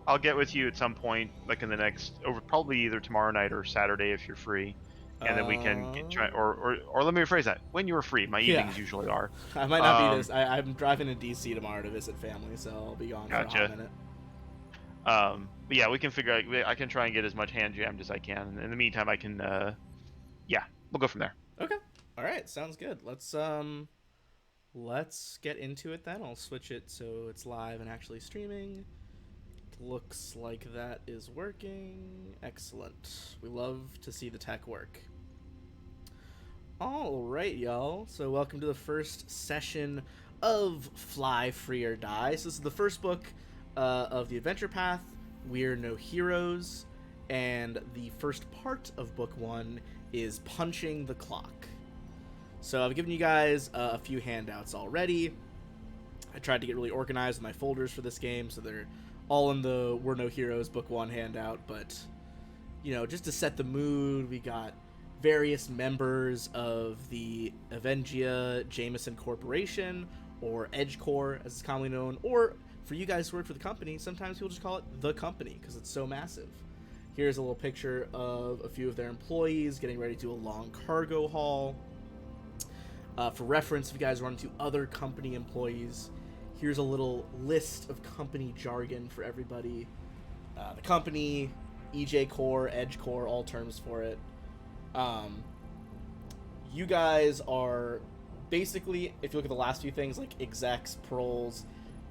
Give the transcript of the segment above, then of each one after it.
I'll get with you at some point, like in the next, over probably either tomorrow night or Saturday if you're free, and then we can try, Uh, or let me rephrase that. When you're free, my yeah. evenings usually are. I might not be Um, this. I'm driving to DC tomorrow to visit family, so I'll be gone for a hot gotcha. minute. But yeah, we can figure out. I can try and get as much hand jammed as I can. And in the meantime, I can. Yeah, we'll go from there. Okay. All right. Sounds good. Let's get into it then. I'll switch it so it's live and actually streaming. Looks like that is working. Excellent. We love to see the tech work. All right, y'all. So welcome to the first session of Fly Free or Die. So this is the first book of the adventure path. We're no heroes, and the first part of book one is punching the clock. So I've given you guys a few handouts already. I tried to get really organized with my folders for this game, so they're all in the We're No Heroes book one handout. But just to set the mood, we got various members of the Avengia Jameson Corporation, or EdgeCorp as it's commonly known, or for you guys who work for the company, sometimes people just call it the company because it's so massive. Here's a little picture of a few of their employees getting ready to do a long cargo haul. For reference, if you guys run into other company employees, here's a little list of company jargon for everybody. The company, EJ Core, Edge Core, all terms for it. You guys are basically, if you look at the last few things, like execs, proles,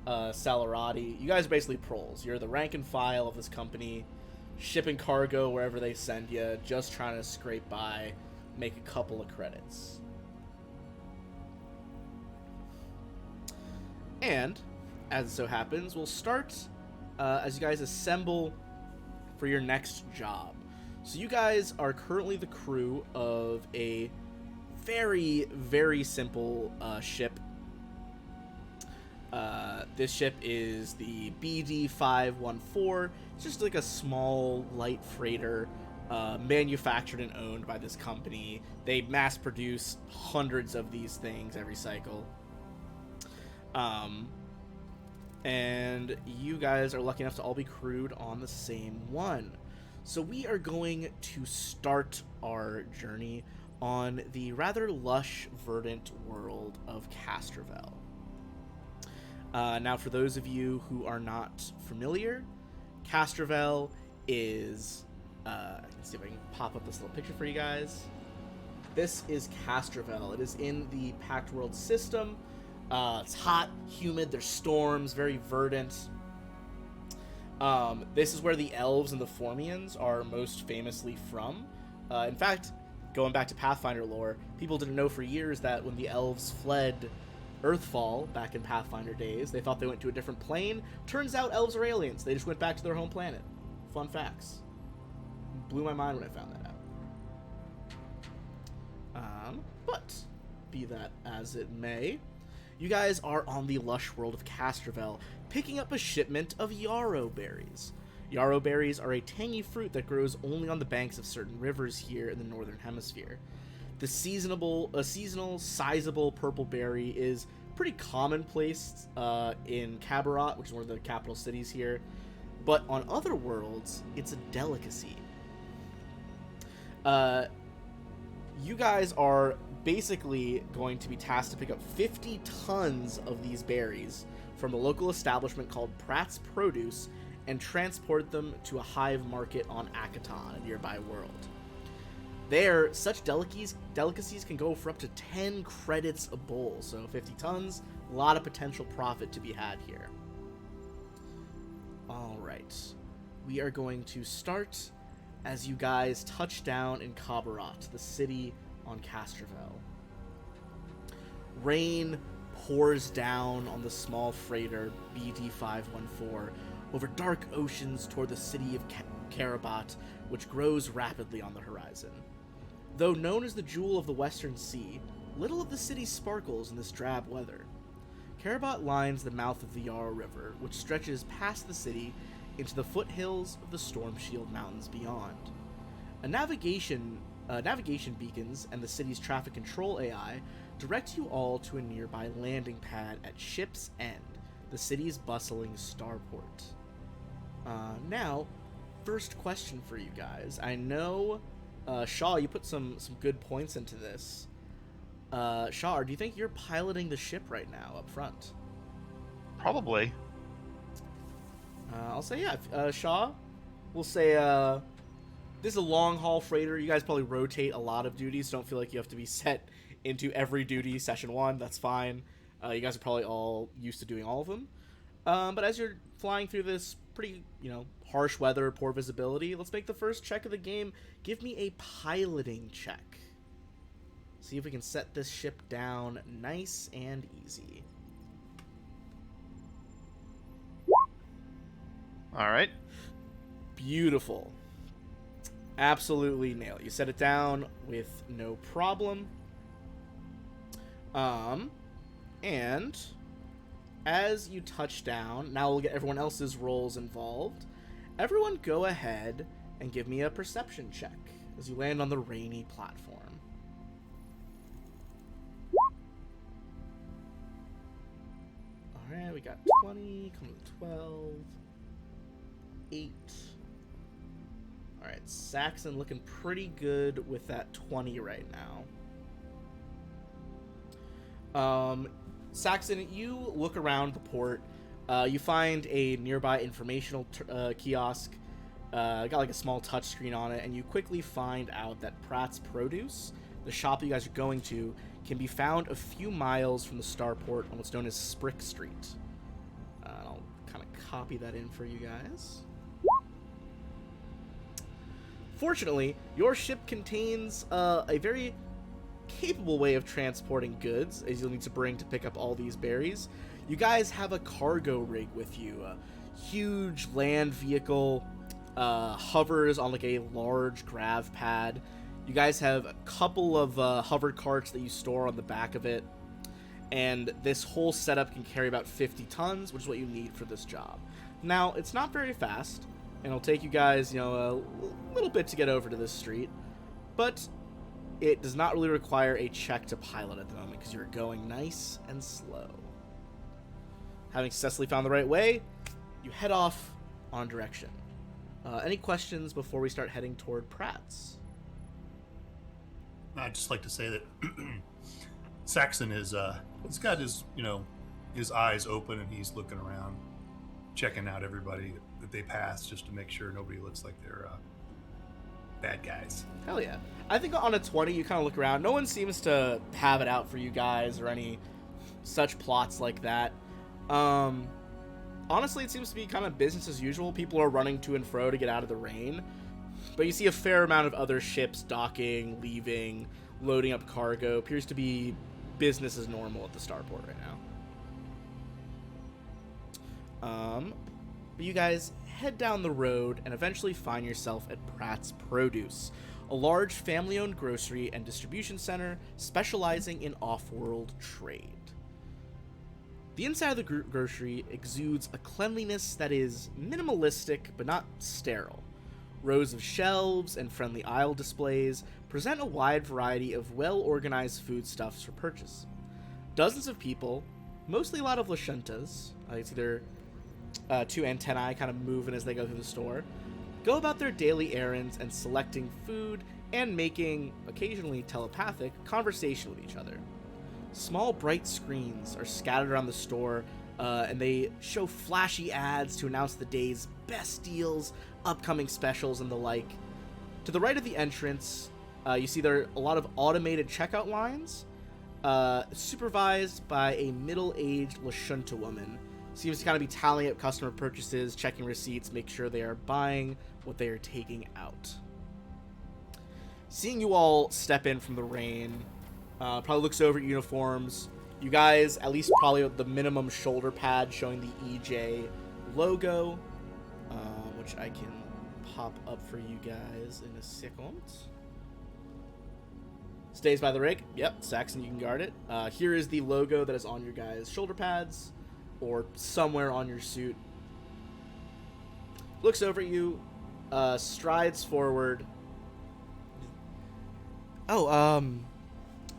salarati, you guys are basically proles. You're the rank and file of this company, shipping cargo wherever they send you, just trying to scrape by, make a couple of credits. And, as it so happens, we'll start as you guys assemble for your next job. So you guys are currently the crew of a very, very simple ship. This ship is the BD514. It's just like a small, light freighter manufactured and owned by this company. They mass produce hundreds of these things every cycle. And you guys are lucky enough to all be crewed on the same one. So we are going to start our journey on the rather lush, verdant world of Castrovel. Now, for those of you who are not familiar, Castrovel is... let's see if I can pop up this little picture for you guys. This is Castrovel. It is in the Pact World system. It's hot, humid, there's storms, very verdant. This is where the elves and the Formians are most famously from. In fact, going back to Pathfinder lore, people didn't know for years that when the elves fled Earthfall back in Pathfinder days, they thought they went to a different plane. Turns out elves are aliens. They just went back to their home planet. Fun facts. Blew my mind when I found that out. But, be that as it may, you guys are on the lush world of Castrovel, picking up a shipment of yarrow berries. Yarrow berries are a tangy fruit that grows only on the banks of certain rivers here in the northern hemisphere. The seasonal, sizable purple berry is pretty commonplace in Kabarat, which is one of the capital cities here, but on other worlds, it's a delicacy. You guys are basically going to be tasked to pick up 50 tons of these berries from a local establishment called Pratt's Produce and transport them to a hive market on Akaton, a nearby world. There, such delicacies can go for up to 10 credits a bowl, so 50 tons, a lot of potential profit to be had here. Alright, we are going to start as you guys touch down in Kabarat, the city on Castrovel. Rain pours down on the small freighter BD514 over dark oceans toward the city of Karabat, which grows rapidly on the horizon. Though known as the Jewel of the Western Sea, little of the city sparkles in this drab weather. Karabat lines the mouth of the Yarrow River, which stretches past the city into the foothills of the Storm Shield Mountains beyond. Navigation beacons and the city's traffic control AI direct you all to a nearby landing pad at Ship's End, the city's bustling starport. Now, first question for you guys. I know, Shaw, you put some good points into this. Shaw, do you think you're piloting the ship right now up front? Probably. I'll say yeah. Shaw, we'll say this is a long haul freighter. You guys probably rotate a lot of duties. Don't feel like you have to be set into every duty session one. That's fine. You guys are probably all used to doing all of them. But as you're flying through this pretty, harsh weather, poor visibility, let's make the first check of the game. Give me a piloting check. See if we can set this ship down nice and easy. All right. Beautiful. Absolutely nail it. You set it down with no problem. And as you touch down, now we'll get everyone else's roles involved. Everyone go ahead and give me a perception check as you land on the rainy platform. Alright, we got 20, come to 12, 8. Alright, Saxon looking pretty good with that 20 right now. Saxon, you look around the port. You find a nearby informational kiosk. Got like a small touchscreen on it, and you quickly find out that Pratt's Produce, the shop you guys are going to, can be found a few miles from the starport on what's known as Sprick Street. I'll kind of copy that in for you guys. Fortunately, your ship contains a very capable way of transporting goods, as you'll need to bring to pick up all these berries. You guys have a cargo rig with you. A huge land vehicle hovers on like a large grav pad. You guys have a couple of hover carts that you store on the back of it. And this whole setup can carry about 50 tons, which is what you need for this job. Now, it's not very fast, and it'll take you guys, a little bit to get over to this street. But it does not really require a check to pilot at the moment, because you're going nice and slow. Having successfully found the right way, you head off on direction. Any questions before we start heading toward Pratt's? I'd just like to say that Saxon is he's got his his eyes open, and he's looking around, checking out everybody that they pass, just to make sure nobody looks like they're bad guys. Hell yeah. I think on a 20 you kind of look around. No one seems to have it out for you guys or any such plots like that. Honestly, it seems to be kind of business as usual. People are running to and fro to get out of the rain. But you see a fair amount of other ships docking, leaving, loading up cargo. Appears to be business as normal at the starport right now. But you guys head down the road and eventually find yourself at Pratt's Produce, a large family-owned grocery and distribution center specializing in off-world trade. The inside of the grocery exudes a cleanliness that is minimalistic but not sterile. Rows of shelves and friendly aisle displays present a wide variety of well-organized foodstuffs for purchase. Dozens of people, mostly a lot of Lashuntas, it's either two antennae kind of moving as they go through the store, go about their daily errands and selecting food and making, occasionally telepathic, conversation with each other. Small bright screens are scattered around the store, and they show flashy ads to announce the day's best deals, upcoming specials, and the like. To the right of the entrance, you see there are a lot of automated checkout lines, supervised by a middle-aged Lashunta woman. Seems to kind of be tallying up customer purchases, checking receipts, make sure they are buying what they are taking out. Seeing you all step in from the rain, probably looks over at uniforms. You guys, at least probably the minimum shoulder pad showing the EJ logo, which I can pop up for you guys in a second. Stays by the rig. Yep, Saxon, you can guard it. Here is the logo that is on your guys' shoulder pads, or somewhere on your suit. Looks over at you, strides forward. Oh,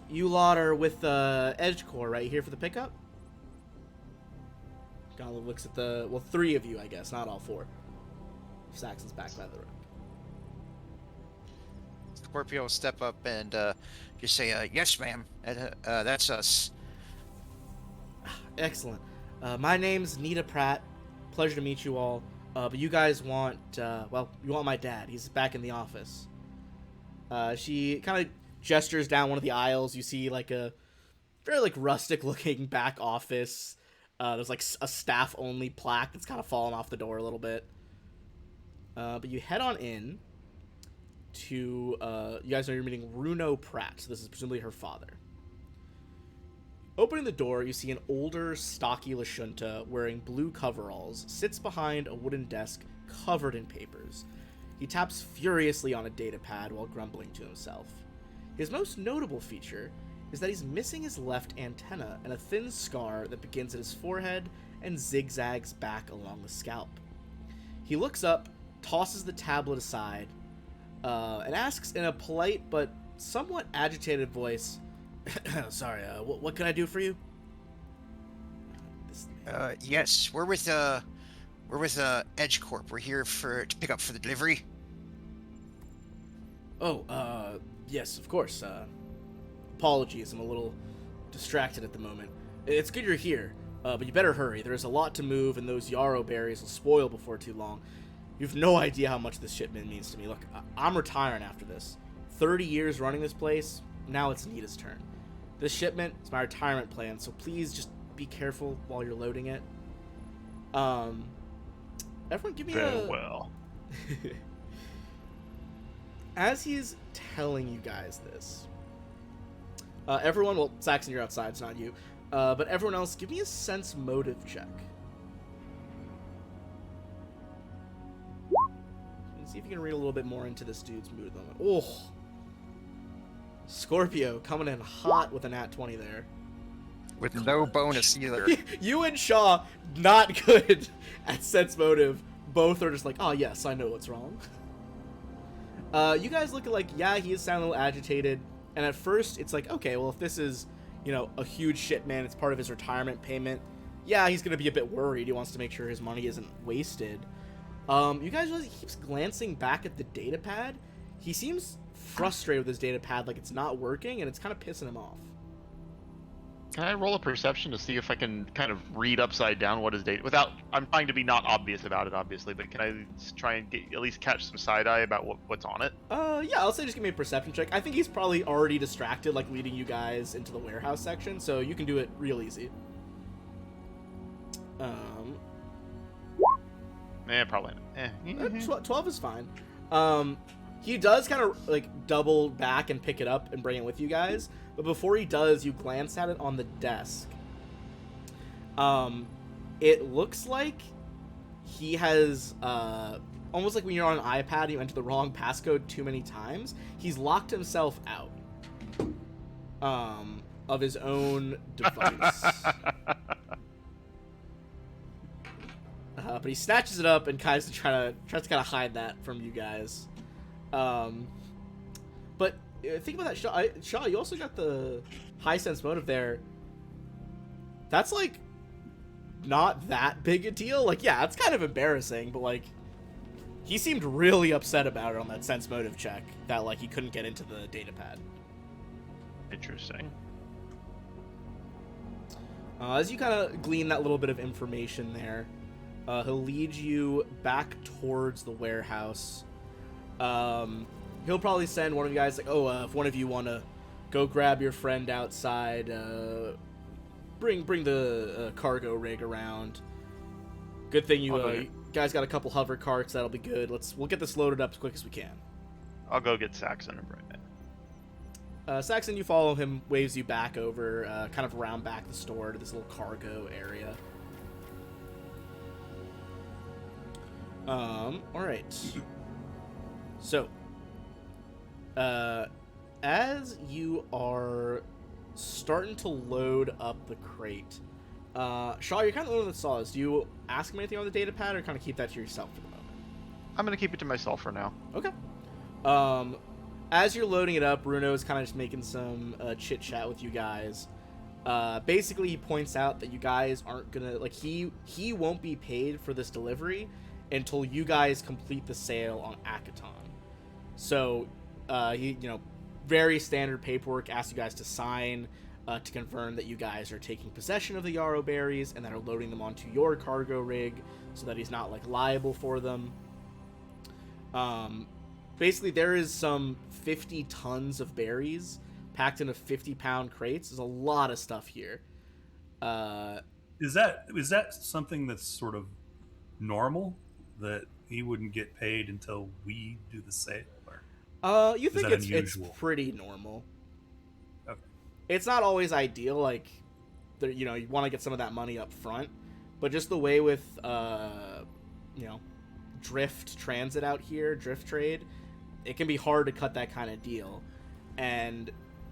you lot are with Edgecore right here for the pickup? Gala looks at the, well, 3 of you, I guess, not all 4. Saxon's back by the room. Scorpio will step up and just say, "Yes, ma'am. That's us." Excellent. My name's Nita Pratt. Pleasure to meet you all. But you guys want, you want my dad. He's back in the office. She kind of gestures down one of the aisles. You see like a very like rustic looking back office. There's like a staff only plaque that's kind of fallen off the door a little bit. But you head on in to, you guys know you're meeting Runo Pratt. So this is presumably her father. Opening the door, you see an older, stocky Lashunta wearing blue coveralls sits behind a wooden desk covered in papers. He taps furiously on a data pad while grumbling to himself. His most notable feature is that he's missing his left antenna and a thin scar that begins at his forehead and zigzags back along the scalp. He looks up, tosses the tablet aside, and asks in a polite but somewhat agitated voice, "Sorry, what can I do for you?" Yes, we're with Edge Corp. We're here to pick up for the delivery. Oh, yes, of course. Apologies, I'm a little distracted at the moment. It's good you're here, but you better hurry. There's a lot to move, and those yarrow berries will spoil before too long. You've no idea how much this shipment means to me. Look, I'm retiring after this. 30 years running this place, now it's Nita's turn. This shipment is my retirement plan, so please just be careful while you're loading it. Everyone give me Farewell. As he's telling you guys this, everyone, well, Saxon, you're outside, it's not you, but everyone else, give me a sense motive check. And see if you can read a little bit more into this dude's mood at the moment. Oh, Scorpio coming in hot with a nat 20 there. With no bonus either. You and Shaw, not good at sense motive. Both are just like, oh yes, I know what's wrong. You guys look like, yeah, he is sounding a little agitated. And at first, it's like, okay, well, if this is, a huge shipment, it's part of his retirement payment. Yeah, he's going to be a bit worried. He wants to make sure his money isn't wasted. You guys realize he keeps glancing back at the data pad. He seems frustrated with his data pad, like it's not working, and it's kind of pissing him off. Can I roll a perception to see if I can kind of read upside down what his data without? I'm trying to be not obvious about it, obviously, but can I try and at least catch some side eye about what's on it? Yeah, I'll say just give me a perception check. I think he's probably already distracted, like leading you guys into the warehouse section, so you can do it real easy. Probably not. 12 is fine. He does kind of like double back and pick it up and bring it with you guys. But before he does, you glance at it on the desk. It looks like he has, almost like when you're on an iPad and you enter the wrong passcode too many times, he's locked himself out of his own device. But he snatches it up and tries to kind of hide that from you guys. But think about that, Shaw, you also got the high sense motive there. That's, like, not that big a deal. Like, yeah, it's kind of embarrassing, but, like, he seemed really upset about it on that sense motive check, that, like, he couldn't get into the data pad. Interesting. As you kind of glean that little bit of information there, he'll lead you back towards the warehouse. He'll probably send one of you guys, like, if one of you want to go grab your friend outside, bring the cargo rig around. Good thing you guys got a couple hover carts. That'll be good. We'll get this loaded up as quick as we can. I'll go get Saxon and bring it. Saxon, you follow him, waves you back over, kind of around back the store to this little cargo area. All right. So, as you are starting to load up the crate, Shaw, you're kind of the one that saw this. Do you ask him anything on the data pad, or kind of keep that to yourself for the moment? I'm gonna keep it to myself for now. Okay. As you're loading it up, Bruno is kind of just making some chit chat with you guys. Basically, he points out that you guys aren't gonna he won't be paid for this delivery, until you guys complete the sale on Akaton. So, he, very standard paperwork, asks you guys to sign to confirm that you guys are taking possession of the yarrow berries and that are loading them onto your cargo rig so that he's not liable for them. Basically, there is some 50 tons of berries packed into 50-pound crates. There's a lot of stuff here. Is that something that's sort of normal, that he wouldn't get paid until we do the sale? Or you think it's unusual? pretty normal. Okay. It's not always ideal, you want to get some of that money up front, but just the way with drift transit out here, drift trade, it can be hard to cut that kind of deal, and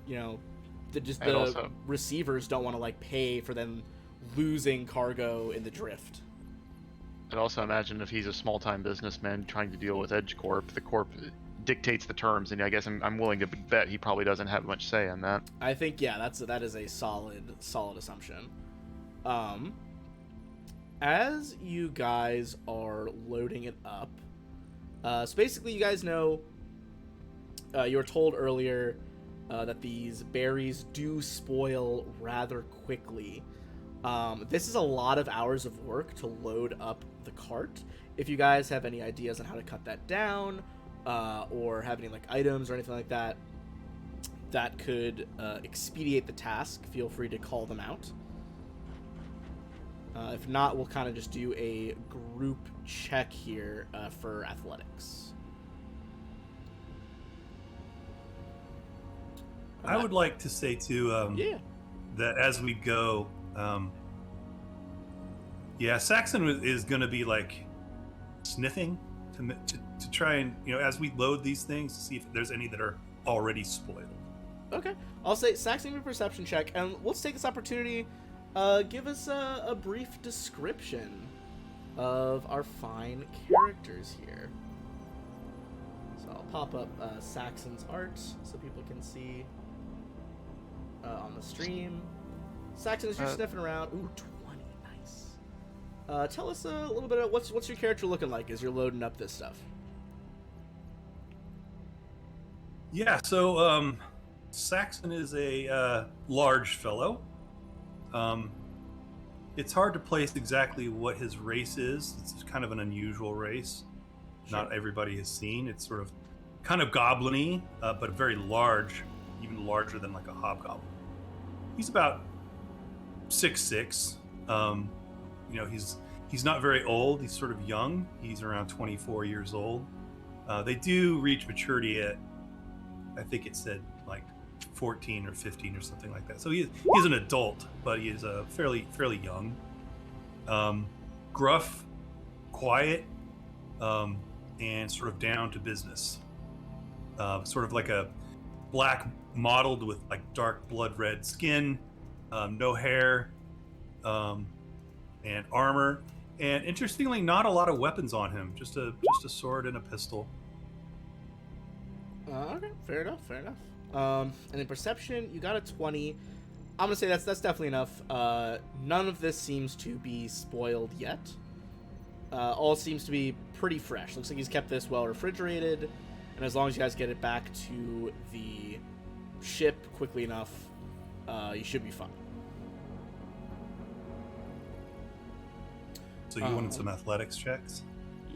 the receivers don't want to pay for them losing cargo in the drift. I'd also imagine if he's a small-time businessman trying to deal with Edge Corp, the Corp dictates the terms, and I guess I'm willing to bet he probably doesn't have much say in that. I think that is a solid assumption. As you guys are loading it up, so basically you guys know, you were told earlier that these berries do spoil rather quickly. This is a lot of hours of work to load up the cart. If you guys have any ideas on how to cut that down, or have any items or anything like that that could expedite the task, feel free to call them out. If not, we'll kind of just do a group check here for athletics. I would like to say too, that as we go, Saxon is going to be sniffing to try and, as we load these things, to see if there's any that are already spoiled. Okay, I'll say Saxon, give me a perception check, and let's take this opportunity. Give us a brief description of our fine characters here. So I'll pop up Saxon's art so people can see on the stream. Saxon, as you're sniffing around, 20, nice. Tell us a little bit of what's your character looking like as you're loading up this stuff. Yeah, so Saxon is a large fellow. It's hard to place exactly what his race is. It's kind of an unusual race. Sure. Not everybody has seen. It's sort of kind of goblin-y, but very large, even larger than a hobgoblin. He's about 6'6". He's not very old. He's sort of young. He's around 24 years old. They do reach maturity at, I think it said 14 or 15 or something like that. So he's an adult, but he is fairly young. Gruff, quiet, and sort of down to business. Sort of like a black mottled with dark blood red skin, no hair, and armor. And interestingly, not a lot of weapons on him. Just a sword and a pistol. Okay, fair enough. And in perception, you got a 20. I'm gonna say that's definitely enough. None of this seems to be spoiled yet. All seems to be pretty fresh. Looks like he's kept this well refrigerated, and as long as you guys get it back to the ship quickly enough, you should be fine. So you wanted some athletics checks?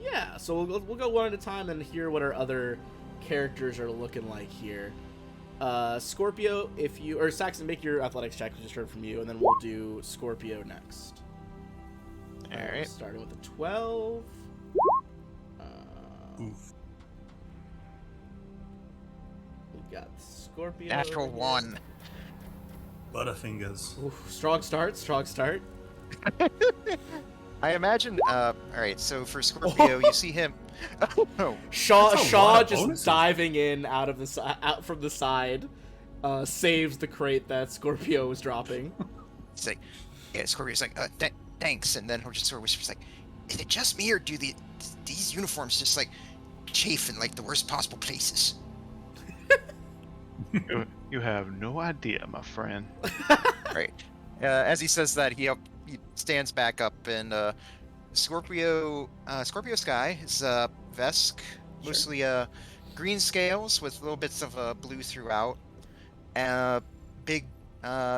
Yeah, so we'll go one at a time and hear what our other characters are looking like here. Scorpio, or Saxon, make your athletics check. We just heard from you, and then we'll do Scorpio next. All right. Starting with a 12. Oof. We got Scorpio. Natural 1. Butterfingers. Oof, strong start. I imagine. All right. So for Scorpio, you see him. Oh, Shaw just diving in out from the side, saves the crate that Scorpio was dropping. It's Scorpio's thanks, and then just sort of whispers is it just me, or do these uniforms just chafe in the worst possible places? You have no idea, my friend. Right. As he says that, he stands back up and Scorpio Sky is Vesk, Sure. mostly green scales with little bits of blue throughout. Big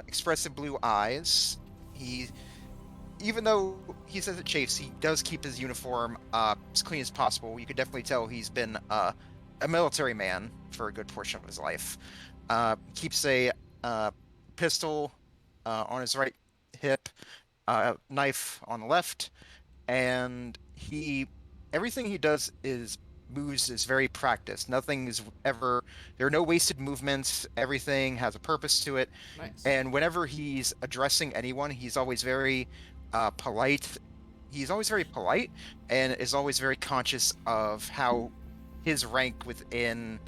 expressive blue eyes. Even though he says it chafes, he does keep his uniform as clean as possible. You could definitely tell he's been a military man for a good portion of his life. Keeps a pistol on his right hip, knife on the left, and everything he does is very practiced. Nothing is ever there are no wasted movements. Everything has a purpose to it. Nice. And whenever he's addressing anyone, he's always very polite. He's always very polite and is always very conscious of how his rank within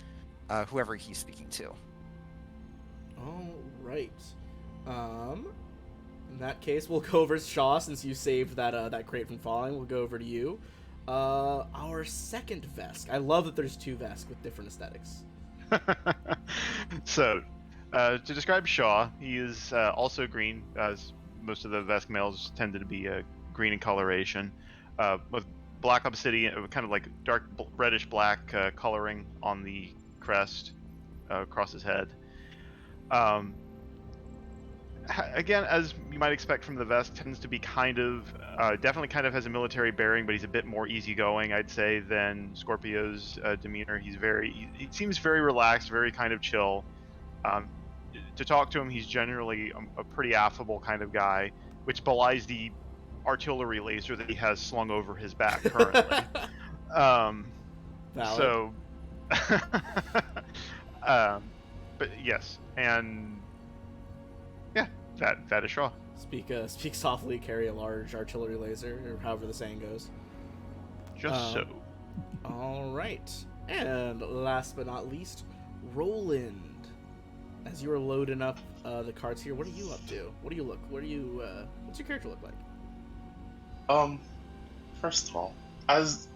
whoever he's speaking to. All right. In that case, we'll go over to Shaw since you saved that crate from falling. We'll go over to you. Our second Vesk. I love that there's two Vesk with different aesthetics. So, to describe Shaw, he is also green, as most of the Vesk males tended to be green in coloration, with black obsidian, kind of like dark reddish black coloring on the crest across his head. Again, as you might expect from the Vesk, tends to be definitely kind of has a military bearing, but he's a bit more easygoing, I'd say, than Scorpio's demeanor. He seems very relaxed, very kind of chill. To talk to him, he's generally a pretty affable kind of guy, which belies the artillery laser that he has slung over his back currently. Valid. So, but yes, and yeah, that is Shaw. Speak softly, carry a large artillery laser, or however the saying goes. Just so. All right. And last but not least, Roland. As you are loading up the cards here, what are you up to? What's your character look like? First of all, as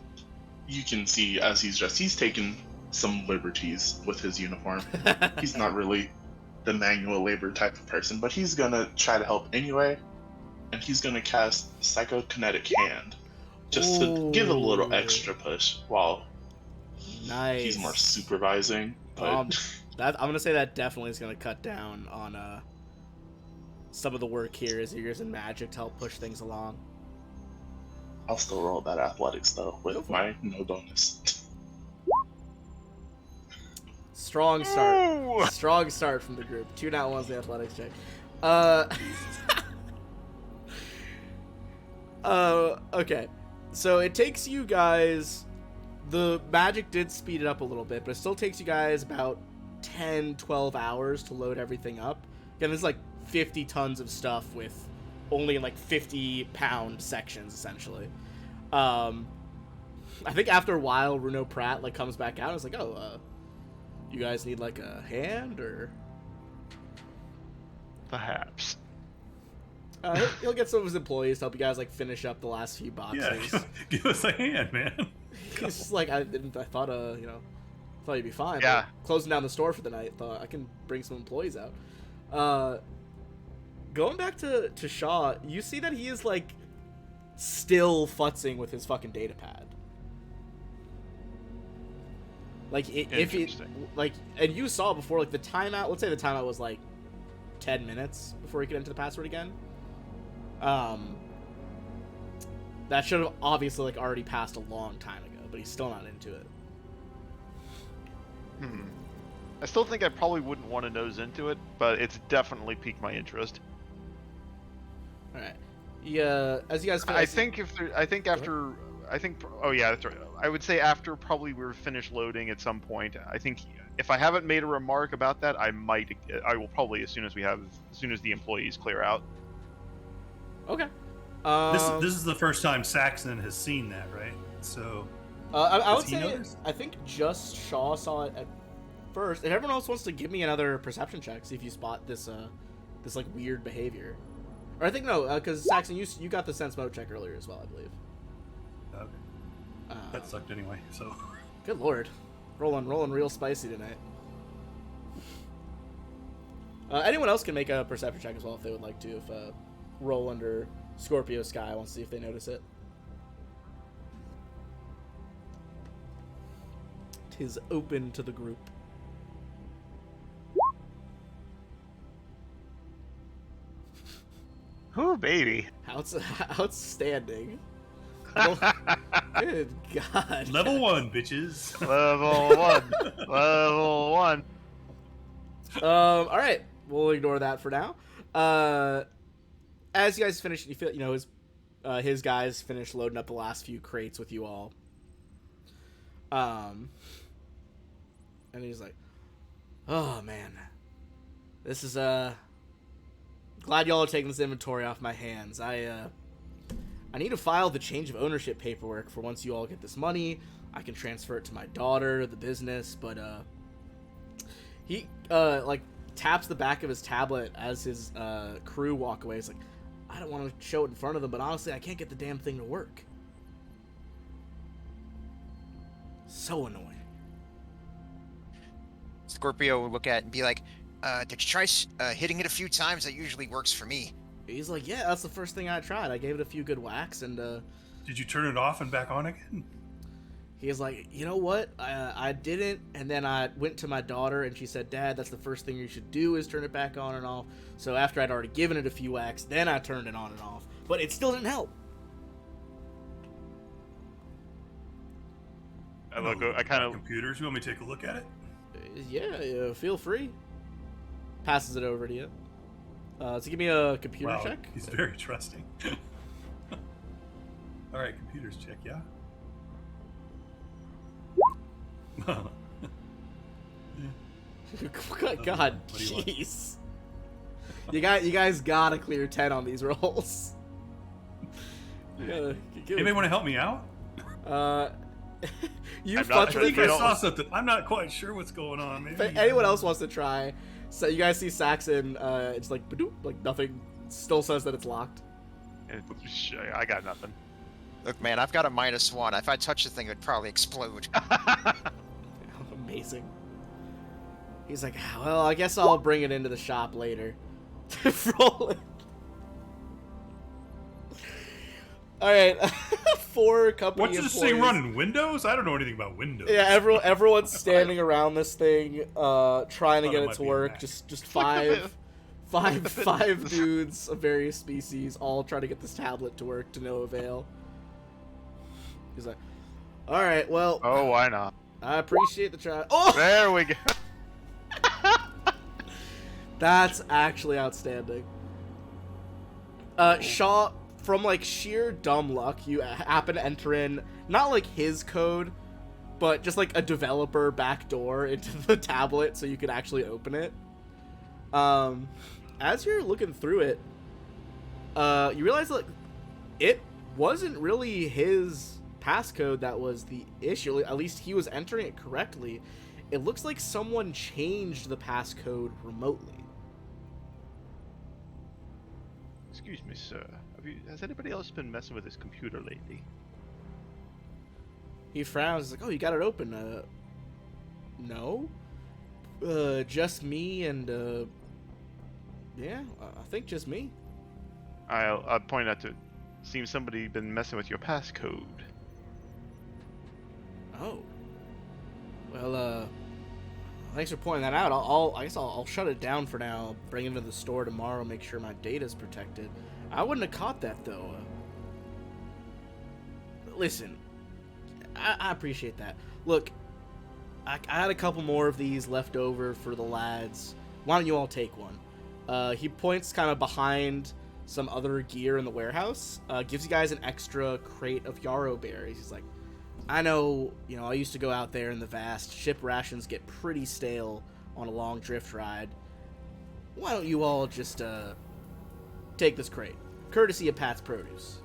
you can see, as he's dressed, he's taken some liberties with his uniform. He's not really the manual labor type of person, but he's gonna try to help anyway, and he's gonna cast Psychokinetic Hand just to give a little extra push while Nice. he's more supervising. But I'm gonna say that definitely is gonna cut down on some of the work here as you're using magic to help push things along. I'll still roll that athletics though with my no bonus. Strong start. Ooh! Strong start from the group. 2 nat 1's the athletics check. Okay. So it takes you guys... The magic did speed it up a little bit, but it still takes you guys about 10, 12 hours to load everything up. Again, there's like 50 tons of stuff with only like 50-pound sections, essentially. I think after a while, Runo Pratt like comes back out and is like, oh, you guys need like a hand, or... Perhaps. He'll get some of his employees to help you guys like finish up the last few boxes. Yeah, give us a hand, man. He's just like, I thought you'd be fine. Yeah. But closing down the store for the night, thought I can bring some employees out. Going back to Shaw, you see that he is like still futzing with his fucking data pad. Like if it Interesting. like, and you saw before like the timeout. Let's say the timeout was like 10 minutes before he could enter the password again. That should have obviously like already passed a long time ago, but he's still not into it. I still think I probably wouldn't want to nose into it, but it's definitely piqued my interest. All right. Yeah. As you guys, Oh yeah, that's right. I would say after probably we're finished loading at some point. I think if I haven't made a remark about that, I will probably as soon as the employees clear out. Okay. This is the first time Saxon has seen that, right? So I would does he say notice? I think just Shaw saw it at first. If everyone else wants to give me another perception check, see if you spot this like weird behavior. Or I think no, because Saxon, you got the sense mote check earlier as well, I believe. Okay. That sucked anyway. So Good lord, rolling real spicy tonight. Anyone else can make a perception check as well if they would like to. If Roland or Scorpio Sky wants to see if they notice it. is open to the group. Oh, baby. Outstanding. Good God. Level 1, bitches. Level 1. Level 1. All right, we'll ignore that for now. As you guys finish, you feel his guys finish loading up the last few crates with you all. And he's like, "Oh man, this is glad y'all are taking this inventory off my hands. I need to file the change of ownership paperwork for once you all get this money. I can transfer it to my daughter, the business, but he taps the back of his tablet as his crew walk away. He's like, I don't want to show it in front of them, but honestly, I can't get the damn thing to work. So annoying." Scorpio will look at it and be like, did you try hitting it a few times? That usually works for me. He's like, yeah, that's the first thing I tried. I gave it a few good whacks, and Did you turn it off and back on again? he's like, you know what? I didn't, and then I went to my daughter, and she said, Dad, that's the first thing you should do is turn it back on and off. So after I'd already given it a few whacks, then I turned it on and off. But it still didn't help. I look. I kind of. Computers. You want me to take a look at it? Yeah, feel free. Passes it over to you. So give me a computer Wow, check. he's very trusting. All right, computers check. Yeah. God, What do you want? jeez. You guys got to clear 10 on these rolls. Anybody want to help me out? You I'm not I sure think they I don't- saw something. I'm not quite sure what's going on. Maybe If anyone else wants to try, so you guys see Saxon, it's like, badoop, like nothing, still says that it's locked. I got nothing. Look, man, I've got a -1. If I touch the thing, it would probably explode. Amazing. He's like, well, I guess I'll bring it into the shop later. Roll it. Alright, 4 company What's this thing employees. running? Windows? I don't know anything about Windows. Yeah, everyone's standing around this thing, trying to Thought get it it might to be a work. Mac. Just five dudes of various species, all trying to get this tablet to work to no avail. He's like, all right, well, Oh, why not? I appreciate the try. Oh, There we go. that's actually outstanding. Shaw, from like sheer dumb luck, you happen to enter in not like his code, but just like a developer backdoor into the tablet so you could actually open it. As you're looking through it, you realize that it wasn't really his passcode that was the issue. At least he was entering it correctly. It looks like someone changed the passcode remotely. Excuse me, sir. Has anybody else been messing with this computer lately? He frowns. He's like, "Oh, you got it open." No. Just me and yeah, I think just me. I'll point out to. Seems somebody been messing with your passcode. Oh. Well, thanks for pointing that out. I guess I'll shut it down for now. Bring it to the store tomorrow. Make sure my data's protected. I wouldn't have caught that though. Listen, I appreciate that. Look, I had a couple more of these left over for the lads. Why don't you all take one? He points kind of behind some other gear in the warehouse. Gives you guys an extra crate of yarrow berries. He's like, I know, I used to go out there in the vast. Ship rations get pretty stale on a long drift ride. Why don't you all just take this crate, courtesy of Pat's Produce?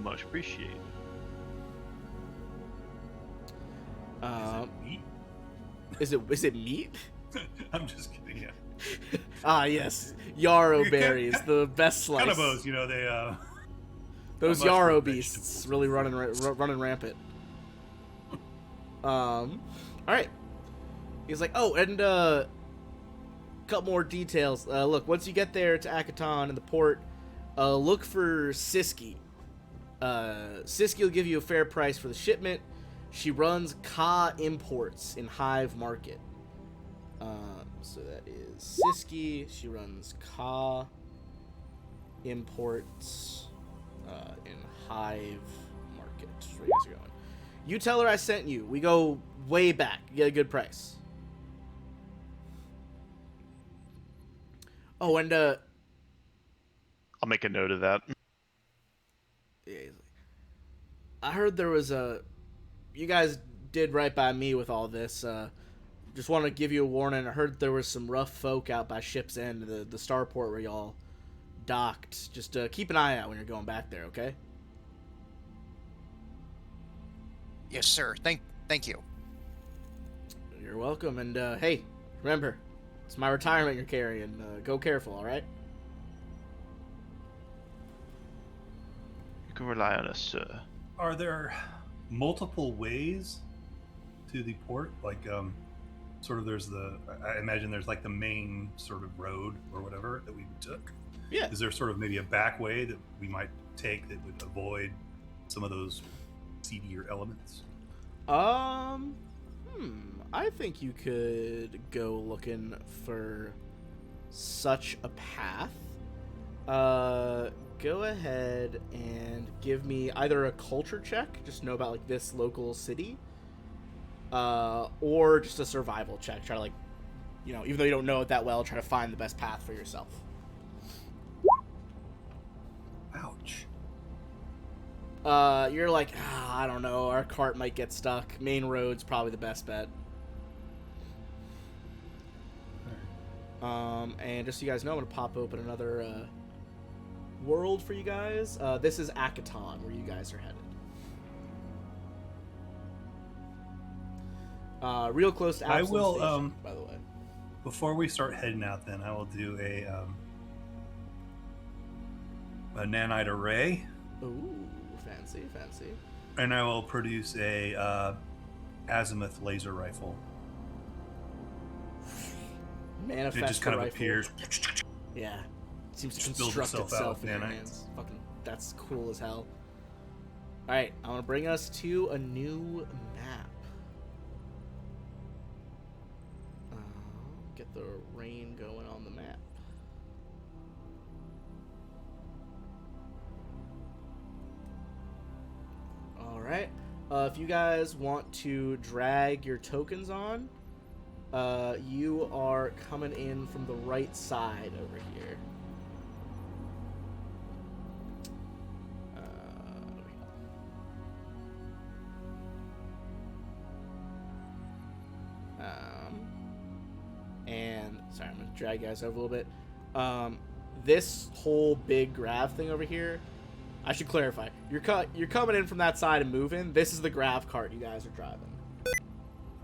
Much appreciated. Meat? Is it meat? I'm just kidding. Yeah. Ah, yes, yarrow berries, the best slice. Cannibals, they Those Not much yarrow for beasts vegetables. really running rampant. All right. He's like, oh, and couple more details. Look, once you get there to Akaton in the port, look for Siski. Siski will give you a fair price for the shipment. She runs Ka Imports in Hive Market. So that is Siski. She runs Ka Imports in Hive Market. Where you guys are going. You tell her I sent you. We go way back. You get a good price. Oh, and I'll make a note of that. yeah, I heard there was you guys did right by me with all this. Just want to give you a warning. I heard there was some rough folk out by Ship's End, the starport where y'all docked. Just keep an eye out when you're going back there, okay? Yes, sir. Thank you. You're welcome. And hey, remember, it's my retirement you're carrying. Go careful, all right? You can rely on us, sir. Are there multiple ways to the port? Like, sort of there's I imagine there's like the main sort of road or whatever that we took. Yeah. Is there sort of maybe a back way that we might take that would avoid some of those seedier elements? I think you could go looking for such a path. Go ahead and give me either a culture check, just know about like this local city, or just a survival check. Try to like, even though you don't know it that well, try to find the best path for yourself. Ouch. You're like, I don't know, our cart might get stuck. Main road's probably the best bet. And just so you guys know, I'm gonna pop open another world for you guys. This is Akaton, where you guys are headed. Real close to Absalom Station, by the way. Before we start heading out, then I will do a nanite array. Ooh, fancy. And I will produce a azimuth laser rifle. Manifest it just kind of rifle. appears. Yeah. Seems to Just builds construct itself itself out in your nanites. hands. Fucking, that's cool as hell. Alright, I want to bring us to a new map. Get the rain going on the map. Alright. If you guys want to drag your tokens on, you are coming in from the right side over here. And sorry, I'm gonna drag you guys over a little bit. This whole big grav thing over here, I should clarify. You're coming in from that side and moving. This is the grav cart you guys are driving.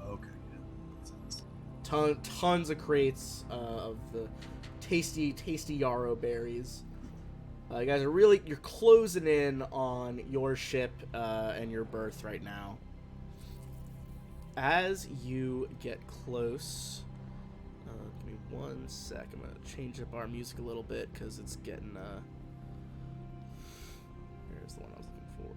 Okay. Tons of crates of the tasty yarrow berries. You guys are you're closing in on your ship and your berth right now. As you get close, give me 1 sec. I'm gonna change up our music a little bit because it's getting. Here's the one I was looking for.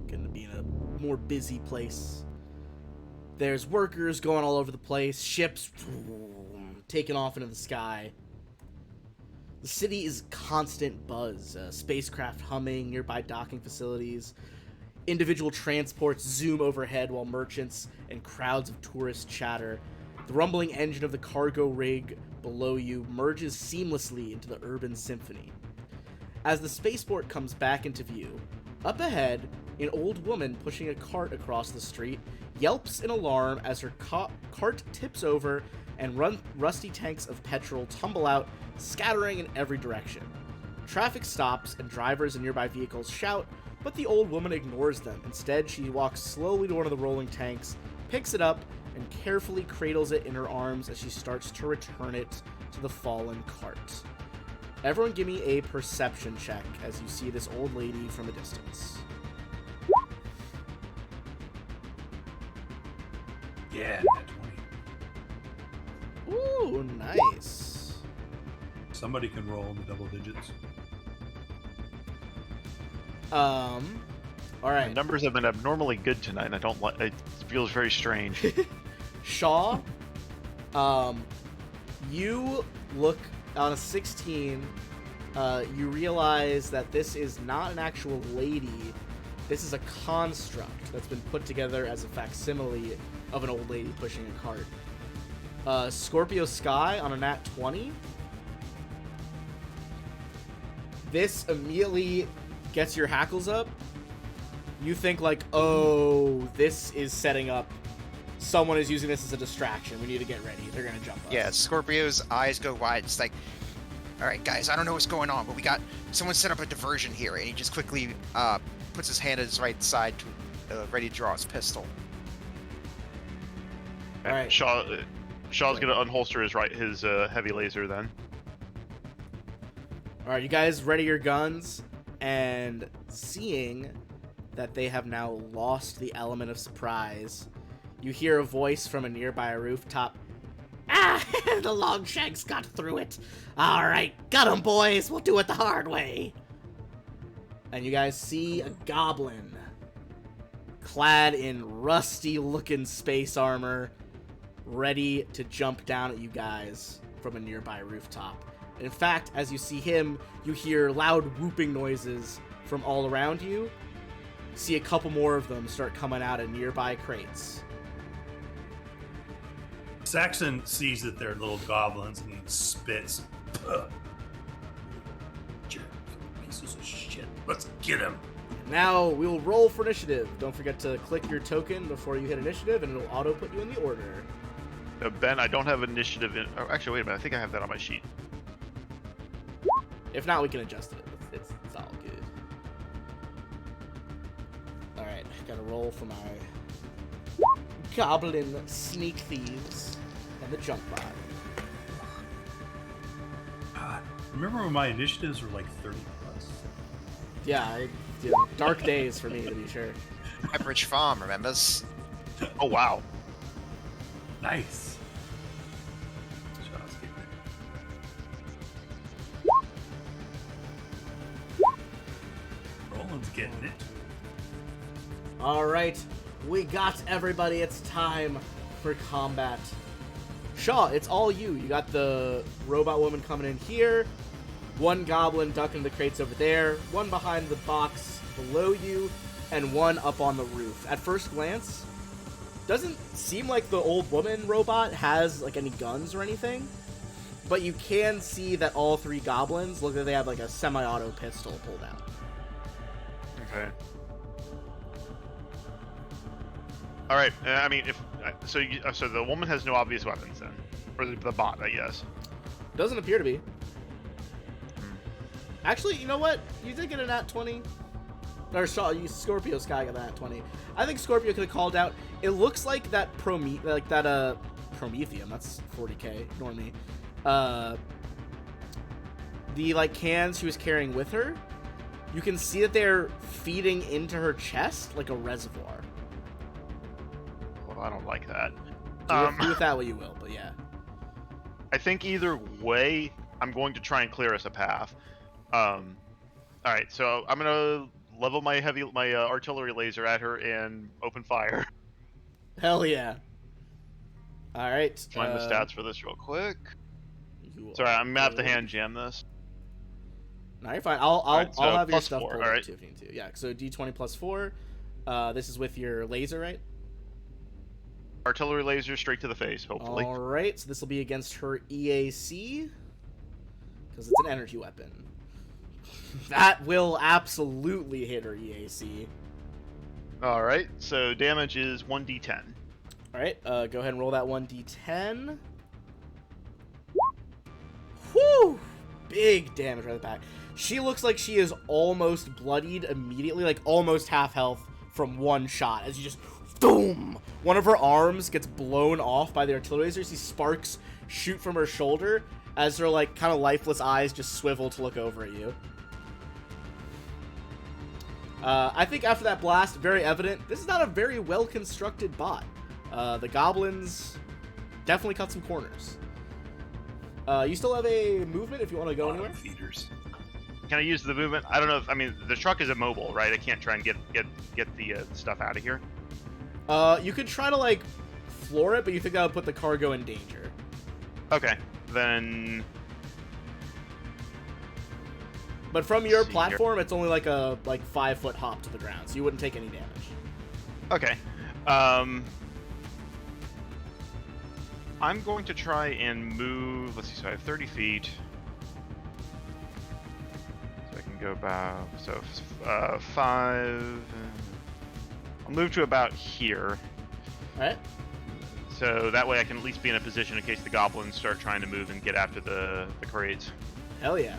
Getting to be in a more busy place. There's workers going all over the place, ships taking off into the sky. The city is constant buzz, spacecraft humming, nearby docking facilities. Individual transports zoom overhead while merchants and crowds of tourists chatter. The rumbling engine of the cargo rig below you merges seamlessly into the urban symphony. As the spaceport comes back into view, up ahead, an old woman pushing a cart across the street yelps in alarm as her cart tips over and rusty tanks of petrol tumble out, scattering in every direction. Traffic stops and drivers in nearby vehicles shout, but the old woman ignores them. Instead, she walks slowly to one of the rolling tanks, picks it up, and carefully cradles it in her arms as she starts to return it to the fallen cart. Everyone give me a perception check as you see this old lady from a distance. Yeah, net 20. Ooh, nice. Somebody can roll in the double digits. All right. The numbers have been abnormally good tonight, and I don't like. It feels very strange. Shaw, you look on a 16. You realize that this is not an actual lady. This is a construct that's been put together as a facsimile of an old lady pushing a cart. Scorpio Sky on a nat 20. This immediately gets your hackles up. You think like, oh, this is setting up. Someone is using this as a distraction. We need to get ready. They're gonna jump us. Yeah, Scorpio's eyes go wide. It's like, all right, guys, I don't know what's going on, but we got someone set up a diversion here, and he just quickly puts his hand at his right side, to, ready to draw his pistol. All right. Shaw's gonna unholster his heavy laser then. All right, you guys ready your guns, and seeing that they have now lost the element of surprise, you hear a voice from a nearby rooftop. Ah, the Longshanks got through it. All right, got 'em, boys. We'll do it the hard way. And you guys see a goblin clad in rusty-looking space armor, ready to jump down at you guys from a nearby rooftop. In fact, as you see him, you hear loud whooping noises from all around you. See a couple more of them start coming out of nearby crates. Saxon sees that they're little goblins and he spits. Ugh. Pieces of shit. Let's get him. Now we will roll for initiative. Don't forget to click your token before you hit initiative, and it'll auto put you in the order. Ben, I don't have initiative in. Oh, actually, wait a minute. I think I have that on my sheet. If not, we can adjust it. It's all good. Alright, gotta roll for my goblin sneak thieves and the jump bot. Remember when my initiatives were like 30+? Yeah, dark days for me, to be sure. Pepperidge Farm, remembers? Oh wow. Nice. Shaw's getting it. Roland's getting it. Alright, we got everybody. It's time for combat. Shaw, it's all you. You got the robot woman coming in here, one goblin ducking the crates over there, one behind the box below you, and one up on the roof. At first glance, doesn't seem like the old woman robot has like any guns or anything, but you can see that all three goblins look like they have like a semi-auto pistol pulled out. Okay. All right. I mean, if so, the woman has no obvious weapons then, or the bot, I guess. Doesn't appear to be. Actually, you know what? You did get a nat 20. Or Scorpio Sky got a nat 20. I think Scorpio could have called out. It looks like that Prometheum. That's 40k. Ignore me. The like cans she was carrying with her. You can see that they're feeding into her chest like a reservoir. Well, I don't like that. Do with that what you will, but yeah. I think either way, I'm going to try and clear us a path. All right, so I'm gonna level my artillery laser at her and open fire. Hell yeah. All right. Find the stats for this real quick. Sorry, I'm gonna have to hand jam this. No, you're fine. I'll have your stuff 4, pulled all up right. too if you need to. Yeah. So D20 plus 4. This is with your laser, right? Artillery laser straight to the face, hopefully. All right. So this will be against her EAC because it's an energy weapon. That will absolutely hit her EAC. All right, so damage is 1d10. All right. Go ahead and roll that 1d10. Whew! Big damage right at the back. She looks like she is almost bloodied immediately, like almost half health from one shot. As you just, boom! One of her arms gets blown off by the artillery laser. You see sparks shoot from her shoulder as her like kind of lifeless eyes just swivel to look over at you. I think after that blast, very evident, this is not a very well-constructed bot. The goblins definitely cut some corners. You still have a movement if you want to go Bottom anywhere. feeders. Can I use the movement? I don't know if, I mean, the truck is immobile, right? I can't try and get the stuff out of here. You could try to like floor it, but you think that would put the cargo in danger. Okay, then. But from your See here. platform, it's only like a 5-foot hop to the ground, so you wouldn't take any damage. Okay. I'm going to try and move. Let's see. So I have 30 feet. So I can go about 5. I'll move to about here. All right. So that way I can at least be in a position in case the goblins start trying to move and get after the crates. Hell yeah.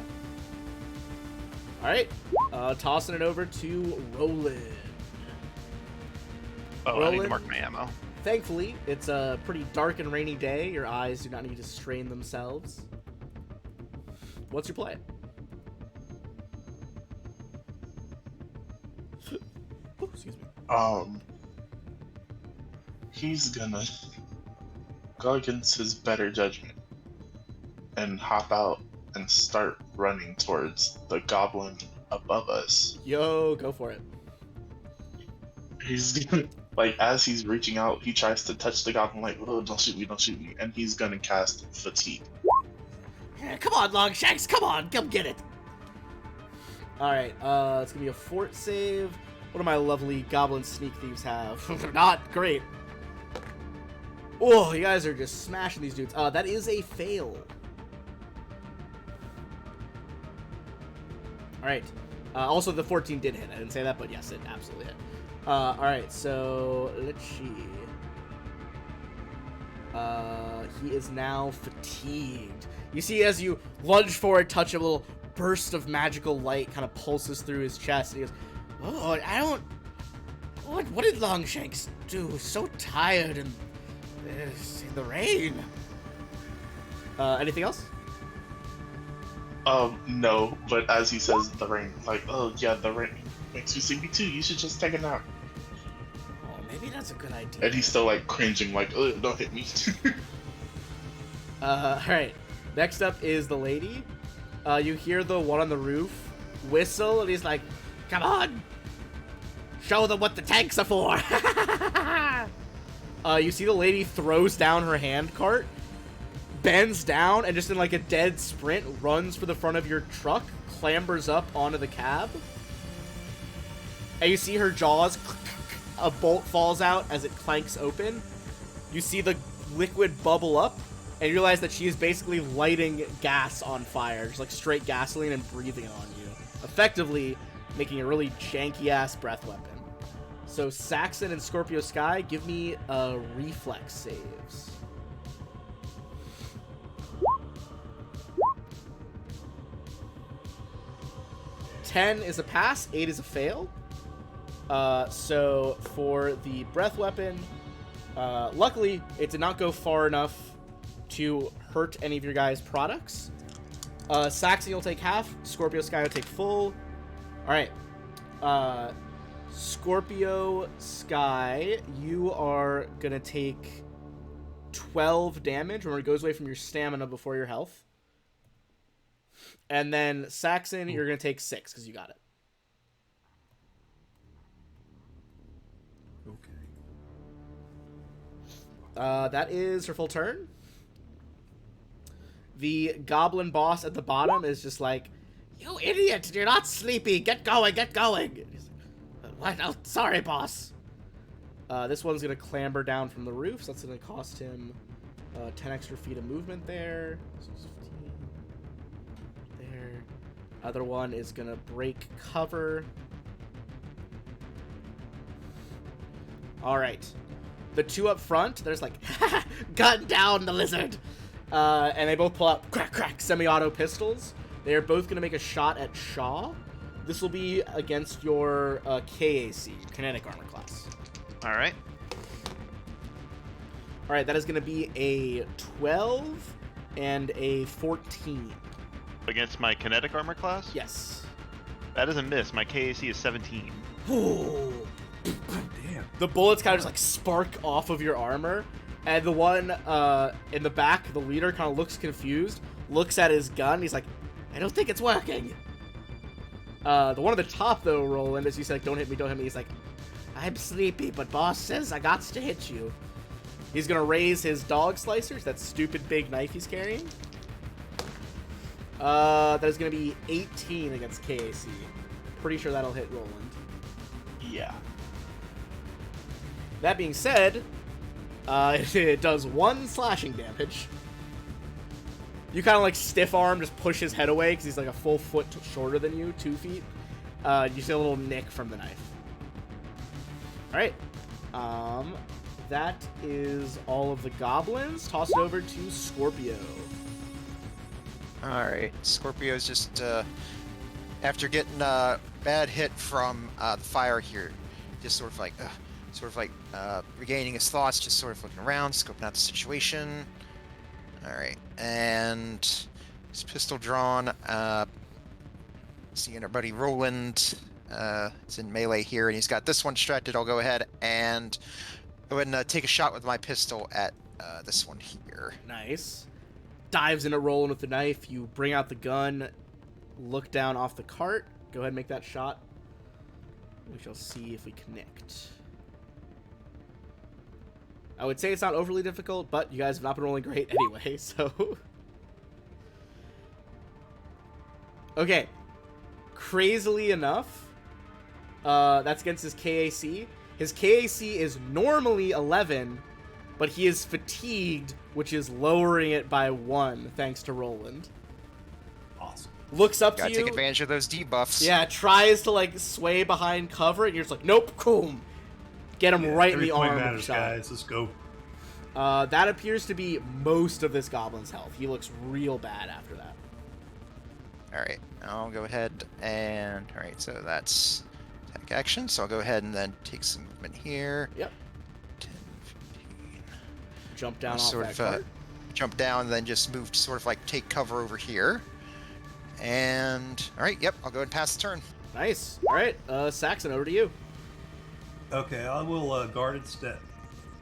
All right. Tossing it over to Roland. Oh, I need to Roland. mark my ammo. Thankfully, it's a pretty dark and rainy day. Your eyes do not need to strain themselves. What's your play? Oh, excuse me. He's gonna go against his better judgment and hop out and start running towards the goblin above us. Yo, go for it. He's gonna, like, as he's reaching out, he tries to touch the goblin, like, oh, don't shoot me, and he's gonna cast Fatigue. Come on, Longshanks, come on, come get it. All right, it's gonna be a fort save. What do my lovely goblin sneak thieves have? Not great. Oh, you guys are just smashing these dudes. That is a fail. All right. Also, the 14 did hit. I didn't say that, but yes, it absolutely hit. All right, so let's see. He is now fatigued. You see, as you lunge forward, touch a little burst of magical light kind of pulses through his chest, and he goes, "Oh, I don't. What did Longshanks do? So tired and in the rain." Anything else? No, but as he says the rain, like, oh yeah, the rain makes you sleepy too, you should just take a nap. Oh, maybe that's a good idea. And he's still like cringing, like, oh, don't hit me. Alright. Next up is the lady. You hear the one on the roof whistle, and he's like, "Come on! Show them what the tanks are for!" You see the lady throws down her hand cart, bends down, and just in like a dead sprint runs for the front of your truck, clambers up onto the cab. And you see her jaws, a bolt falls out as it clanks open. You see the liquid bubble up, and you realize that she is basically lighting gas on fire, just like straight gasoline, and breathing on you, effectively making a really janky-ass breath weapon. So Saxon and Scorpio Sky, give me reflex saves. $10 is a pass, 8 is a fail. So for the breath weapon, luckily it did not go far enough to hurt any of your guys' products. Saxon, you'll take half. Scorpio Sky will take full. All right. Scorpio Sky, you are gonna take 12 damage. Remember, it goes away from your stamina before your health. And then Saxon, you're gonna take 6 because you got it. Okay. That is her full turn. The goblin boss at the bottom is just like, "You idiot! You're not sleepy. Get going, get going." And he's like, "What? Oh, sorry, boss." This one's gonna clamber down from the roof, so that's gonna cost him 10 extra feet of movement there. So it's 15 there. Other one is gonna break cover. All right. The two up front, there's like, "Gun down the lizard." And they both pull out crack, crack, semi-auto pistols. They are both going to make a shot at Shaw. This will be against your KAC, kinetic armor class. All right. All right, that is going to be a 12 and a 14. Against my kinetic armor class? Yes. That is a miss. My KAC is 17. Ooh. Damn. The bullets kind of just like spark off of your armor, And the one in the back, the leader, kind of looks confused, looks at his gun. He's like, I don't think it's working. The one at the top, though, Roland, as you said, don't hit me, don't hit me. He's like, I'm sleepy, but boss says I got to hit you. He's going to raise his dog slicers, that stupid big knife he's carrying. That is going to be 18 against KAC. Pretty sure that'll hit Roland. Yeah. That being said, it does 1 slashing damage. You kind of like stiff arm, just push his head away because he's like a full foot shorter than you, 2 feet. You see a little nick from the knife. All right. That is all of the goblins. Toss it over to Scorpio. All right, Scorpio's just after getting a bad hit from the fire here, just sort of like regaining his thoughts, just sort of looking around, scoping out the situation. All right, and his pistol drawn. Seeing our buddy Roland is in melee here, and he's got this one distracted. I'll go ahead and take a shot with my pistol at this one here. Nice. Dives into Roland with the knife. You bring out the gun, look down off the cart. Go ahead and make that shot. We shall see if we connect. I would say it's not overly difficult, but you guys have not been rolling great anyway, so... Okay. Crazily enough, that's against his KAC. His KAC is normally 11, but he is fatigued, which is lowering it by 1, thanks to Roland. Awesome. Looks up to Gotta you. take advantage of those debuffs. Yeah, tries to like sway behind cover, and you're just like, nope, boom. Get him right in the arm. Every point matters, shot. guys. Let's go. That appears to be most of this goblin's health. He looks real bad after that. All right, I'll go ahead and all right. So that's attack action. So I'll go ahead and then take some movement here. Yep. 10, 15. Jump down off Sort that of cart. jump down, and then just move to sort of like take cover over here. And all right, yep. I'll go ahead and pass the turn. Nice. All right, Saxon, over to you. Okay, I will guarded step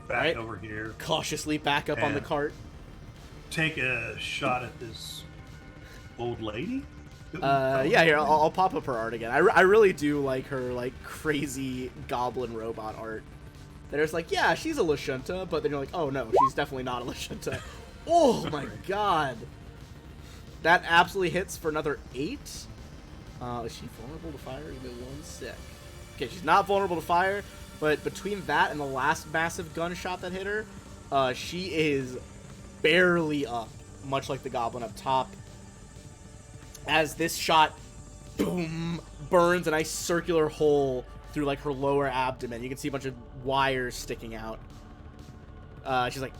back Right. over here. Cautiously back up on the And- cart. Take a shot at this old lady. Yeah, here, I'll pop up her art again. I really do like her, like, crazy goblin robot art. There's like, yeah, she's a Lashunta, but then you're like, oh no, she's definitely not a Lashunta. Oh my god. That absolutely hits for another 8. Is she vulnerable to fire? Give me 1 sec. Okay, she's not vulnerable to fire, but between that and the last massive gunshot that hit her, she is barely up, much like the goblin up top. As this shot, boom, burns a nice circular hole through like her lower abdomen. You can see a bunch of wires sticking out. She's like,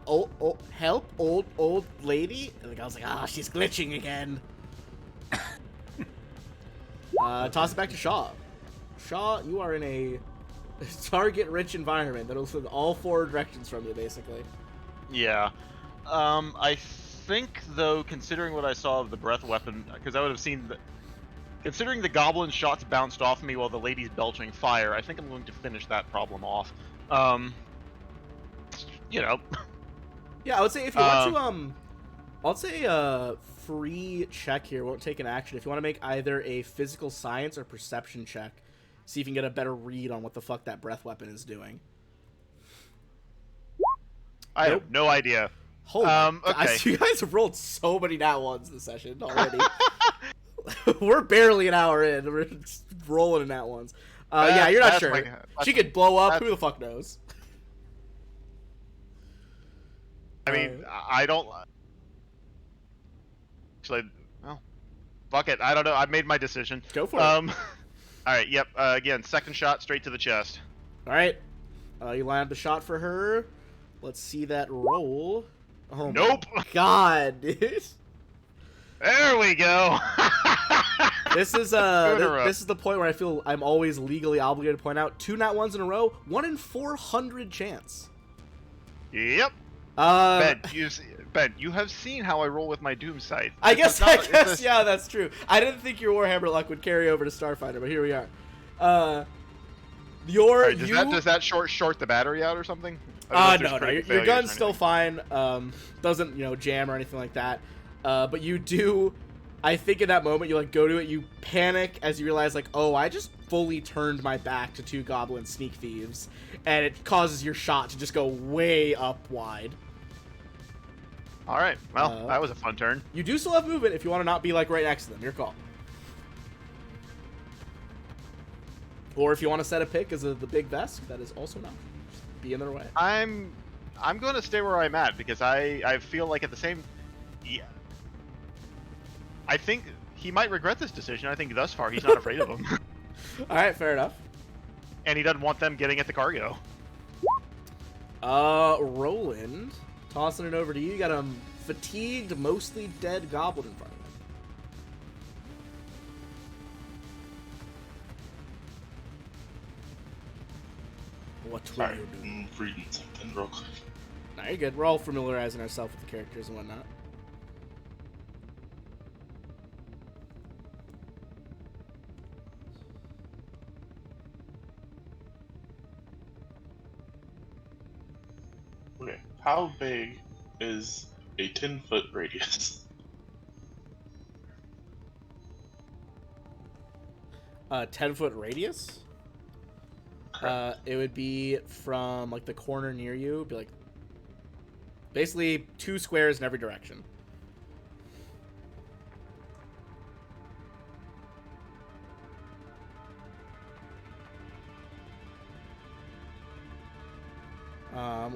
oh, help, old lady. And the guy's like, she's glitching again. Toss it back to Shaw. Shaw, you are in a target-rich environment that'll send all 4 directions from you, basically. Yeah. I think, though, considering what I saw of the breath weapon, because I would have seen the... Considering the goblin shots bounced off me while the lady's belching fire, I think I'm going to finish that problem off. You know. Yeah, I would say if you want to, I'll say a free check here won't take an action. If you want to make either a physical science or perception check, see if you can get a better read on what the fuck that breath weapon is doing. I Nope. have no idea. Holy okay. you guys have rolled so many nat ones this session already. We're barely an hour in. We're just rolling in nat ones. Yeah, you're not That's sure. my- She could blow up. Who the fuck knows? I mean, I don't... Actually, well, fuck it. I don't know. I've made my decision. Go for it. Alright, yep. Again, second shot straight to the chest. All right. You lined up the shot for her. Let's see that roll. Oh Nope. my god, dude. There we go. This is this is the point where I feel I'm always legally obligated to point out 2 nat ones in a row, 1 in 400 chance. Yep. Ben, Ben, you have seen how I roll with my Doom sight. I It's guess, not- yeah, that's true. I didn't think your Warhammer luck would carry over to Starfighter, but here we are. Alright, does that short the battery out or something? I don't know if there's No. critical Your failures or gun's still anything. fine. Doesn't jam or anything like that. But you do. I think in that moment you go to it, you panic as you realize oh, I just fully turned my back to 2 goblin sneak thieves, and it causes your shot to just go way up wide. All right. Well, that was a fun turn. You do still have movement if you want to not be right next to them. Your call. Or if you want to set a pick as the big Vesk, that is also not. Just be in their way. I'm going to stay where I'm at because I feel like at the same. Yeah. I think he might regret this decision. I think thus far he's not afraid of them. All right, fair enough. And he doesn't want them getting at the cargo. Roland, tossing it over to you. You got a fatigued, mostly dead goblin in front of you. What will Sorry, you do? I'm reading something real quick. Nah, you're good. We're all familiarizing ourselves with the characters and whatnot. Okay, how big is a 10-foot radius? 10-foot radius? It would be from the corner near you. It'd be basically 2 squares in every direction.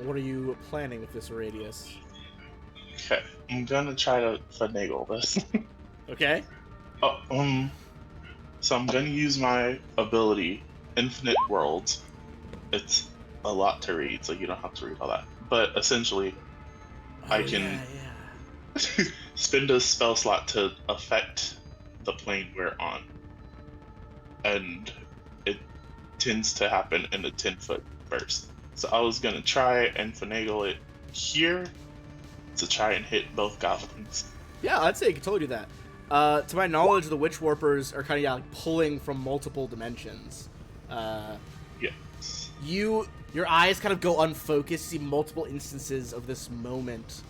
What are you planning with this radius? Okay, I'm gonna try to finagle this. Okay. So I'm gonna use my ability, Infinite Worlds. It's a lot to read, so you don't have to read all that. But essentially, I can spend a spell slot to affect the plane we're on. And it tends to happen in a 10-foot burst. So I was gonna try and finagle it here to try and hit both goblins. Yeah, I'd say you could totally do that. To my knowledge, the Witch Warpers are kind of pulling from multiple dimensions. Yes. Your eyes kind of go unfocused, you see multiple instances of this moment,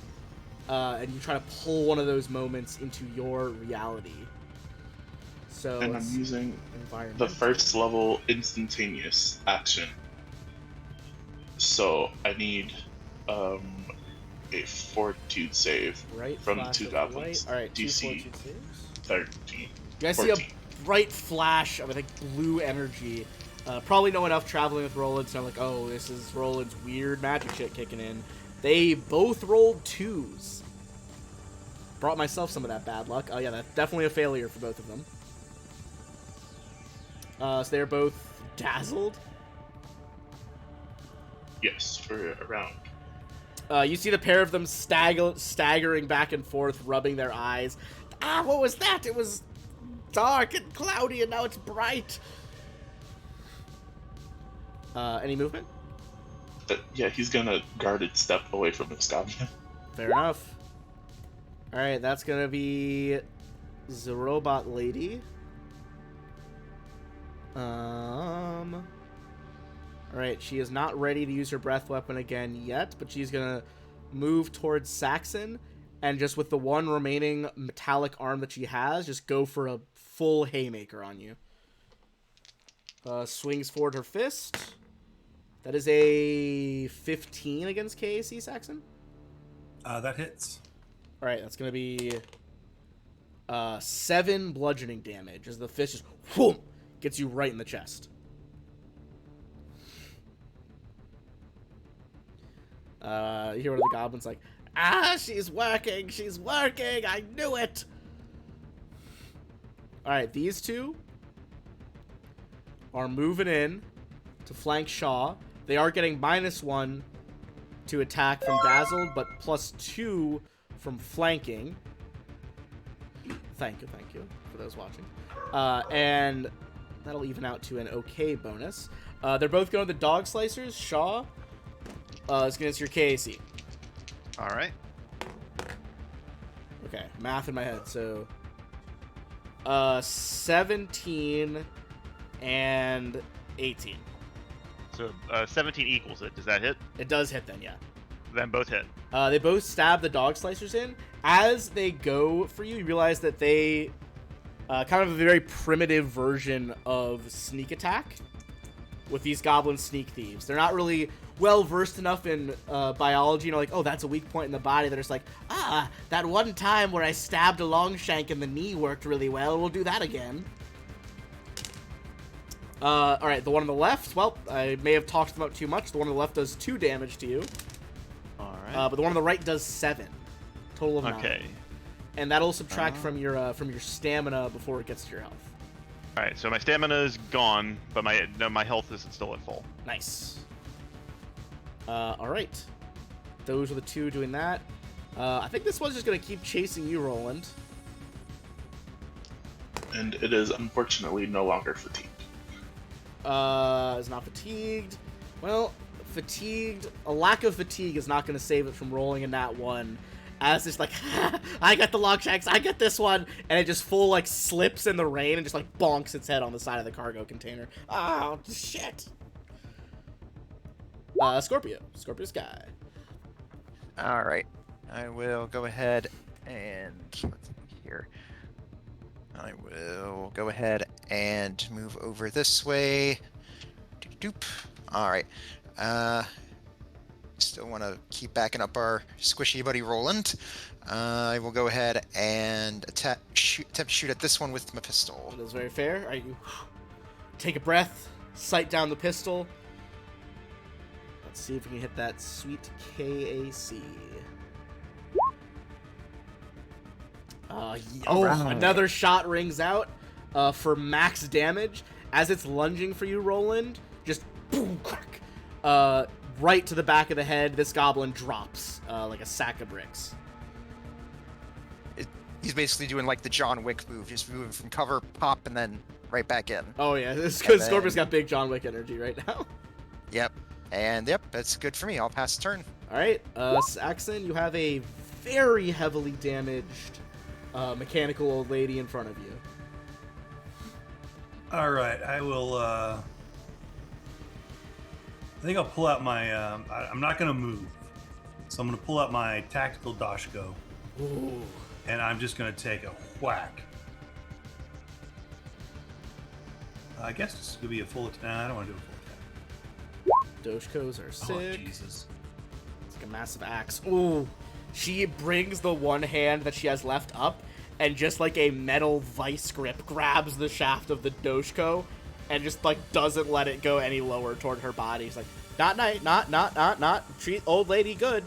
and you try to pull one of those moments into your reality. So And I'm using environment. the first level instantaneous action. So I need a fortitude save Right from the flash 2 of goblins. light. All right, 2 DC fortitude saves. 13. You guys 14. see a bright flash of blue energy. Probably know enough traveling with Roland, so I'm oh, this is Roland's weird magic shit kicking in. They both rolled 2s. Brought myself some of that bad luck. Oh yeah, that's definitely a failure for both of them. So they're both dazzled. Yes, for a round. You see the pair of them staggering back and forth, rubbing their eyes. Ah, what was that? It was dark and cloudy, and now it's bright. Any movement? Yeah, he's gonna guarded step away from this goblin. Fair enough. Alright, that's gonna be the robot lady. Alright, she is not ready to use her breath weapon again yet, but she's gonna move towards Saxon, and just with the one remaining metallic arm that she has, just go for a full haymaker on you. Swings forward her fist. That is a 15 against KAC, Saxon. That hits. All right, that's gonna be 7 bludgeoning damage as the fist just whoom, gets you right in the chest. You hear one of the goblins she's working, I knew it. All right, these 2 are moving in to flank Shaw. They are getting -1 to attack from Dazzled, but +2 from flanking. Thank you for those watching. And that'll even out to an okay bonus. They're both going to the Dog Slicers. Shaw is against your KAC. All right. Okay, math in my head. So 17 and 18. So 17 equals it. Does that hit? It does hit then, yeah. Then both hit. They both stab the dog slicers in. As they go for you, you realize that they kind of a very primitive version of sneak attack with these goblin sneak thieves. They're not really well versed enough in biology, you know, like, oh, that's a weak point in the body. They're just like, that one time where I stabbed a Longshank in the knee worked really well. We'll do that again. All right, the one on the left, well, I may have talked them up too much. The one on the left does 2 damage to you. All right. But the one on the right does 7. Total of 9. Okay. And that'll subtract from your stamina before it gets to your health. All right. So my stamina is gone, but my health is still at full. Nice. All right. Those are the 2 doing that. I think this one's just gonna keep chasing you, Roland. And it is unfortunately no longer fatigued. Is not fatigued. Well, fatigued. A lack of fatigue is not gonna save it from rolling in that one. As it's like, I got the Longshanks, I get this one, and it just full like slips in the rain and just like bonks its head on the side of the cargo container. Oh shit. Scorpio Sky. All right. I will go ahead and let's see here. I will go ahead and move over this way. Doop. All right. Still want to keep backing up our squishy buddy Roland. I will go ahead and attempt to shoot at this one with my pistol. That is very fair. All right, you take a breath, sight down the pistol. Let's see if we can hit that sweet KAC. Another shot rings out for max damage as it's lunging for you, Roland. Just boom, crack. Right to the back of the head. This goblin drops like a sack of bricks. He's basically doing like the John Wick move, just moving from cover, pop, and then right back in. Oh yeah, this because Scorpion's got big John Wick energy right now. Yep, and yep, that's good for me. I'll pass the turn. All right, Saxon, you have a very heavily damaged mechanical old lady in front of you. All right, I will. I think I'll pull out my. I'm not going to move, so I'm going to pull out my tactical Dashko. Ooh. And I'm just going to take a whack. I guess this could be a full attack. Nah, I don't want to do a full attack. Doshkos are sick. Oh, Jesus. It's like a massive axe. Ooh. She brings the one hand that she has left up and just like a metal vice grip grabs the shaft of the Doshko and just like doesn't let it go any lower toward her body. It's like, not. Treat old lady good.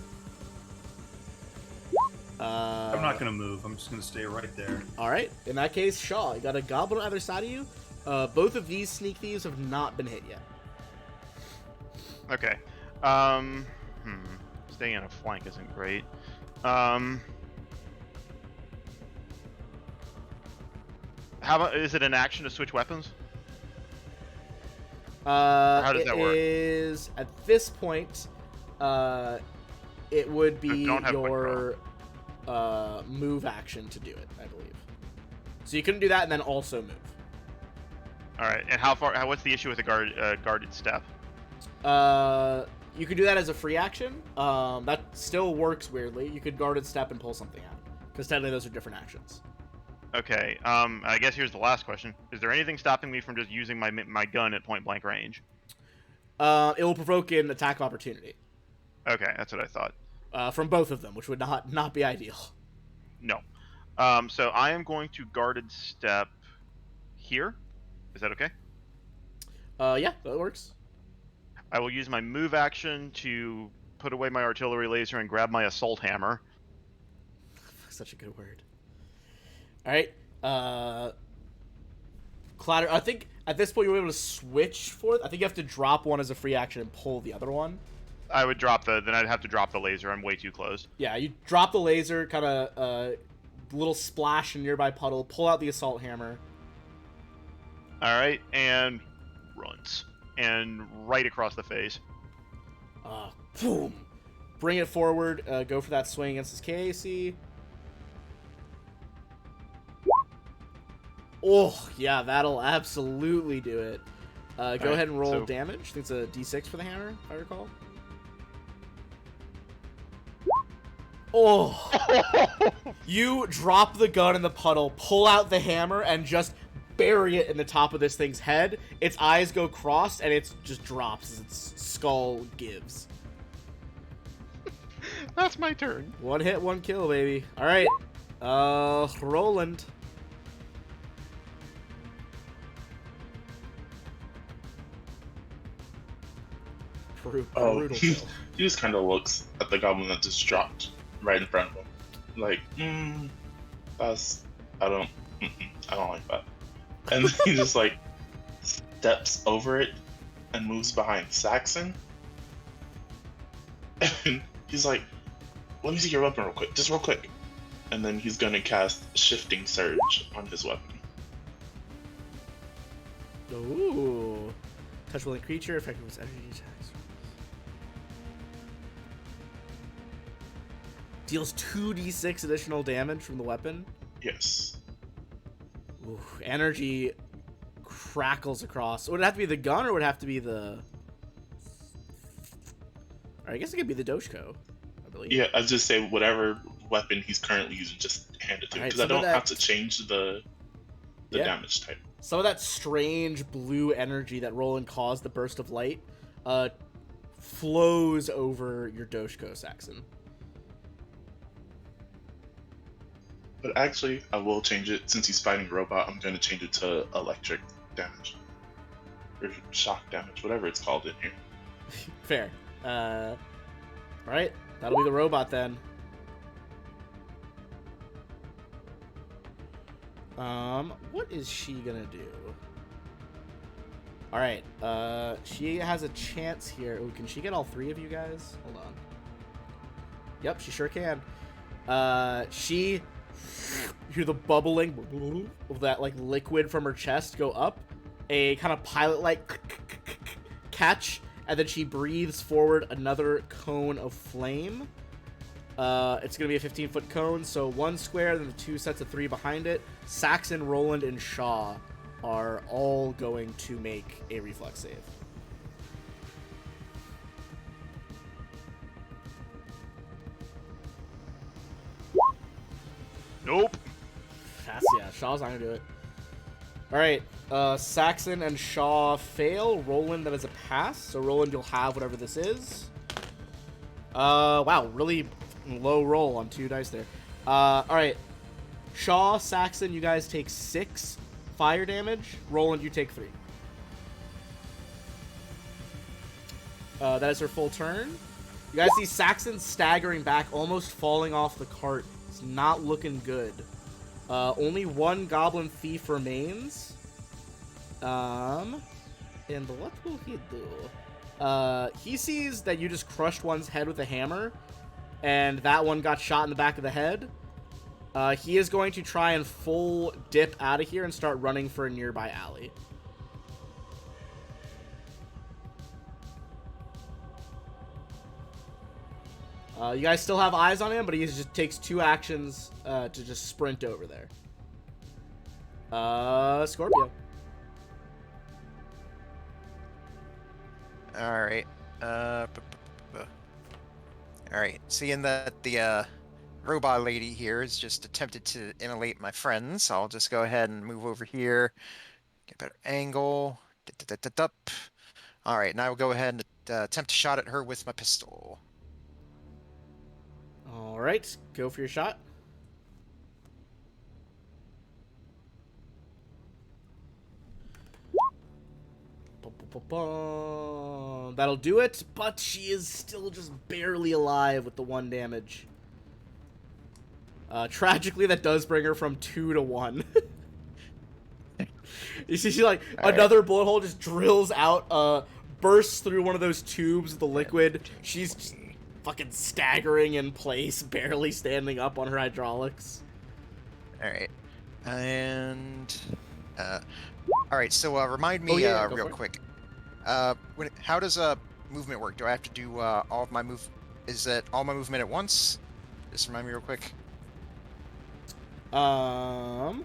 I'm not going to move. I'm just going to stay right there. All right. In that case, Shaw, you got a goblin on either side of you. Both of these sneak thieves have not been hit yet. Okay. Staying on a flank isn't great. How about, is it an action to switch weapons? How does that work? It is, at this point, it would be your move action to do it, I believe. So you couldn't do that and then also move. All right. And what's the issue with a guarded step? You could do that as a free action. That still works weirdly. You could guarded step and pull something out, because technically those are different actions. Okay. I guess here's the last question: is there anything stopping me from just using my gun at point blank range? It will provoke an attack of opportunity. Okay, that's what I thought. From both of them, which would not be ideal. No. So I am going to guarded step here. Is that okay? Yeah, that works. I will use my move action to put away my artillery laser and grab my assault hammer. Such a good word. All right. Clatter. I think at this point you'll be able to switch for it. I think you have to drop one as a free action and pull the other one. I would then I'd have to drop the laser. I'm way too close. Yeah, you drop the laser, kind of little splash in nearby puddle, pull out the assault hammer. All right, and runs. And right across the face. Boom. Bring it forward. Go for that swing against his KAC. Oh, yeah, that'll absolutely do it. Go Alright, ahead and roll so- damage. I think it's a d6 for the hammer, if I recall. Oh! You drop the gun in the puddle, pull out the hammer, and just bury it in the top of this thing's head. Its eyes go crossed, and it just drops as its skull gives. That's my turn. One hit, one kill, baby. All right, Roland. Oh, Brutal he kill. just kind of looks at the goblin that just dropped right in front of him, like, that's I don't like that. And then he just like steps over it and moves behind Saxon, and he's like, "Let me see your weapon real quick, just real quick." And then he's gonna cast Shifting Surge on his weapon. Ooh. Touch willing creature, effective with energy attacks. Deals 2d6 additional damage from the weapon. Yes. Ooh, energy crackles across. Would it have to be the gun, or would it have to be the... Or I guess it could be the Doshko, I believe. Yeah, I'd just say whatever weapon he's currently using, just hand it to him, Alright, because I some of don't have that- to change the Yeah. damage type. Some of that strange blue energy that Roland caused the burst of light flows over your Doshko, Saxon. But actually, I will change it. Since he's fighting a robot, I'm going to change it to electric damage. Or shock damage, whatever it's called in here. Fair. Alright, that'll be the robot then. What is she gonna do? Alright, she has a chance here. Ooh, can she get all three of you guys? Hold on. Yep, she sure can. You hear the bubbling of that, like, liquid from her chest go up. A kind of pilot-like catch, and then she breathes forward another cone of flame. It's going to be a 15-foot cone, so one square, then the two sets of three behind it. Saxon, Roland, and Shaw are all going to make a reflex save. Nope. Yeah, Shaw's not going to do it. Alright, Saxon and Shaw fail. Roland, that is a pass. So, Roland, you'll have whatever this is. Wow, really low roll on 2 dice there. Alright. Shaw, Saxon, you guys take 6 fire damage. Roland, you take 3. That is her full turn. You guys see Saxon staggering back, almost falling off the cart. It's not looking good. Only one goblin thief remains. And what will he do? He sees that you just crushed one's head with a hammer, and that one got shot in the back of the head. He is going to try and full dip out of here and start running for a nearby alley. You guys still have eyes on him, but he just takes 2 actions to just sprint over there. Scorpio. Alright. Alright. Seeing that the robot lady here has just attempted to immolate my friends, I'll just go ahead and move over here. Get a better angle. Alright, now we'll go ahead and attempt a shot at her with my pistol. Alright, go for your shot. That'll do it, but she is still just barely alive with the 1 damage. Tragically, that does bring her from 2 to 1. You see, she, like, another bullet hole just drills out, bursts through one of those tubes with the liquid. She's just fucking staggering in place, barely standing up on her hydraulics. Alright. And... Alright, so remind me go real for it. quick. How does movement work? Do I have to do all of my move... Is that all my movement at once? Just remind me real quick. Oh,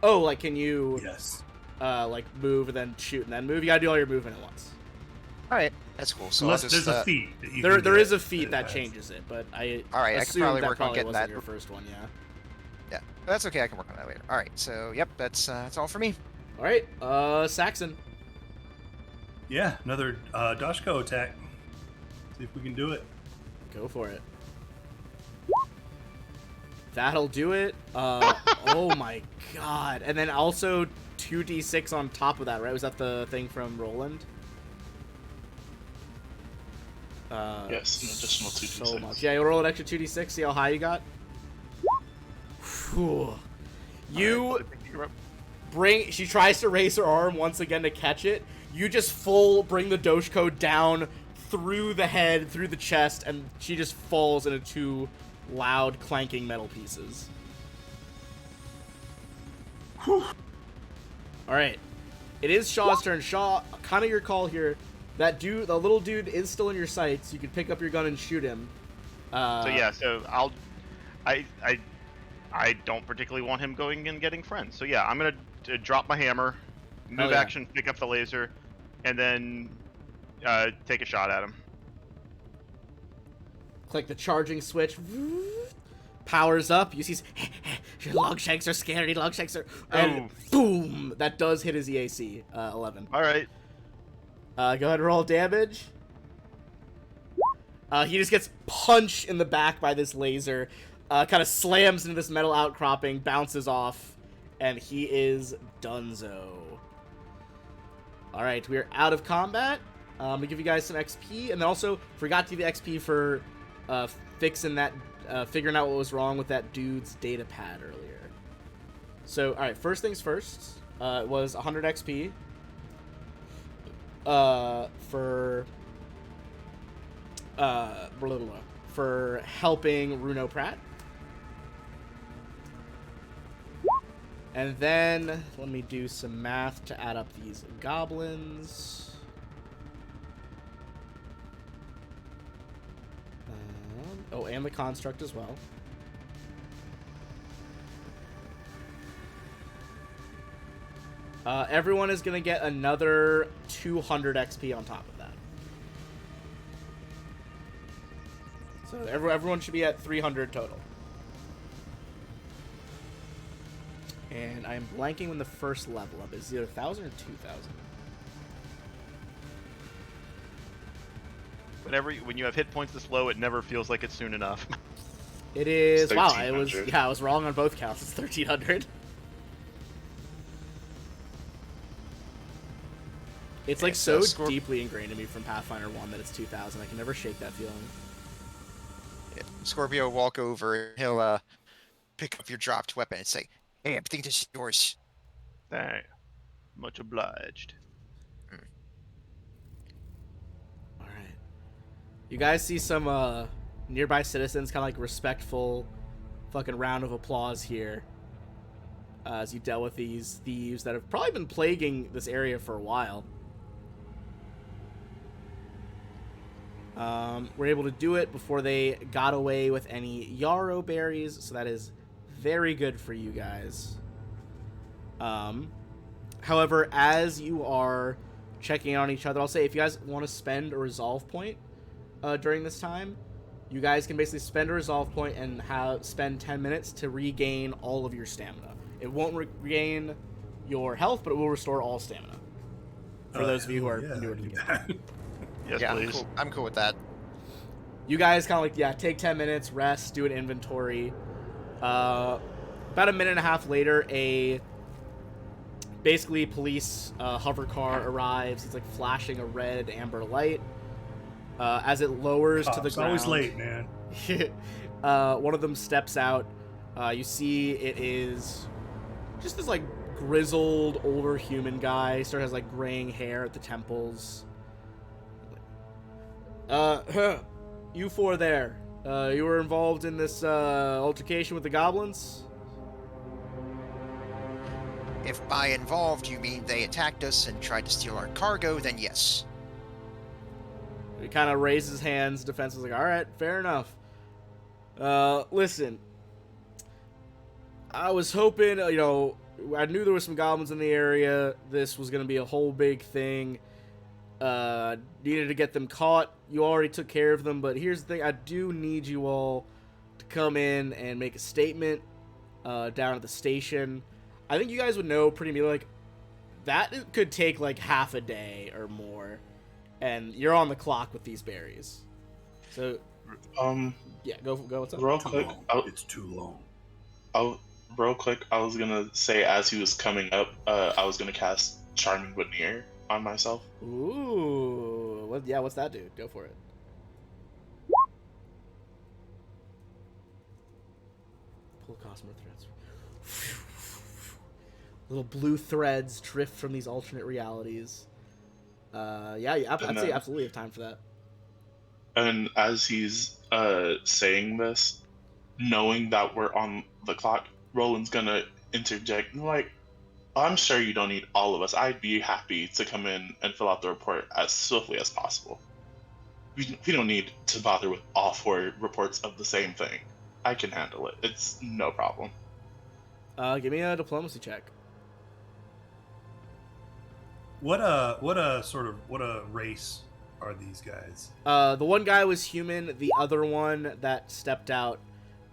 like, can you... Yes. like move and then shoot and then move. You gotta do all your movement at once. All right, that's cool. So Unless I'll just, there's a feat. That you There can is get a feat that has- changes it, but I All right, I could assume probably that work on probably getting wasn't that. your first one, yeah. Yeah, that's okay. I can work on that later. All right, so yep, that's all for me. All right, Saxon. Yeah, another Dashko attack. See if we can do it. Go for it. That'll do it. Oh my god. And then also 2d6 on top of that, right? Was that the thing from Roland? Yes, an additional 2d6. So much. Yeah, you'll roll an extra 2d6, see how high you got. Whew. You she tries to raise her arm once again to catch it. You just bring the Doshko down through the head, through the chest, and she just falls into 2 loud, clanking metal pieces. Alright. It is Shaw's turn. Shaw, kind of your call here. That dude, the little dude, is still in your sights. You can pick up your gun and shoot him. So I don't particularly want him going and getting friends. So yeah, I'm gonna drop my hammer, move yeah. action, pick up the laser, and then take a shot at him. Click the charging switch. Powers up. You see Longshanks are scary. Longshanks are... And boom! That does hit his EAC. 11. All right. Go ahead and roll damage. He just gets punched in the back by this laser. Kind of slams into this metal outcropping, bounces off, and he is donezo. Alright, we are out of combat. I'm going to give you guys some XP, and then also forgot to give you XP for fixing that, figuring out what was wrong with that dude's data pad earlier. So, alright, first things first, it was 100 XP for helping Runo Pratt. And then, let me do some math to add up these goblins. And the construct as well. Everyone is going to get another 200 XP on top of that. So everyone should be at 300 total. And I am blanking when the first level up is. Either 1,000 or 2,000. When you have hit points this low, it never feels like it's soon enough. It is. Wow, I 1,300. was wrong on both counts. It's 1,300. It's like so deeply ingrained in me from Pathfinder 1 that it's 2,000. I can never shake that feeling. Yeah. Scorpio will walk over. He'll pick up your dropped weapon and say, "Hey, I think this is yours." Hey, much obliged. Alright. You guys see some nearby citizens kind of like respectful fucking round of applause here as you dealt with these thieves that have probably been plaguing this area for a while. We're able to do it before they got away with any yarrow berries, so that is very good for you guys. However, as you are checking on each other, I'll say if you guys want to spend a resolve point during this time, you guys can basically spend a resolve point and spend 10 minutes to regain all of your stamina. It won't regain your health, but it will restore all stamina. For those of you who are newer to the game. Yes, Yeah, please. I'm cool with that. You guys kind of like, take 10 minutes, rest, do an inventory. About a minute and a half later, basically police hover car arrives. It's like flashing a red amber light. As it lowers to the It's ground. always late, man. One of them steps out. You see it is just this like grizzled older human guy. Sort of has like graying hair at the temples. You four there. You were involved in this altercation with the goblins? If by involved you mean they attacked us and tried to steal our cargo, then yes. He kind of raises his hands, defensive, like, alright, fair enough. Listen. I was hoping, I knew there was some goblins in the area. This was going to be a whole big thing. Needed to get them caught. You already took care of them, but here's the thing. I do need you all to come in and make a statement down at the station. I think you guys would know pretty immediately, like, that could take, like, half a day or more. And you're on the clock with these berries. So, yeah, go. What's up? Real quick, It's too long. I was gonna say as he was coming up, I was gonna cast Charming Veneer on myself. Ooh, what's that do? Go for it. Pull Cosmo threads. Little blue threads drift from these alternate realities. I'd say absolutely have time for that. And as he's saying this, knowing that we're on the clock, Roland's gonna interject, like, I'm sure you don't need all of us. I'd be happy to come in and fill out the report as swiftly as possible. We don't need to bother with all 4 reports of the same thing. I can handle it. It's no problem. Give me a diplomacy check. What a race are these guys? The one guy was human. The other one that stepped out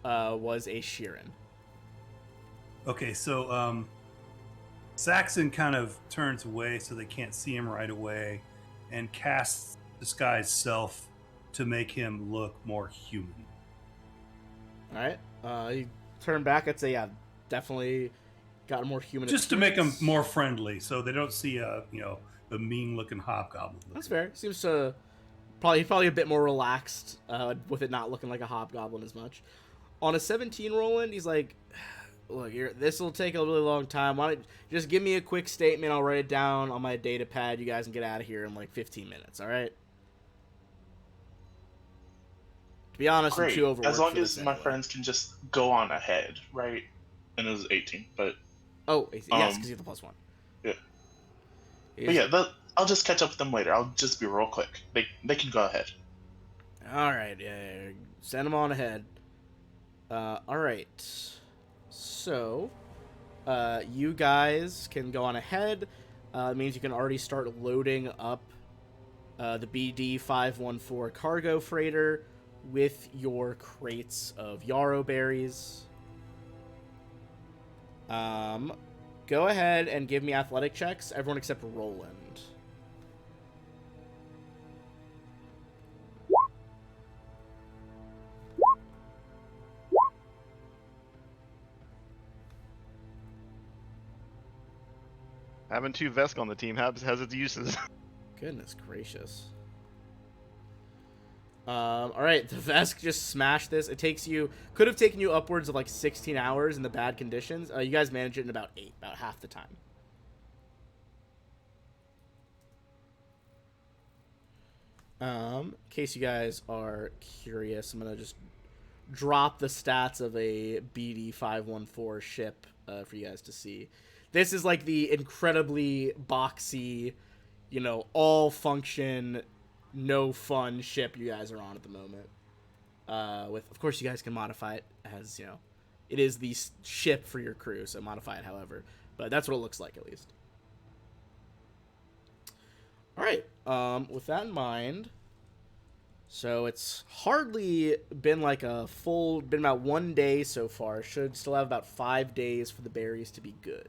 was a Sheeran. Okay, so Saxon kind of turns away so they can't see him right away, and casts Disguise Self to make him look more human. All right. You turn back. I'd say, yeah, definitely got a more human. Just to make him more friendly, so they don't see the mean-looking hobgoblin. That's fair. Seems to probably a bit more relaxed with it not looking like a hobgoblin as much. On a 17 Roland, he's like, look, this will take a really long time. Why don't you just give me a quick statement? I'll write it down on my data pad. You guys can get out of here in like 15 minutes. All right. To be honest, I'm Great. too overworked As long for as this my anyway. friends can just go on ahead, right? And it was 18, but Oh, yes, because you have the +1. yeah. Yes. But yeah, I'll just catch up with them later. I'll just be real quick. They can go ahead. All right, yeah, send them on ahead. All right. So, you guys can go on ahead. It means you can already start loading up the BD-514 cargo freighter with your crates of yarrow berries. Go ahead and give me athletic checks. Everyone except Roland. Having 2 Vesk on the team has its uses. Goodness gracious. Alright, the Vesk just smashed this. Could have taken you upwards of like 16 hours in the bad conditions. You guys managed it in about 8, about half the time. In case you guys are curious, I'm gonna just drop the stats of a BD-514 ship for you guys to see. This is like the incredibly boxy, all function, no fun ship you guys are on at the moment. Of course, you guys can modify it as, it is the ship for your crew, so modify it however. But that's what it looks like, at least. Alright, with that in mind, so it's hardly been like been about 1 day so far. Should still have about 5 days for the berries to be good.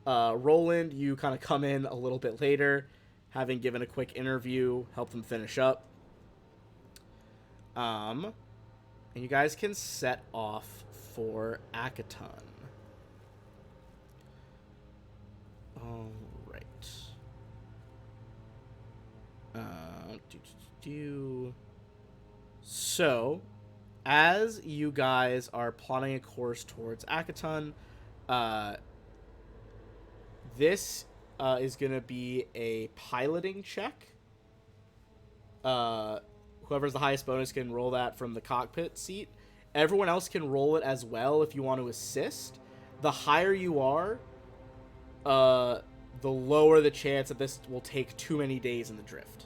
Roland, you kind of come in a little bit later, having given a quick interview, help them finish up. And you guys can set off for Akaton. All right. So, as you guys are plotting a course towards Akaton, this is going to be a piloting check. Whoever's the highest bonus can roll that from the cockpit seat. Everyone else can roll it as well if you want to assist. The higher you are, the lower the chance that this will take too many days in the drift.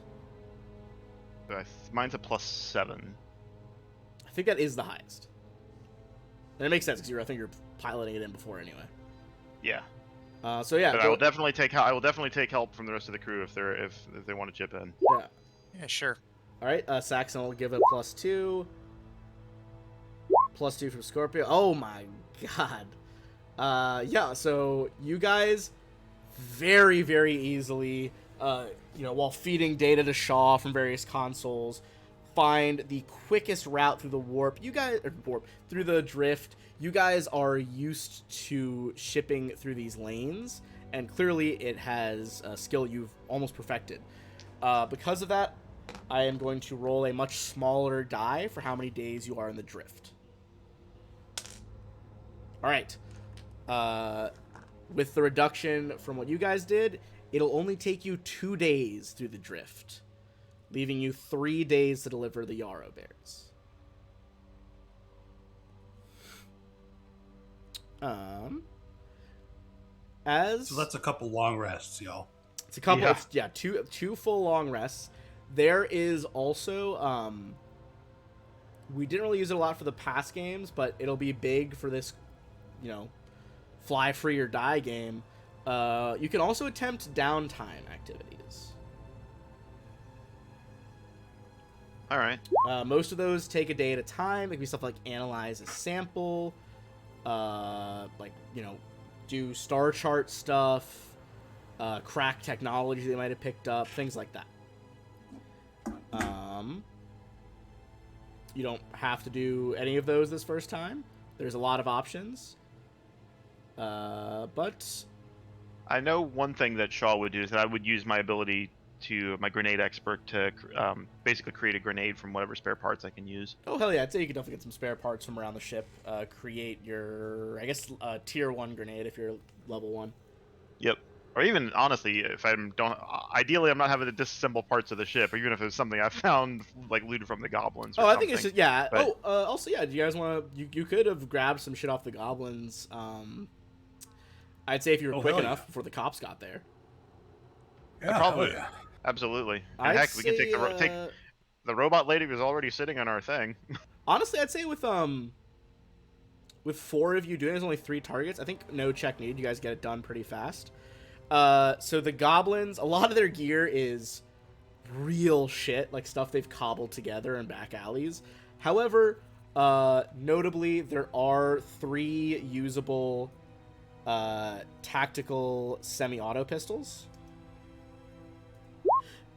Mine's a +7. I think that is the highest. And it makes sense because I think you're piloting it in before anyway. Yeah. So yeah, But I will definitely take help from the rest of the crew if they want to chip in. yeah. Yeah, sure. All right, Saxon will give it +2. +2 from Scorpio. Oh my god. Yeah. So you guys very, very easily, while feeding data to Shaw from various consoles, find the quickest route through the warp. Through the drift. You guys are used to shipping through these lanes, and clearly it has a skill you've almost perfected. Because of that, I am going to roll a much smaller die for how many days you are in the drift. All right. With the reduction from what you guys did, it'll only take you 2 days through the drift, leaving you 3 days to deliver the Yarrow Bears. So that's a couple long rests, y'all. It's a couple. Yeah. Two full long rests. There is also we didn't really use it a lot for the past games, but it'll be big for this, fly free or die game. You can also attempt downtime activities. All right. Most of those take a day at a time. It can be stuff like analyze a sample, do star chart stuff, crack technology they might have picked up, things like that. You don't have to do any of those this first time. There's a lot of options. But I know one thing that Shaw would do is that I would use my grenade expert to basically create a grenade from whatever spare parts I can use. oh hell yeah, I'd say you could definitely get some spare parts from around the ship. Create your, I guess, tier 1 grenade if you're level 1. Yep. Or even honestly, if ideally I'm not having to disassemble parts of the ship, or even if it's something I found like looted from the goblins. Or I something. think it's just, yeah. But, Also yeah. Do you guys want to? You could have grabbed some shit off the goblins. I'd say if you were quick enough before the cops got there. Yeah, probably. yeah. Absolutely. And I'd heck, we can say, take the robot lady was already sitting on our thing. Honestly, I'd say with 4 of you doing, there's only 3 targets. I think no check needed. You guys get it done pretty fast. So the goblins, a lot of their gear is real shit, like stuff they've cobbled together in back alleys. However, notably, there are 3 usable tactical semi-auto pistols.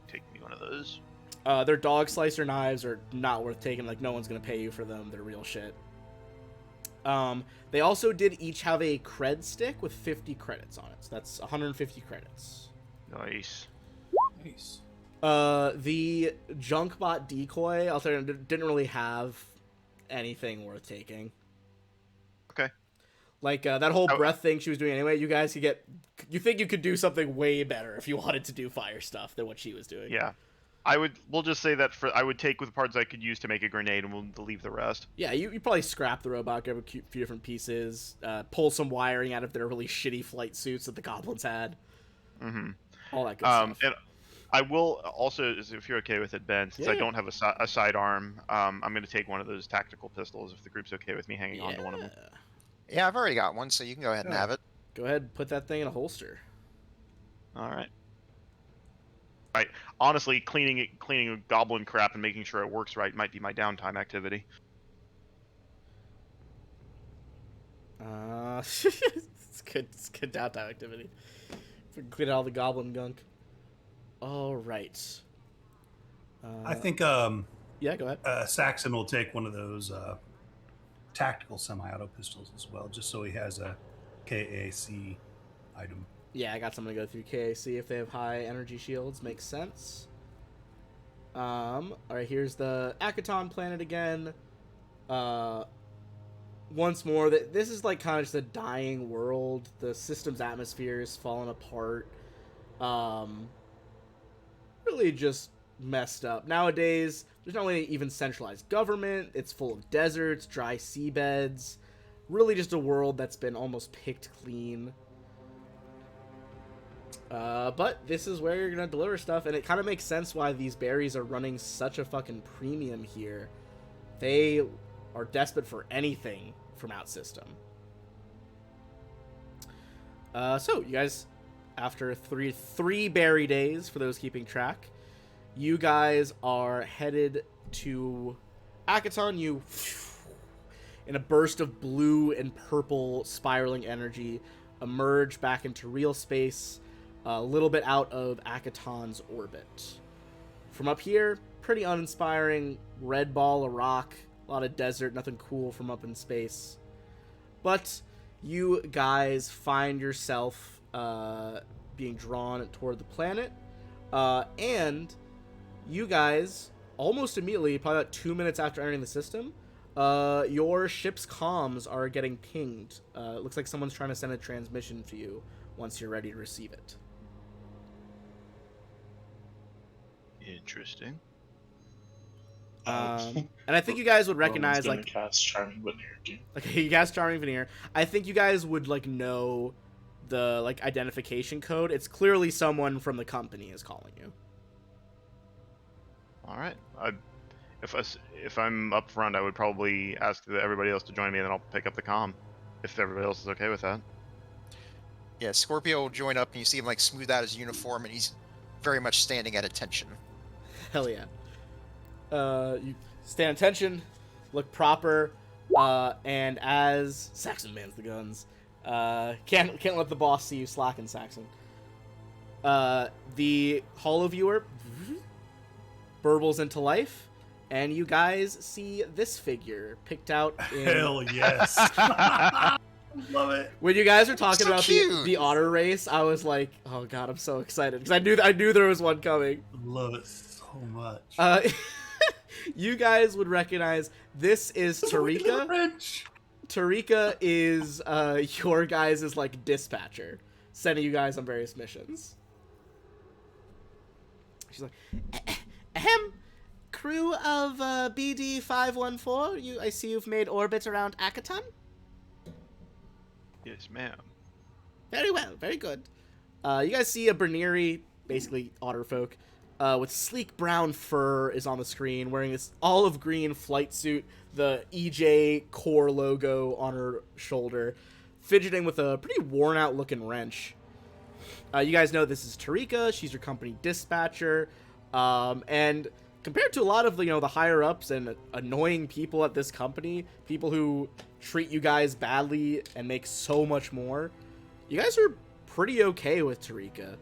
Take me one of those. Their dog slicer knives are not worth taking. Like, no one's gonna pay you for them. They're real shit. They also did each have a cred stick with 50 credits on it. So that's 150 credits. Nice. Nice. The Junkbot decoy, I'll tell you, didn't really have anything worth taking. Okay. Like, that whole breath thing she was doing anyway, you guys could get... You think you could do something way better if you wanted to do fire stuff than what she was doing. Yeah. We'll just say that I would take with parts I could use to make a grenade, and we'll leave the rest. Yeah, you probably scrap the robot, grab a few different pieces, pull some wiring out of their really shitty flight suits that the goblins had. Mm-hmm. All that good stuff. And I will also, if you're okay with it, Ben, since I don't have a sidearm, I'm going to take one of those tactical pistols if the group's okay with me hanging on to one of them. Yeah, I've already got one, so you can go ahead and have it. Go ahead and put that thing in a holster. All right. Honestly, cleaning goblin crap and making sure it works right might be my downtime activity. It's good downtime activity. Clean all the goblin gunk. All right. I think yeah, go ahead. Saxon will take one of those tactical semi-auto pistols as well, just so he has a KAC item. Yeah, I got someone to go through KAC if they have high energy shields. Makes sense. Alright, here's the Akaton planet again. Once more, this is like kind of just a dying world. The system's atmosphere is falling apart. Really just messed up. Nowadays, there's not really even centralized government. It's full of deserts, dry seabeds. Really just a world that's been almost picked clean. But this is where you're gonna deliver stuff, and it kind of makes sense why these berries are running such a fucking premium here. They are desperate for anything from OutSystem. So you guys, after three berry days, for those keeping track, you guys are headed to Akaton. You, in a burst of blue and purple spiraling energy, emerge back into real space, a little bit out of Akaton's orbit. From up here, pretty uninspiring, red ball of rock, a lot of desert, nothing cool from up in space. But you guys find yourself being drawn toward the planet, and you guys, almost immediately, probably about 2 minutes after entering the system, your ship's comms are getting pinged. It looks like someone's trying to send a transmission to you once you're ready to receive it. Interesting. And I think you guys would recognize, Roman's like, gonna cast Charming Veneer again. okay, you guys Charming Veneer. I think you guys would, like, know the, like, identification code. It's clearly someone from the company is calling you. All right. If I'm up front, I would probably ask everybody else to join me, and then I'll pick up the comm, if everybody else is okay with that. Yeah, Scorpio will join up, and you see him like smooth out his uniform, and he's very much standing at attention. Hell yeah. You stand attention, look proper, and as Saxon mans the guns, can't let the boss see you slacking, Saxon. The Holoviewer burbles into life, and you guys see this figure picked out in... Hell yes. Love it. When you guys were talking So about cute. the otter race, I was like, oh god, I'm so excited, because I knew there was one coming. Love it so much. You guys would recognize this is Tarika. French. Tarika is your guys' like dispatcher, sending you guys on various missions. She's like, ahem, crew of BD 514. I see you've made orbit around Akaton. Yes, ma'am. Very well, very good. You guys see a Berniri, basically otter folk, with sleek brown fur is on the screen, wearing this olive green flight suit, the EJ core logo on her shoulder, fidgeting with a pretty worn out looking wrench. You guys know this is Tarika. She's your company dispatcher, and compared to a lot of the higher ups and annoying people at this company, people who treat you guys badly and make so much more, you guys are pretty okay with Tarika.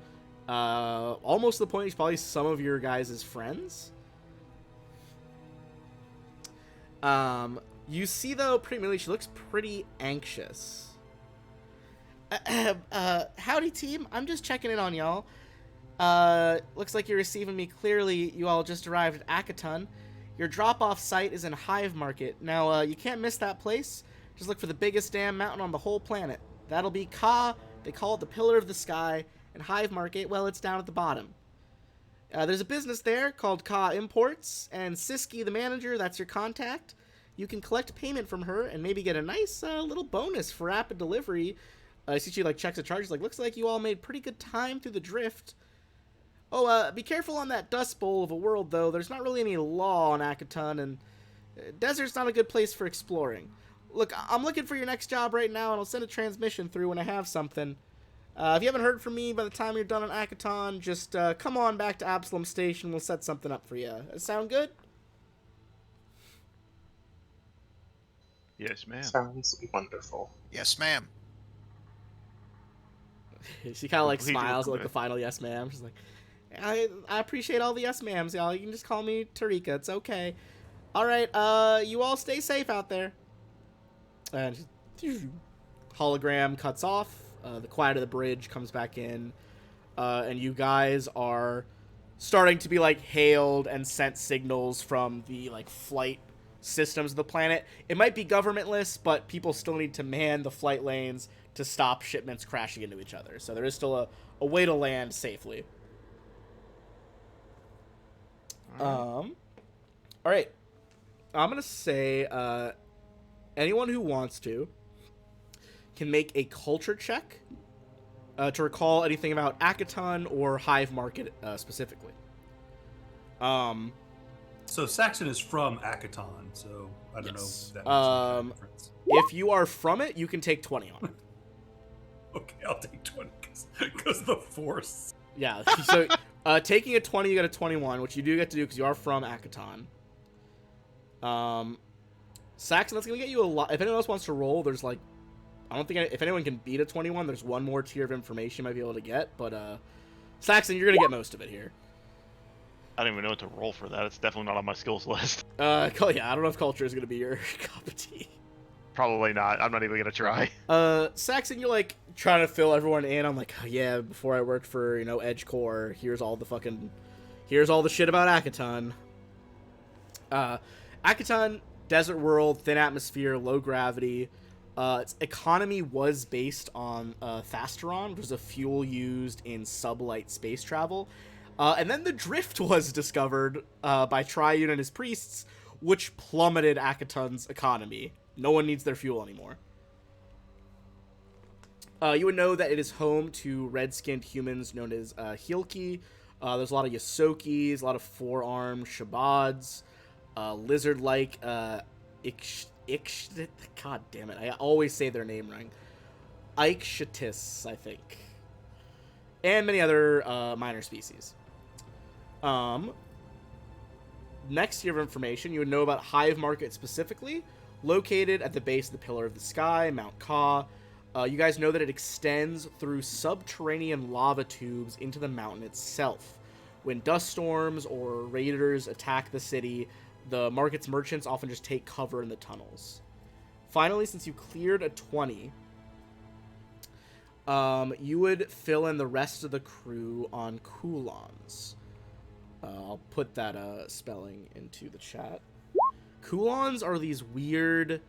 Almost to the point she's probably some of your guys' friends. You see, though, pretty immediately she looks pretty anxious. Howdy, team. I'm just checking in on y'all. Looks like you're receiving me clearly. You all just arrived at Akaton. Your drop-off site is in Hive Market. Now, you can't miss that place. Just look for the biggest damn mountain on the whole planet. That'll be Ka. They call it the Pillar of the Sky. And Hive Market, well, it's down at the bottom. There's a business there called Ka Imports, and Siski, the manager, that's your contact. You can collect payment from her and maybe get a nice little bonus for rapid delivery. I see she checks the charges. Looks like you all made pretty good time through the drift. Oh, be careful on that dust bowl of a world, though. There's not really any law on Akaton, and desert's not a good place for exploring. Look, I'm looking for your next job right now, and I'll send a transmission through when I have something. If you haven't heard from me by the time you're done on Akaton, just come on back to Absalom Station. We'll set something up for you. Sound good? Yes, ma'am. Sounds wonderful. Yes, ma'am. She kind of Completely smiles at agree. the final yes ma'am. She's like, I appreciate all the yes ma'ams, y'all. You can just call me Tarika. It's okay. All right, you all stay safe out there. And hologram cuts off. The quiet of the bridge comes back in, and you guys are starting to be hailed and sent signals from the flight systems of the planet. It might be governmentless, but people still need to man the flight lanes to stop shipments crashing into each other. So there is still a way to land safely. All right. I'm gonna say anyone who wants to can make a culture check to recall anything about Akaton or Hive Market specifically. So Saxon is from Akaton, so I don't know Yes. if that makes any difference. If you are from it, you can take 20 on it. Okay, I'll take 20 because the force. Yeah. So taking a 20, you get a 21, which you do get to do because you are from Akaton. Saxon, that's gonna get you a lot. If anyone else wants to roll, there's like, I don't think if anyone can beat a 21, there's one more tier of information you might be able to get. But Saxon, you're gonna get most of it here. I don't even know what to roll for that. It's definitely not on my skills list. Yeah, I don't know if culture is gonna be your cup of tea. Probably not. I'm not even gonna try. Saxon, you're like trying to fill everyone in. I'm like, oh, yeah, before I worked for Edge Core, here's all the shit about Akaton. Akaton, desert world, thin atmosphere, low gravity. Its economy was based on Thasteron, which was a fuel used in sublight space travel. And then the drift was discovered by Triune and his priests, which plummeted Akaton's economy. No one needs their fuel anymore. You would know that it is home to red-skinned humans known as Hilki. There's a lot of Yosokis, a lot of four-armed Shabads, lizard-like God damn it, I always say their name wrong. Ikshatis, I think. And many other minor species. Next tier of information, you would know about Hive Market specifically, located at the base of the Pillar of the Sky, Mount Ka. You guys know that it extends through subterranean lava tubes into the mountain itself. When dust storms or raiders attack the city, the market's merchants often just take cover in the tunnels. Finally, since you cleared a 20, you would fill in the rest of the crew on Kulons. I'll put that spelling into the chat. Kulons are these weird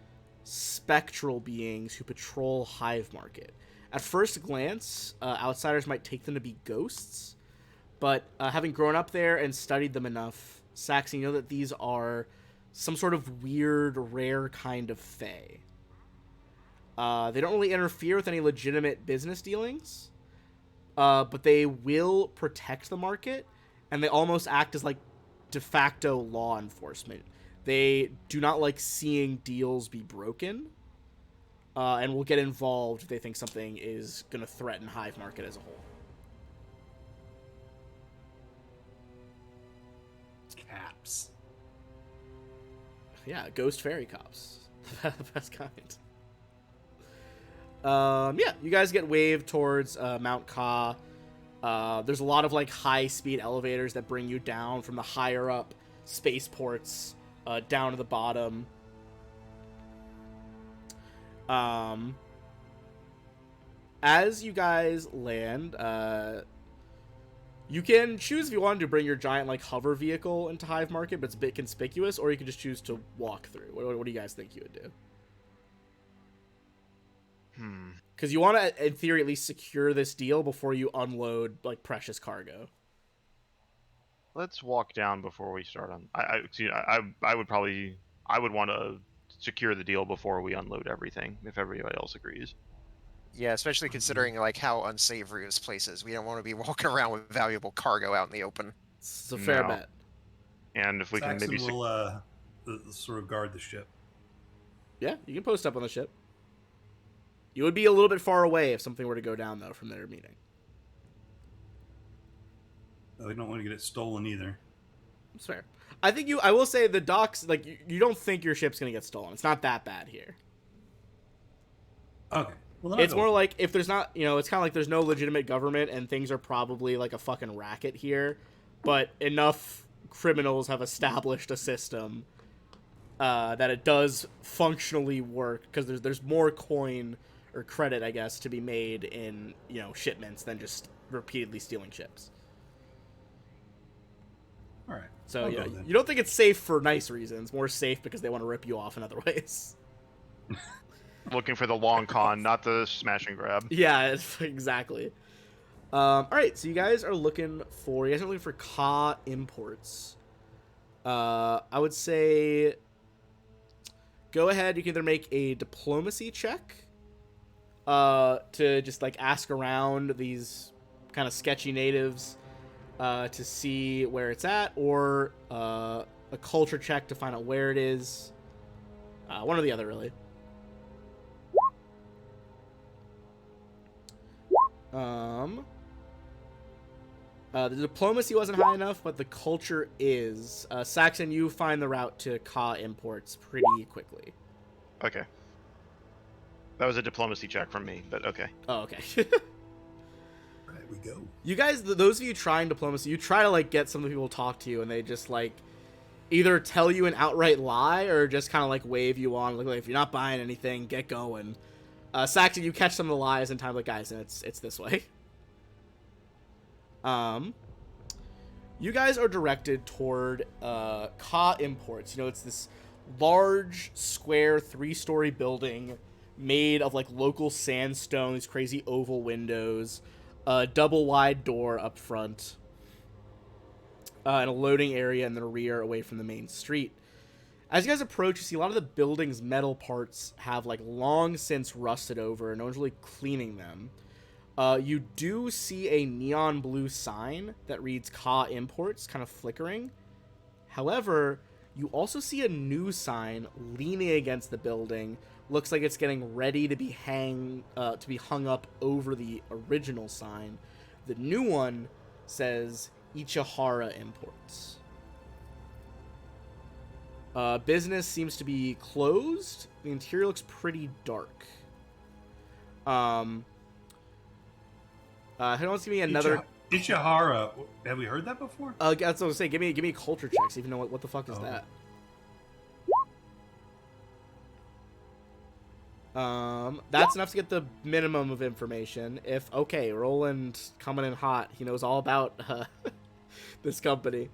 spectral beings who patrol Hive Market. At first glance, outsiders might take them to be ghosts, but having grown up there and studied them enough, Saxon, you know that these are some sort of weird, rare kind of fae. They don't really interfere with any legitimate business dealings, but they will protect the market, and they almost act as like de facto law enforcement. They do not like seeing deals be broken, and will get involved if they think something is going to threaten Hive Market as a whole. Caps. Yeah, ghost fairy cops. The best kind. Yeah, you guys get waved towards Mount Ka. There's a lot of like high-speed elevators that bring you down from the higher up spaceports down to the bottom. As you guys land, you can choose if you wanted to bring your giant like hover vehicle into Hive Market, but it's a bit conspicuous, or you can just choose to walk through. What do you guys think you would do? Because you want to, in theory, at least secure this deal before you unload like precious cargo. Let's walk down before we start on. I would want to secure the deal before we unload everything, if everybody else agrees. Yeah, especially considering like how unsavory this place is. We don't want to be walking around with valuable cargo out in the open. It's a fair bet. And if we Saxon can maybe will sort of guard the ship. Yeah, you can post up on the ship. You would be a little bit far away if something were to go down, though, from their meeting. We don't want to get it stolen either. It's fair. I will say the docks, like, you don't think your ship's going to get stolen. It's not that bad here. Okay. Well, it's more like if there's not, it's kind of like there's no legitimate government and things are probably like a fucking racket here, but enough criminals have established a system that it does functionally work because there's more coin or credit, I guess, to be made in, shipments than just repeatedly stealing ships. All right. So, yeah, you don't think it's safe for nice reasons. More safe because they want to rip you off in other ways. looking for the long con, not the smash and grab. Yeah, exactly. All right, so you guys are looking for Ka imports. I would say go ahead. You can either make a diplomacy check to just like ask around these kind of sketchy natives to see where it's at, or a culture check to find out where it is. One or the other, really. The diplomacy wasn't high enough, but the culture is. Saxon, you find the route to Ka Imports pretty quickly. Okay. That was a diplomacy check from me, but okay. Oh, okay. Right, we go. You guys, those of you trying diplomacy, you try to like get some of the people to talk to you, and they just like either tell you an outright lie or just kind of like wave you on, like if you're not buying anything, get going. Saxon, you catch some of the lies in time, like guys, and it's this way. You guys are directed toward Ka Imports. You know, it's this large, square, 3-story building made of like local sandstone, these crazy oval windows, a double wide door up front, and a loading area in the rear away from the main street. As you guys approach, you see a lot of the building's metal parts have like long since rusted over, and no one's really cleaning them. You do see a neon blue sign that reads Ka Imports, kind of flickering. However, you also see a new sign leaning against the building. Looks like it's getting ready to be hung up over the original sign. The new one says Ichihara Imports. Business seems to be closed. The interior looks pretty dark. Who wants to give me another? Ichihara. Have we heard that before? That's what I was gonna say. Give me culture checks. Even know what the fuck is that? That's enough to get the minimum of information. Roland coming in hot. He knows all about this company.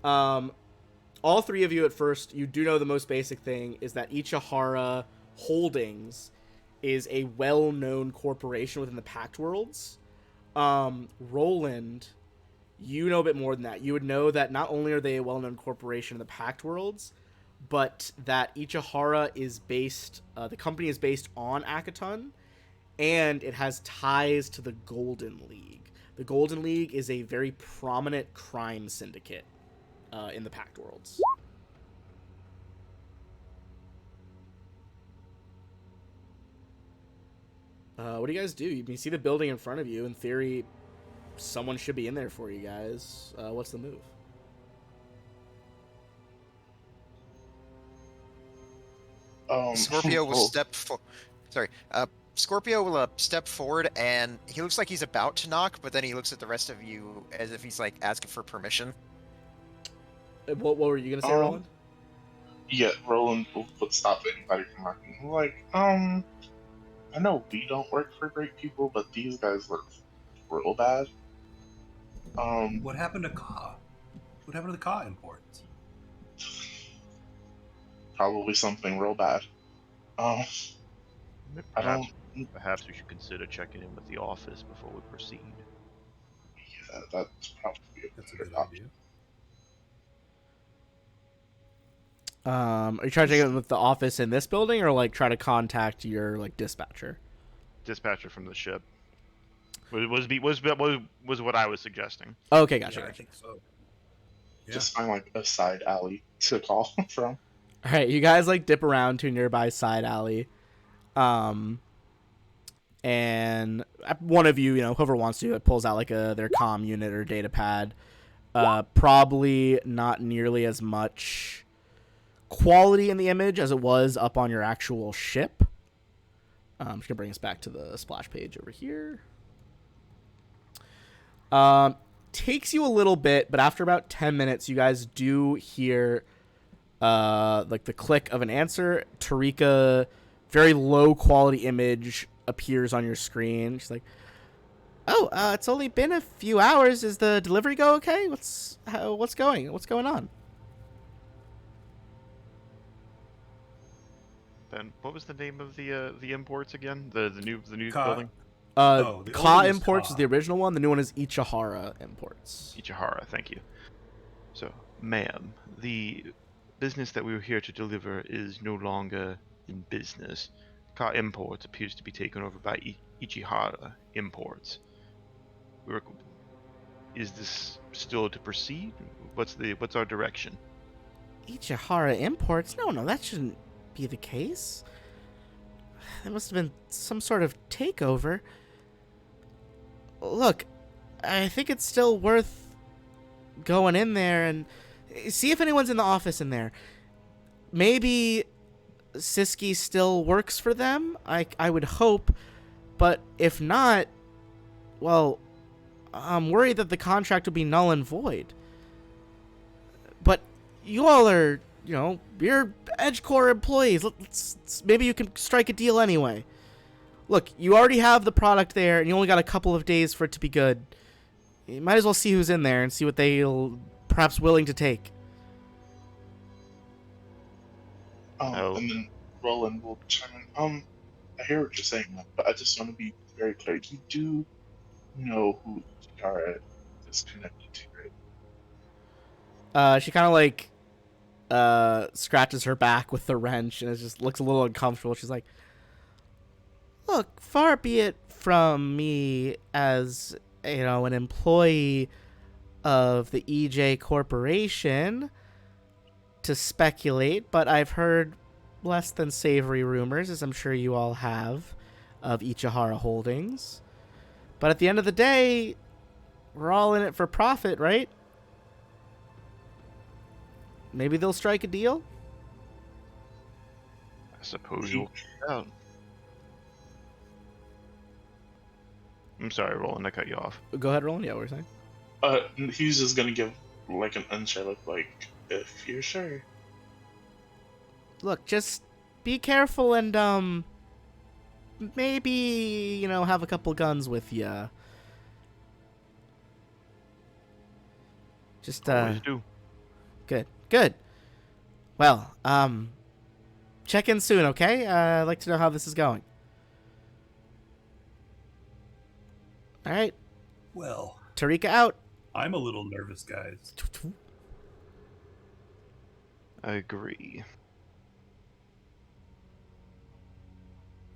All three of you at first, you do know the most basic thing is that Ichihara Holdings is a well-known corporation within the Pact Worlds. Roland, you know a bit more than that. You would know that not only are they a well-known corporation in the Pact Worlds, but that Ichihara is based, the company is based on Akaton, and it has ties to the Golden League. The Golden League is a very prominent crime syndicate in the Pact Worlds. What do you guys do? You see the building in front of you. In theory, someone should be in there for you guys. What's the move? Scorpio will Scorpio will step forward, and he looks like he's about to knock, but then he looks at the rest of you as if he's like asking for permission. What were you gonna say, Roland? Yeah, Roland would stop anybody from knocking. Like, I know we don't work for great people, but these guys look real bad. What happened to Ka? What happened to the Ka Imports? Probably something real bad. I don't. Perhaps we should consider checking in with the office before we proceed. Yeah, that's probably That's a good idea. Are you trying to check in with the office in this building, or like try to contact your like dispatcher? Dispatcher from the ship was what I was suggesting. Okay, gotcha. Yeah, I think so. Yeah. Just find like a side alley to call from. All right, you guys like dip around to a nearby side alley, and one of you, whoever wants to, it pulls out like their comm unit or data pad. Probably not nearly as much quality in the image as it was up on your actual ship. I'm just gonna bring us back to the splash page over here. Takes you a little bit, but after about 10 minutes, you guys do hear like the click of an answer. Tarika, very low quality image appears on your screen. She's like, "Oh, it's only been a few hours. Is the delivery go okay? What's going on?" Ben, what was the name of the imports again? The new Ka. building? The old Ka one is Imports Ka. is the original one. The new one is Ichihara Imports. Ichihara, thank you. So, ma'am, the business that we were here to deliver is no longer in business. Ka Imports appears to be taken over by Ichihara Imports. Is this still to proceed? What's our direction? Ichihara Imports? No, that shouldn't be the case. There must have been some sort of takeover. look, I think it's still worth going in there and see if anyone's in the office in there. Maybe Siski still works for them. I would hope, but if not, well, I'm worried that the contract will be null and void. But you all are, you're EdgeCore employees. Let's maybe you can strike a deal anyway. Look, you already have the product there, and you only got a couple of days for it to be good. You might as well see who's in there and see what they'll perhaps willing to take. And then Roland will chime in. I hear what you're saying, but I just want to be very clear. You do know who Yara is connected to, right? She kind of scratches her back with the wrench, and it just looks a little uncomfortable. She's like, look, far be it from me as, an employee of the EJ Corporation to speculate, but I've heard less than savory rumors, as I'm sure you all have, of Ichihara Holdings. But at the end of the day, we're all in it for profit, right? Maybe they'll strike a deal? I suppose you'll find out. I'm sorry, Roland, I cut you off. Go ahead, Roland. Yeah, what were you saying? He's just gonna give like an unsure look, like, if you're sure. Look, just be careful and, maybe, have a couple guns with ya. Just, Always do. Good. Well, check in soon, okay? I'd like to know how this is going. All right. Well, Tarika out. I'm a little nervous, guys. I agree.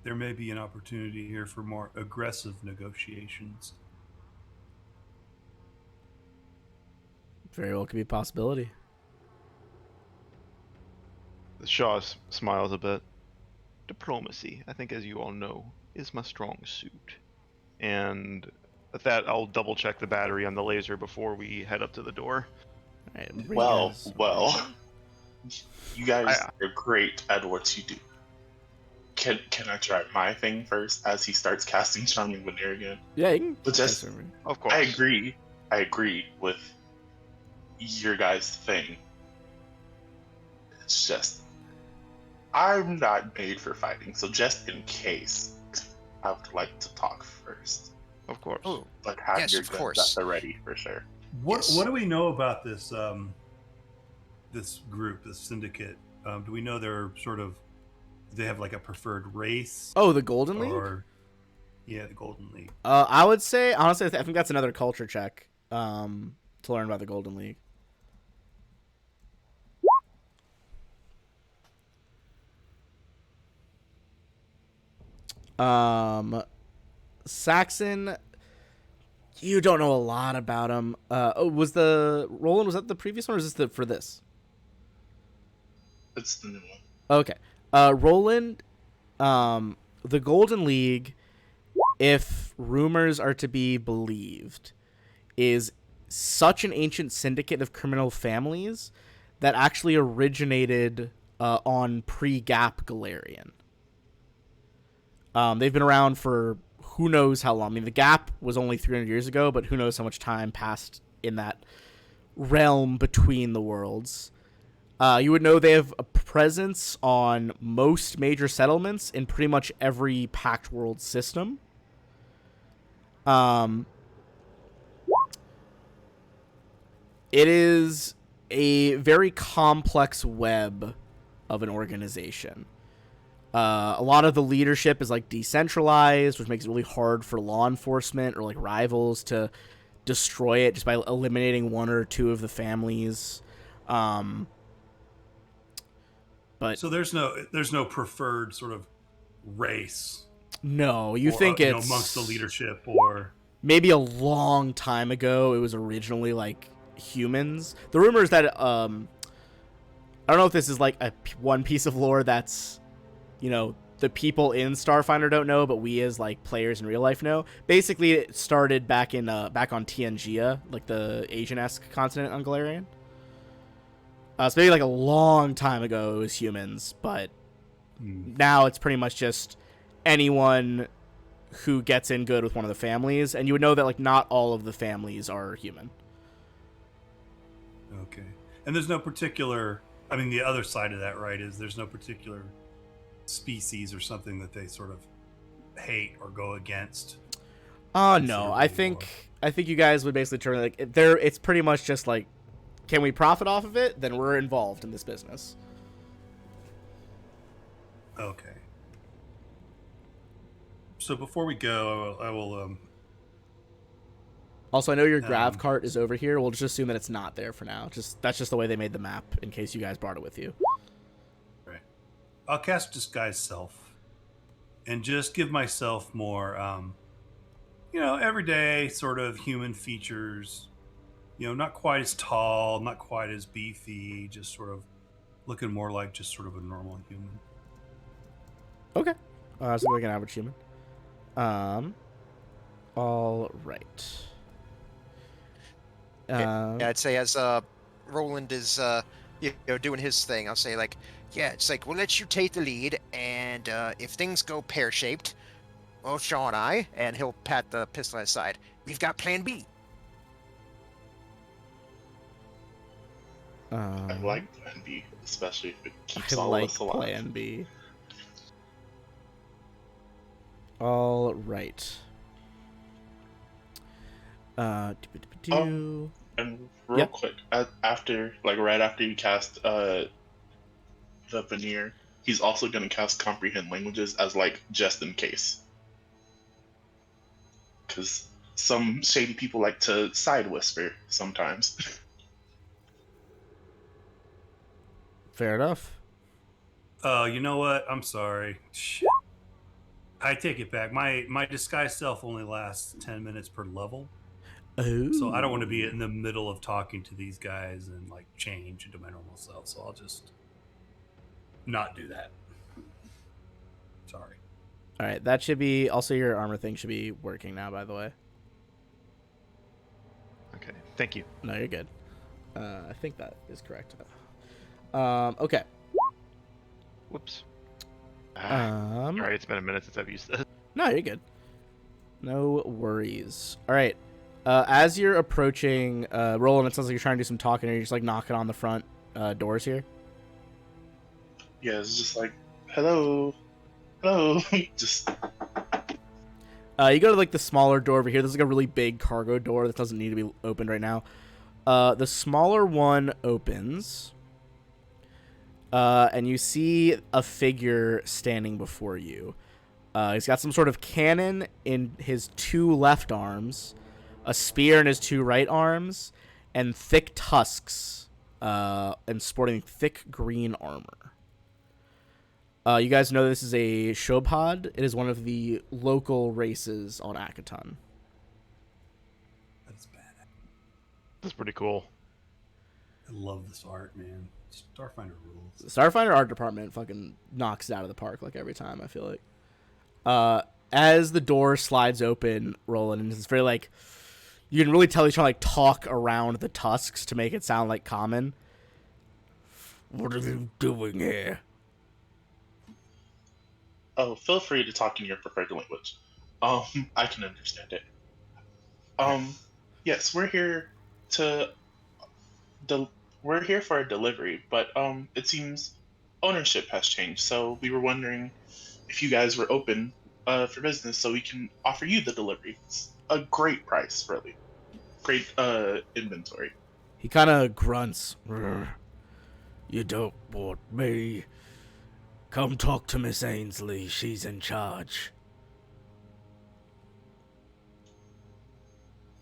There may be an opportunity here for more aggressive negotiations. Very well could be a possibility. Shaw smiles a bit. Diplomacy, I think, as you all know, is my strong suit. And at that, I'll double check the battery on the laser before we head up to the door. All right, Well, you guys are great at what you do. Can I try my thing first as he starts casting Charming Veneer again? Yeah, you can. But just, Of course. I agree with your guys' thing. It's just, I'm not made for fighting, so just in case, I would like to talk first. Of course. Oh, But have Yes, your of guns course. at the ready for sure. What Yes. do we know about this this group, this syndicate? Do we know they're sort of, do they have like a preferred race? Oh, the Golden League? Or yeah, the Golden League. I would say, honestly, I think that's another culture check to learn about the Golden League. Saxon, you don't know a lot about him. Was the Roland, was that the previous one, or is this for this? It's the new one. Okay. Roland, the Golden League, if rumors are to be believed, is such an ancient syndicate of criminal families that actually originated on pre-Gap Galarian. They've been around for who knows how long. I mean, the Gap was only 300 years ago, but who knows how much time passed in that realm between the worlds. You would know they have a presence on most major settlements in pretty much every Pact World system. It is a very complex web of an organization. A lot of the leadership is like decentralized, which makes it really hard for law enforcement or like rivals to destroy it just by eliminating one or two of the families. But So there's no preferred sort of race. no, you or, think it's amongst the leadership, or maybe a long time ago it was originally like humans. The rumor is that I don't know if this is like one piece of lore that's, they're the people in Starfinder don't know, but we as like players in real life know. Basically, it started back on Tianjia, like the Asian-esque continent on Galarian. So maybe like a long time ago it was humans, but now it's pretty much just anyone who gets in good with one of the families, and you would know that like not all of the families are human. Okay. And there's no particular, I mean, the other side of that, right, is there's no particular species or something that they sort of hate or go against. Oh no, I think you guys would basically turn like it's pretty much just like, can we profit off of it? Then we're involved in this business. Okay. So before we go, I will Also, I know your grav cart is over here. We'll just assume that it's not there for now. That's just the way they made the map in case you guys brought it with you. right. I'll cast Disguise Self and just give myself more everyday sort of human features. Not quite as tall, not quite as beefy, just sort of looking more like just sort of a normal human. Okay. So like an average human. All right. Yeah, I'd say as Roland is doing his thing, I'll say like, yeah, it's like we'll let you take the lead, and if things go pear-shaped, well, Shaw and I, and he'll pat the pistol aside. We've got Plan B. I like Plan B, especially if it keeps I all like of us alive. Plan B. All right. And real quick, right after you cast the veneer, he's also going to cast comprehend languages as like just in case, because some shady people like to side whisper sometimes. Fair enough. You know what? I'm sorry. Shit. I take it back. My disguise self only lasts 10 minutes per level. Oh. So I don't want to be in the middle of talking to these guys and like change into my normal self. So I'll just not do that. Sorry. All right, that should be also your armor thing should be working now, by the way. Okay, thank you. No, you're good. I think that is correct. Okay. Whoops. Um, Sorry, it's been a minute since I've used this. No, you're good. No worries. All right. As you're approaching, Roland, it sounds like you're trying to do some talking, or you're just like knocking on the front doors here. Yeah, it's just like, hello. Just you go to like the smaller door over here. There's like a really big cargo door that doesn't need to be opened right now. The smaller one opens, and you see a figure standing before you. He's got some sort of cannon in his two left arms, a spear in his two right arms, and thick tusks, and sporting thick green armor. You guys know this is a Shobhad. It is one of the local races on Akaton. That's bad. That's pretty cool. I love this art, man. Starfinder rules. The Starfinder art department fucking knocks it out of the park like every time, I feel like. As the door slides open, Roland, and it's very like, you can really tell he's trying to like talk around the tusks to make it sound like common. What are you doing here? Oh, feel free to talk in your preferred language. I can understand it. Yes, we're here for a delivery, but it seems ownership has changed. So we were wondering if you guys were open for business, so we can offer you the delivery. It's a great price, really. Great inventory. He kind of grunts. You don't want me. Come talk to Miss Ainsley. She's in charge.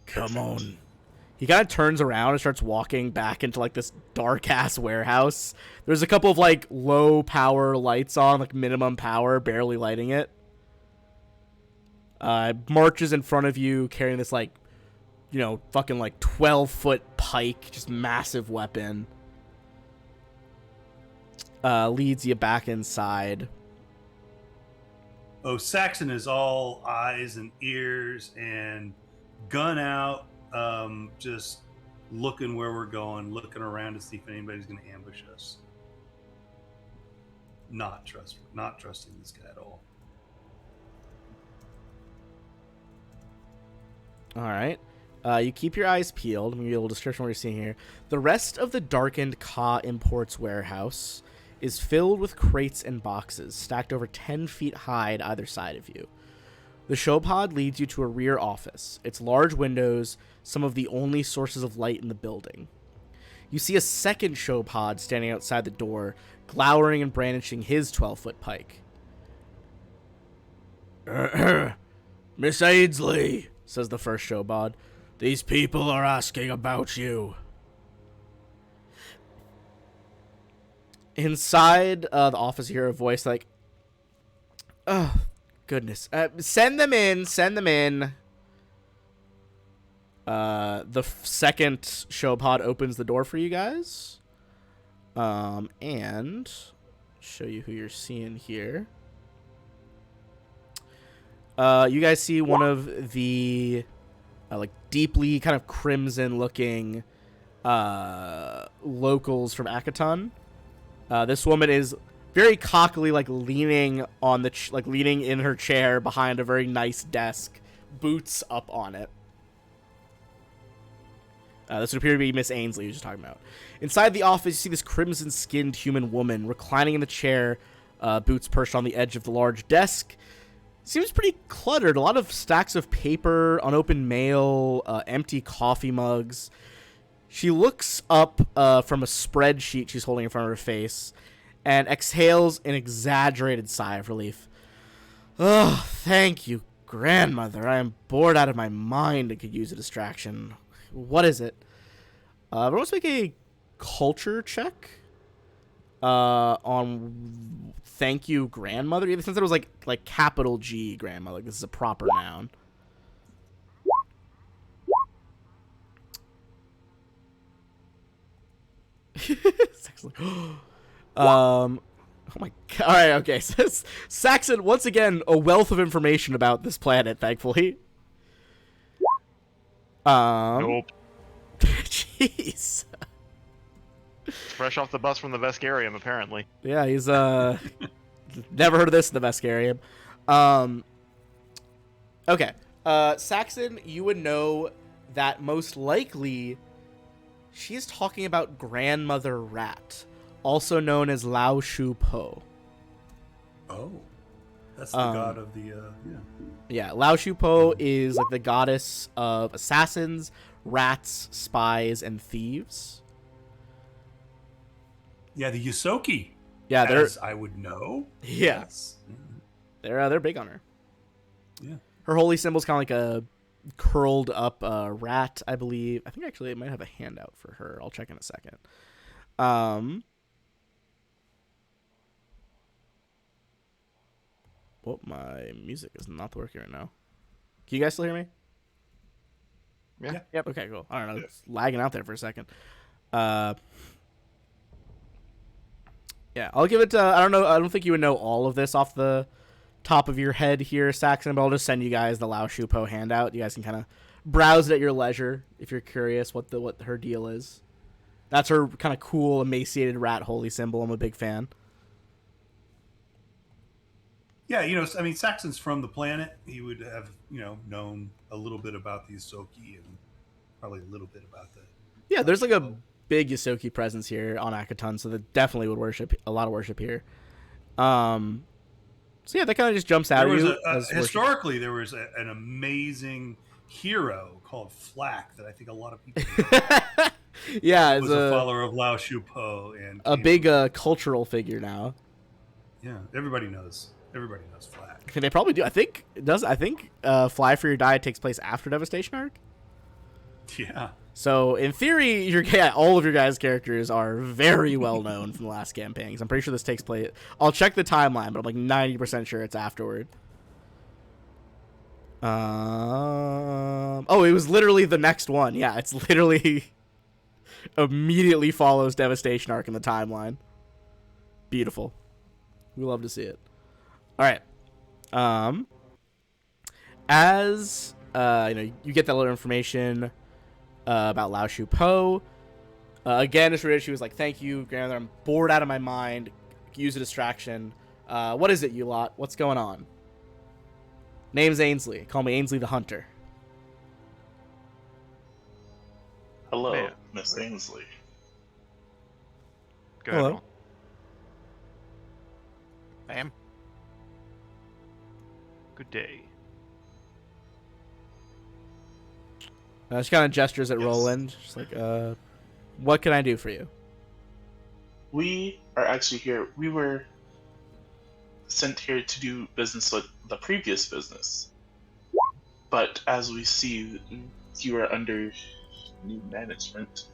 Come on. He kind of turns around and starts walking back into like this dark ass warehouse. There's a couple of like low power lights on, like minimum power, barely lighting it. Marches in front of you carrying this like, fucking like 12-foot pike, just massive weapon. Leads you back inside. Oh, Saxon is all eyes and ears and gun out, just looking where we're going, looking around to see if anybody's going to ambush us. Not trusting this guy at all. All right. You keep your eyes peeled. I'm going to give you a little description of what you're seeing here. The rest of the darkened Ka Imports warehouse is filled with crates and boxes stacked over 10 feet high at either side of you. The show pod leads you to a rear office. Its large windows, some of the only sources of light in the building. You see a second show pod standing outside the door, glowering and brandishing his 12-foot pike. Miss Ainslie, says the first show pod. These people are asking about you. Inside the office, you hear a voice like, oh, goodness. Send them in. The second show pod opens the door for you guys. And show you who you're seeing here. You guys see one of the like deeply kind of crimson looking locals from Akaton. This woman is very cockily, like leaning on the leaning in her chair behind a very nice desk, boots up on it. This would appear to be Miss Ainslie, who's just talking about. Inside the office, you see this crimson-skinned human woman reclining in the chair, boots perched on the edge of the large desk. Seems pretty cluttered. A lot of stacks of paper, unopened mail, empty coffee mugs. She looks up from a spreadsheet she's holding in front of her face and exhales an exaggerated sigh of relief. Oh, thank you, grandmother. I am bored out of my mind and could use a distraction. What is it? But let's make a culture check on thank you, grandmother. Even since it was like capital G, grandmother. Like this is a proper noun. Oh my god. All right, okay. So Saxon, once again, a wealth of information about this planet, thankfully. Nope. Jeez. Fresh off the bus from the Veskarium, apparently. Yeah, he's never heard of this in the Veskarium. Okay. Saxon, you would know that most likely she's talking about Grandmother Rat, also known as Lao Shu Po. Oh, that's the god of the yeah. Yeah, Lao Shu Po is like the goddess of assassins, rats, spies, and thieves. Yeah, the Yosoki. Yeah, they're as I would know. yeah, Yes. they're big on her. Yeah. Her holy symbol's kind of like a curled up rat, I believe. I think actually it might have a handout for her. I'll check in a second. Well, my music is not working right now. Can you guys still hear me? Yeah. Yep. Okay, cool. I don't know. It's lagging out there for a second. Yeah, I'll give it. I don't know. I don't think you would know all of this off the top of your head here, Saxon, but I'll just send you guys the Lao Shu Po handout. You guys can kind of browse it at your leisure if you're curious what her deal is. That's her kind of cool, emaciated rat holy symbol. I'm a big fan. Yeah, you know, I mean, Saxon's from the planet. He would have, you know, known a little bit about the Yosoki and probably a little bit about the. Yeah, there's like a big Yosoki presence here on Akaton, so that definitely would worship a lot of worship here. So yeah, that kind of just jumps out at you. Historically, there was an amazing hero called Flack that I think a lot of people yeah, was a follower of Lao Shu Po and a big cultural figure now. Yeah, everybody knows Flack. They probably do. I think Fly for Your Die takes place after Devastation Arc. Yeah. So in theory, all of your guys' characters are very well known from the last campaign. I'm pretty sure this takes place. I'll check the timeline, but I'm like 90% sure it's afterward. Oh, it was literally the next one. Yeah, it's literally immediately follows Devastation Arc in the timeline. Beautiful. We love to see it. All right. As you get that little information about Lao Shu Po. Again, she was like, "Thank you, grandmother. I'm bored out of my mind. Use a distraction. What is it, you lot? What's going on?" Name's Ainsley. Call me Ainsley the Hunter. Hello, Man. Miss Ainsley. Go ahead, Hello. Noel. I am. Good day. She kind of gestures at Yes. Roland. She's like, "What can I do for you?" We are actually here. We were sent here to do business with the previous business. But as we see, you are under new management.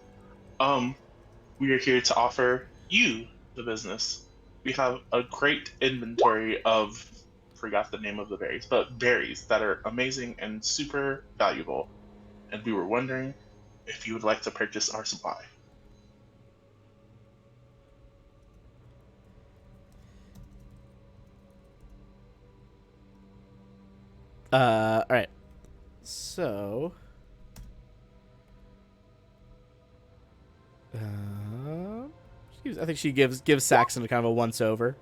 We are here to offer you the business. We have a great inventory of, forgot the name of the berries, but berries that are amazing and super valuable. And we were wondering if you would like to purchase our supply. All right. So, I think she gives Saxon kind of a once over.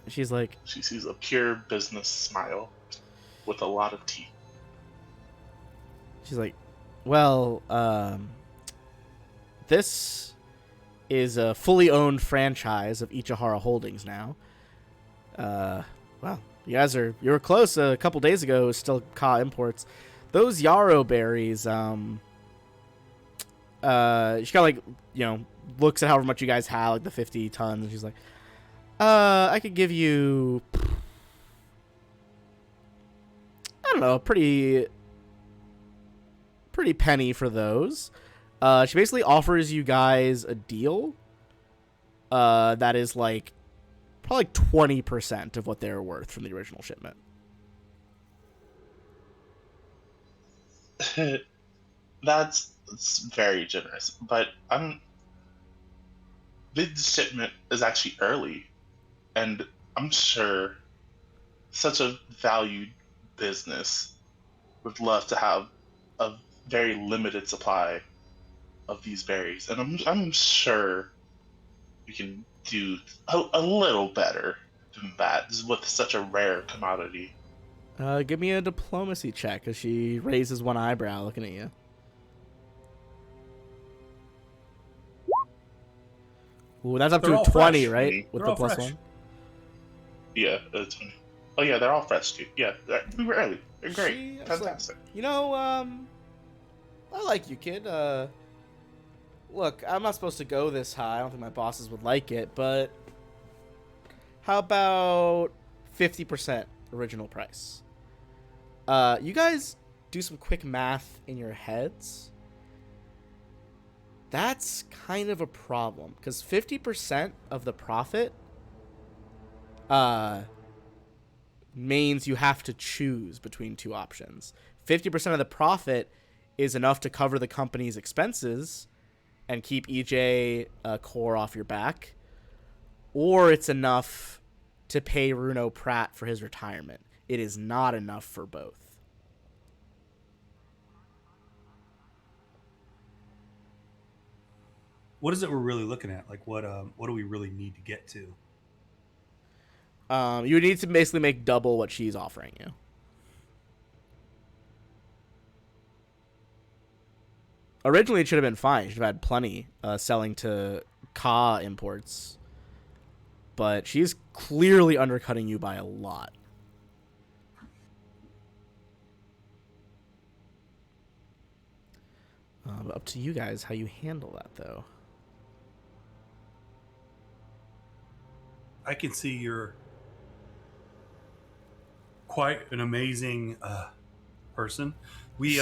She's like, She sees a pure business smile with a lot of teeth. "Well, this is a fully owned franchise of Ichihara Holdings now. Wow, you were close a couple days ago. It was still Ka Imports. Those yarrow berries, she kind of looks at however much you guys have, like the 50 tons, and she's like, I could give you, I don't know, a pretty penny for those. She basically offers you guys a deal that is like probably 20% of what they were worth from the original shipment. That's very generous, but this shipment is actually early, and I'm sure such a valued business would love to have a very limited supply of these berries, and I'm sure we can do a little better than that with such a rare commodity. Give me a diplomacy check, as she raises one eyebrow looking at you. Ooh, that's up They're to all 20, fresh. right? With They're the all plus fresh. one. Yeah, oh yeah, they're all fresh too. Yeah, we were early. They're great, She- I was like, fantastic. I like you, kid. Look, I'm not supposed to go this high. I don't think my bosses would like it, but how about 50% original price? You guys do some quick math in your heads. That's kind of a problem, because 50% of the profit means you have to choose between two options. 50% of the profit is enough to cover the company's expenses and keep EJ core off your back, or it's enough to pay Runo Pratt for his retirement. It is not enough for both. What is it we're really looking at? Like, what do we really need to get to? You would need to basically make double what she's offering you. Originally, it should have been fine. You should have had plenty selling to Ka Imports. But she's clearly undercutting you by a lot. Up to you guys how you handle that, though. I can see you're quite an amazing person. We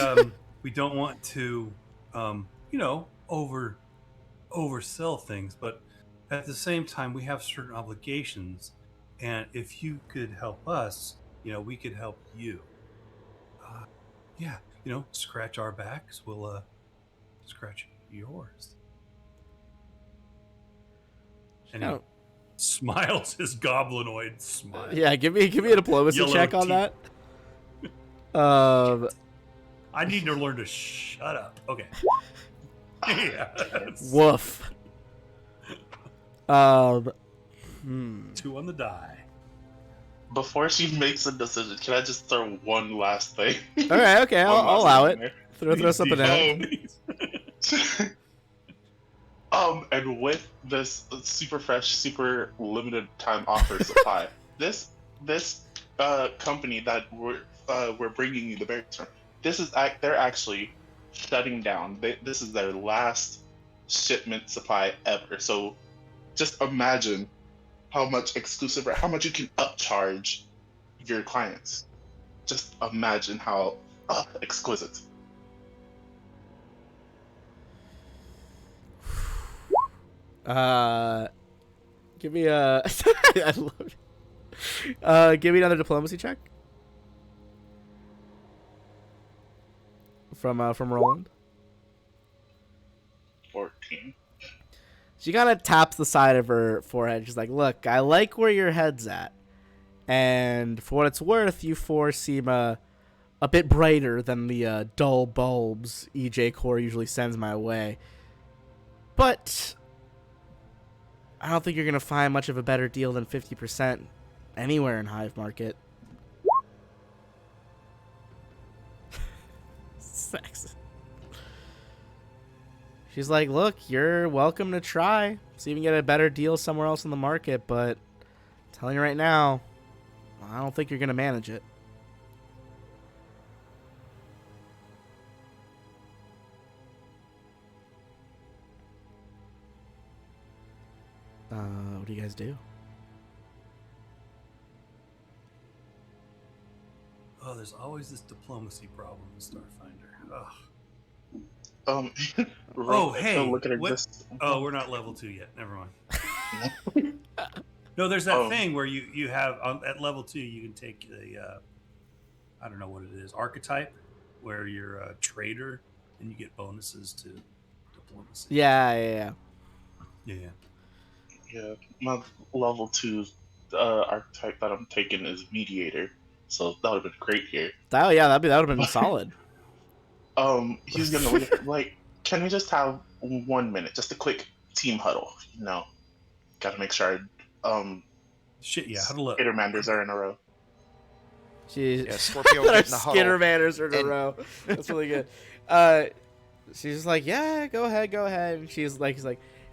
we don't want to oversell things, but at the same time we have certain obligations, and if you could help us, we could help you. Scratch our backs, we'll scratch yours. And Oh. smiles his goblinoid smile. Yeah, give me a diplomacy Yellow check on teeth. that. I need to learn to shut up. Okay. Yeah. Woof. 2 on the die. Before she makes a decision, can I just throw one last thing? All right, okay, One I'll last allow thing it. there. Throw something out. And with this super fresh, super limited time offer supply, this company that we're bringing you the berries from, they're actually shutting down. This is their last shipment supply ever. So just imagine how much how much you can upcharge your clients. Just imagine how exquisite. Give me a. I love it. Give me another diplomacy check. From Roland. 14. She kind of taps the side of her forehead. She's like, "Look, I like where your head's at, and for what it's worth, you four seem a bit brighter than the dull bulbs EJ Core usually sends my way. But I don't think you're gonna find much of a better deal than 50% anywhere in Hive Market." Sex. She's like, "Look, you're welcome to try. See if you can get a better deal somewhere else in the market, but I'm telling you right now, I don't think you're going to manage it." What do you guys do? Oh, there's always this diplomacy problem in Starfinder. Ugh. Oh, hey. Look at her what- this. Oh, we're not level 2 yet. Never mind. No, there's that thing where you have at level 2 you can take the I don't know what it is, archetype, where you're a trader and you get bonuses to diplomacy. Yeah. Yeah. Yeah, my level 2 archetype that I'm taking is mediator, so that would have been great here. That would have been solid. He's gonna look at, like, can we just have 1 minute, just a quick team huddle? You know, gotta make sure Shit, yeah. Huddle up. Skittermanders are in a row. She's Yeah, Scorpio our get in the huddle. Skittermanders are in a And- row. That's really good. She's just like, "Yeah, go ahead." And he's like,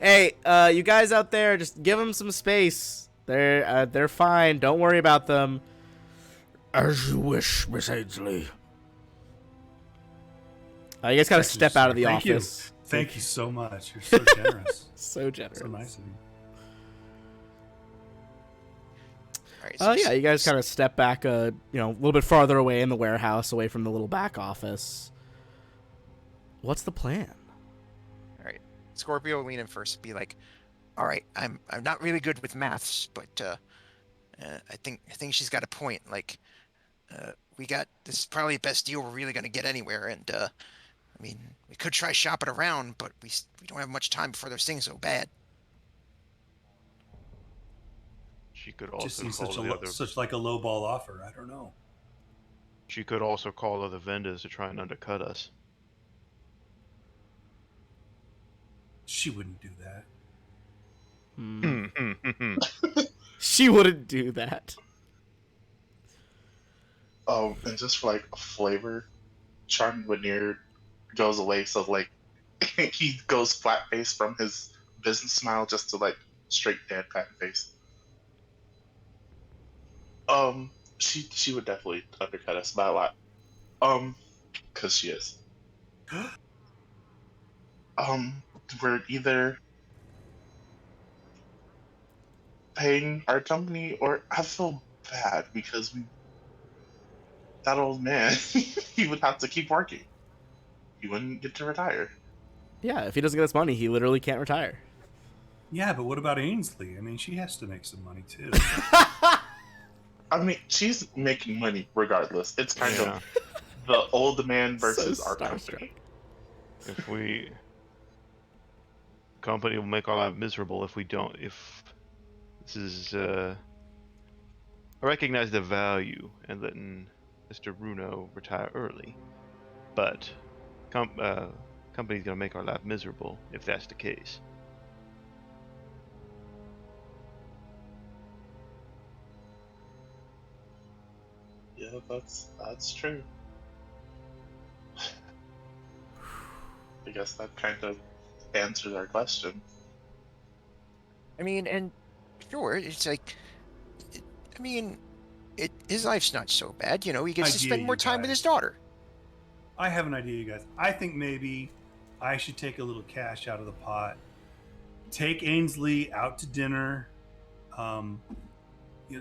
"Hey, you guys out there, just give them some space. They're fine. Don't worry about them." "As you wish, Miss Ainsley." You guys gotta Thank you, step out of sir. the Thank you. office. Thank you so much. You're so generous. So generous. So nice of you. All right, Oh yeah, you guys kind of step back, a little bit farther away in the warehouse, away from the little back office. What's the plan? All right, Scorpio will lean in first and be like, "All right, I'm not really good with maths, but I think she's got a point. Like, we got this is probably the best deal we're really gonna get anywhere, and I mean, we could try shopping around, but we don't have much time before those things go bad." She could Just also seems call such like a low ball offer. I don't know. She could also call other vendors to try and undercut us. She wouldn't do that. She wouldn't do that. And just for like a flavor, Charm Veneer goes away, so like he goes flat face from his business smile just to like straight deadpan face. She would definitely undercut us by a lot. Cause she is. We're either paying our company, or I feel bad because that old man, he would have to keep working. He wouldn't get to retire. Yeah, if he doesn't get this money, he literally can't retire. Yeah, but what about Ainsley? I mean, she has to make some money too. I mean, she's making money regardless. It's kind Yeah. of the old man versus So our starstruck. company. Company will make our life miserable if we don't. If This is I recognize the value in letting Mr. Runo retire early, but company's gonna make our life miserable if that's the case. Yeah, that's true. I guess that kind of answers our question. I mean, and sure, it's like, I mean, his life's not so bad. You know, he gets to Idea, spend more you time with guys. his daughter. I have an idea, you guys. I think maybe I should take a little cash out of the pot, take Ainsley out to dinner,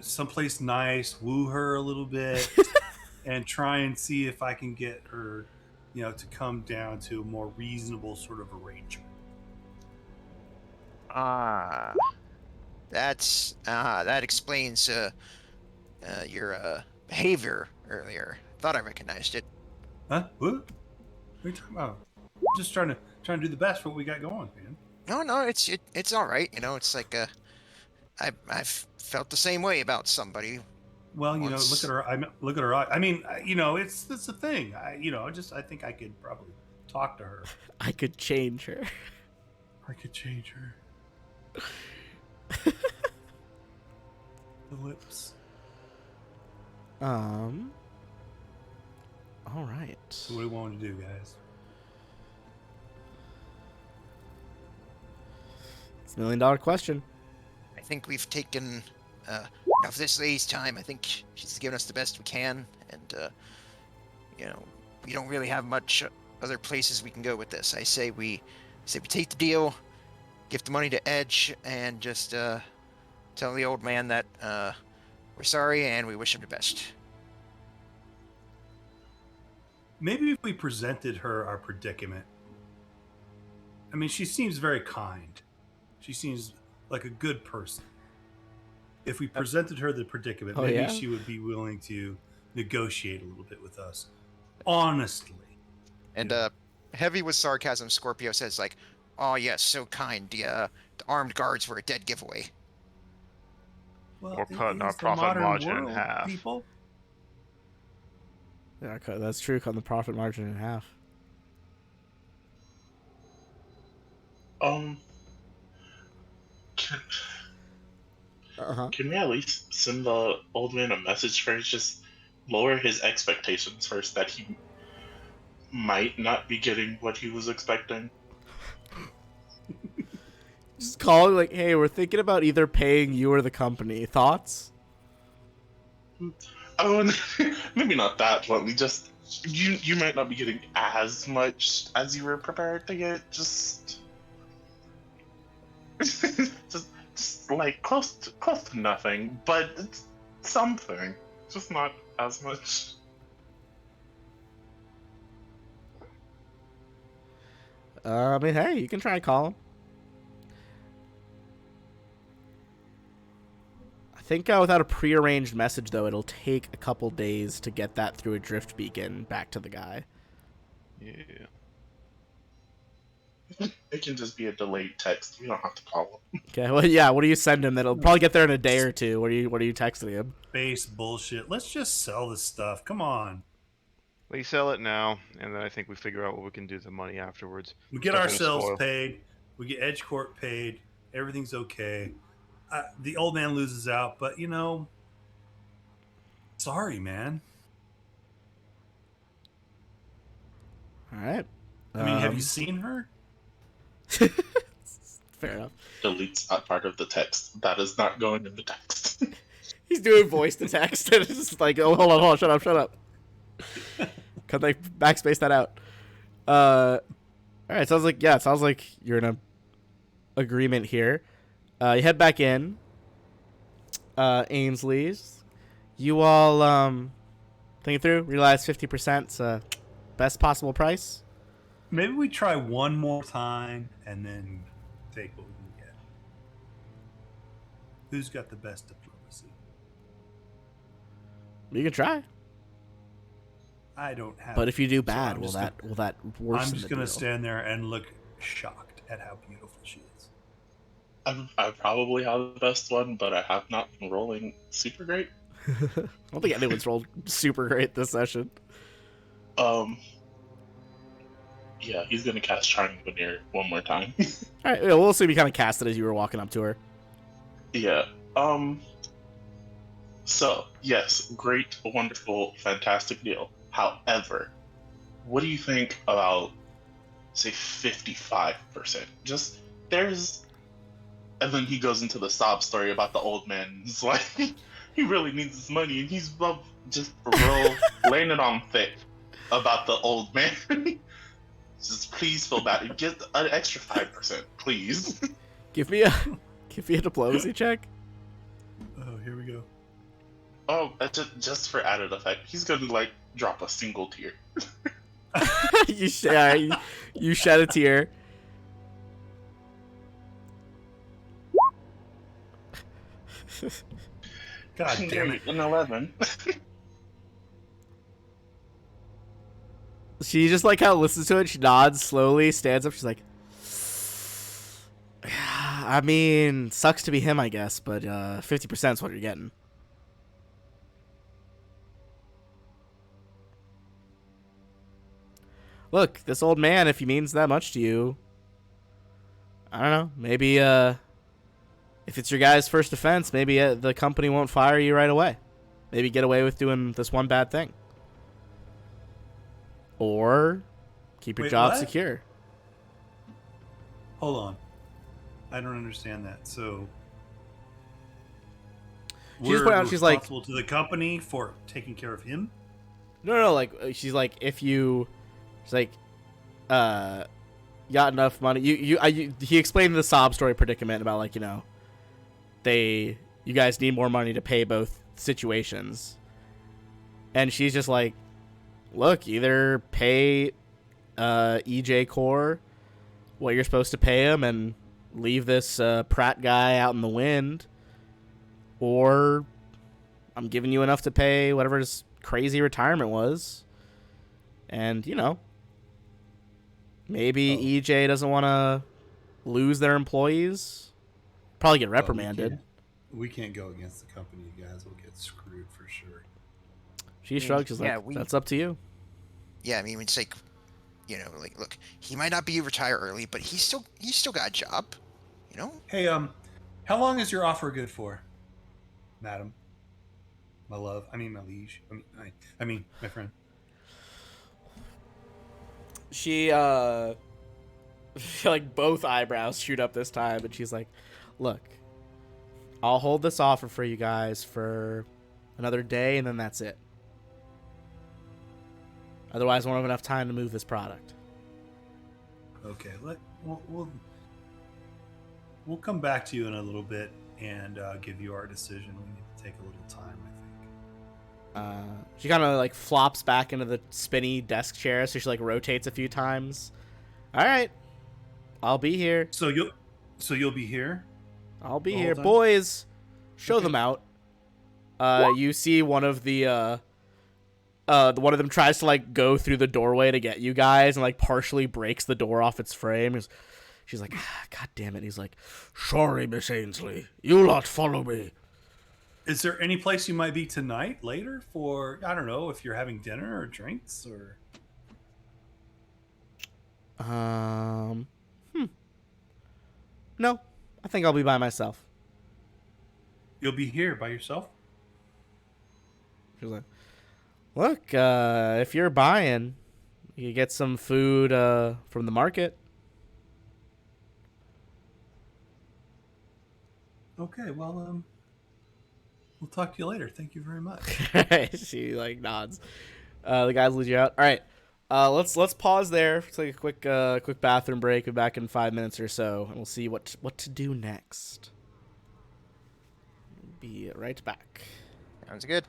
someplace nice, woo her a little bit, and try and see if I can get her, to come down to a more reasonable sort of arrangement. That explains your behavior earlier. Thought I recognized it. Huh? What? What are you talking about? Just trying to do the best for what we got going, man. No, it's all right. You know, it's like I've felt the same way about somebody. Well, Once- look at her. Look at her. I mean, it's a thing. I think I could probably talk to her. I could change her. I could change her. The lips. All right. So what do we want to do, guys? It's $1 million question. I think we've taken enough of this lady's time. I think she's given us the best we can, and we don't really have much other places we can go with this. I say we take the deal, give the money to Edge, and just tell the old man that we're sorry and we wish him the best. Maybe if we presented her our predicament. I mean, she seems very kind. She seems like a good person. If we presented her the predicament, Oh, maybe yeah? she would be willing to negotiate a little bit with us. Honestly. And heavy with sarcasm, Scorpio says like, "Oh yes, so kind. The armed guards were a dead giveaway." Well, We're it cutting our is the profit modern margin in world, half. People. Yeah, that's true. Cut the profit margin in half. Can, Uh-huh. can we at least send the old man a message first? Just lower his expectations first that he might not be getting what he was expecting. Just calling like, hey, we're thinking about either paying you or the company. Thoughts? Oh, maybe not that bluntly. Just you might not be getting as much as you were prepared to get. Just just like close to nothing, but it's something. Just not as much. I mean, hey, you can try and call him. I think without a prearranged message, though, it'll take a couple days to get that through a drift beacon back to the guy. Yeah. It can just be a delayed text. You don't have to call him. Okay, well, yeah. What do you send him? That'll probably get there in a day or two. What are you texting him? Base bullshit. Let's just sell this stuff. Come on. We sell it now, and then I think we figure out what we can do with the money afterwards. We get Stuff in ourselves spoil. paid. We get Edge Court paid. Everything's okay. The old man loses out, but sorry, man. All right. I mean, have you seen her? Fair enough. Deletes that part of the text. That is not going in the text. He's doing voice to text, and it's just like, oh, hold on, shut up. Can they backspace that out? All right, sounds like you're in a agreement here. You head back in. Ainsley's. You all think it through. Realize 50%'s best possible price. Maybe we try one more time and then take what we can get. Who's got the best diplomacy? You can try, I don't have. but if you do So bad, I'm will just that worsen I'm just the gonna deal? stand there and look shocked at how beautiful she is. I probably have the best one, but I have not been rolling super great. I don't think anyone's rolled super great this session. Um, yeah, he's gonna cast Charming Veneer one more time. All right, we'll assume you kind of cast it as you were walking up to her. Yeah. So yes, great, wonderful, fantastic deal. However, what do you think about, say, 55%? Just there's, and then he goes into the sob story about the old man. It's like he really needs his money, and he's just for real laying it on thick about the old man. Just please feel bad and get an extra 5%, please. Give me a diplomacy check. Oh, here we go. Oh, just for added effect, he's gonna like drop a single tear. you shed a tear. God damn it. An 11. She just like kind of listens to it. She nods slowly, stands up. She's like, I mean, sucks to be him, I guess, but 50% is what you're getting. Look, this old man, if he means that much to you, I don't know. Maybe if it's your guy's first offense, maybe the company won't fire you right away. Maybe get away with doing this one bad thing. Or keep your job what? secure. Hold on. I don't understand that. So She just put out, she's like, responsible to the company for taking care of him? no, like, she's like, she's like, got enough money. He explained the sob story predicament about, like, you know, you guys need more money to pay both situations. And she's just like, look, either pay EJ Core what you're supposed to pay him and leave this Pratt guy out in the wind, or I'm giving you enough to pay whatever his crazy retirement was. And, you know, maybe EJ doesn't want to lose their employees. Probably get reprimanded. We can't go against the company. You guys will get screwed for sure. She shrugged. She's like, that's up to you. Yeah, I mean, it's like, you know, like, look, he might not be retired early, but he's still got a job, you know? Hey, how long is your offer good for, madam? My love. I mean, my liege. I mean, my friend. She, like, both eyebrows shoot up this time, and she's like, look, I'll hold this offer for you guys for another day, and then that's it. Otherwise, I won't have enough time to move this product. Okay, we'll come back to you in a little bit and give you our decision. We need to take a little time, I think. She kind of like flops back into the spinny desk chair, so she like rotates a few times. All right, I'll be here. So you'll be here. I'll be the whole here, time? boys. Show Okay. them out. You see one of the one of them tries to like go through the doorway to get you guys and like partially breaks the door off its frame. She's like, God damn it. He's like, sorry, Miss Ainsley. You lot follow me. Is there any place you might be tonight, later, for, I don't know, if you're having dinner or drinks or? No, I think I'll be by myself. You'll be here by yourself? She's like, look, if you're buying, you get some food from the market. Okay, well, we'll talk to you later. Thank you very much. She like nods. The guys lead you out. All right. Let's pause there. Take a quick bathroom break. Be back in 5 minutes or so, and we'll see what to do next. Be right back. Sounds good.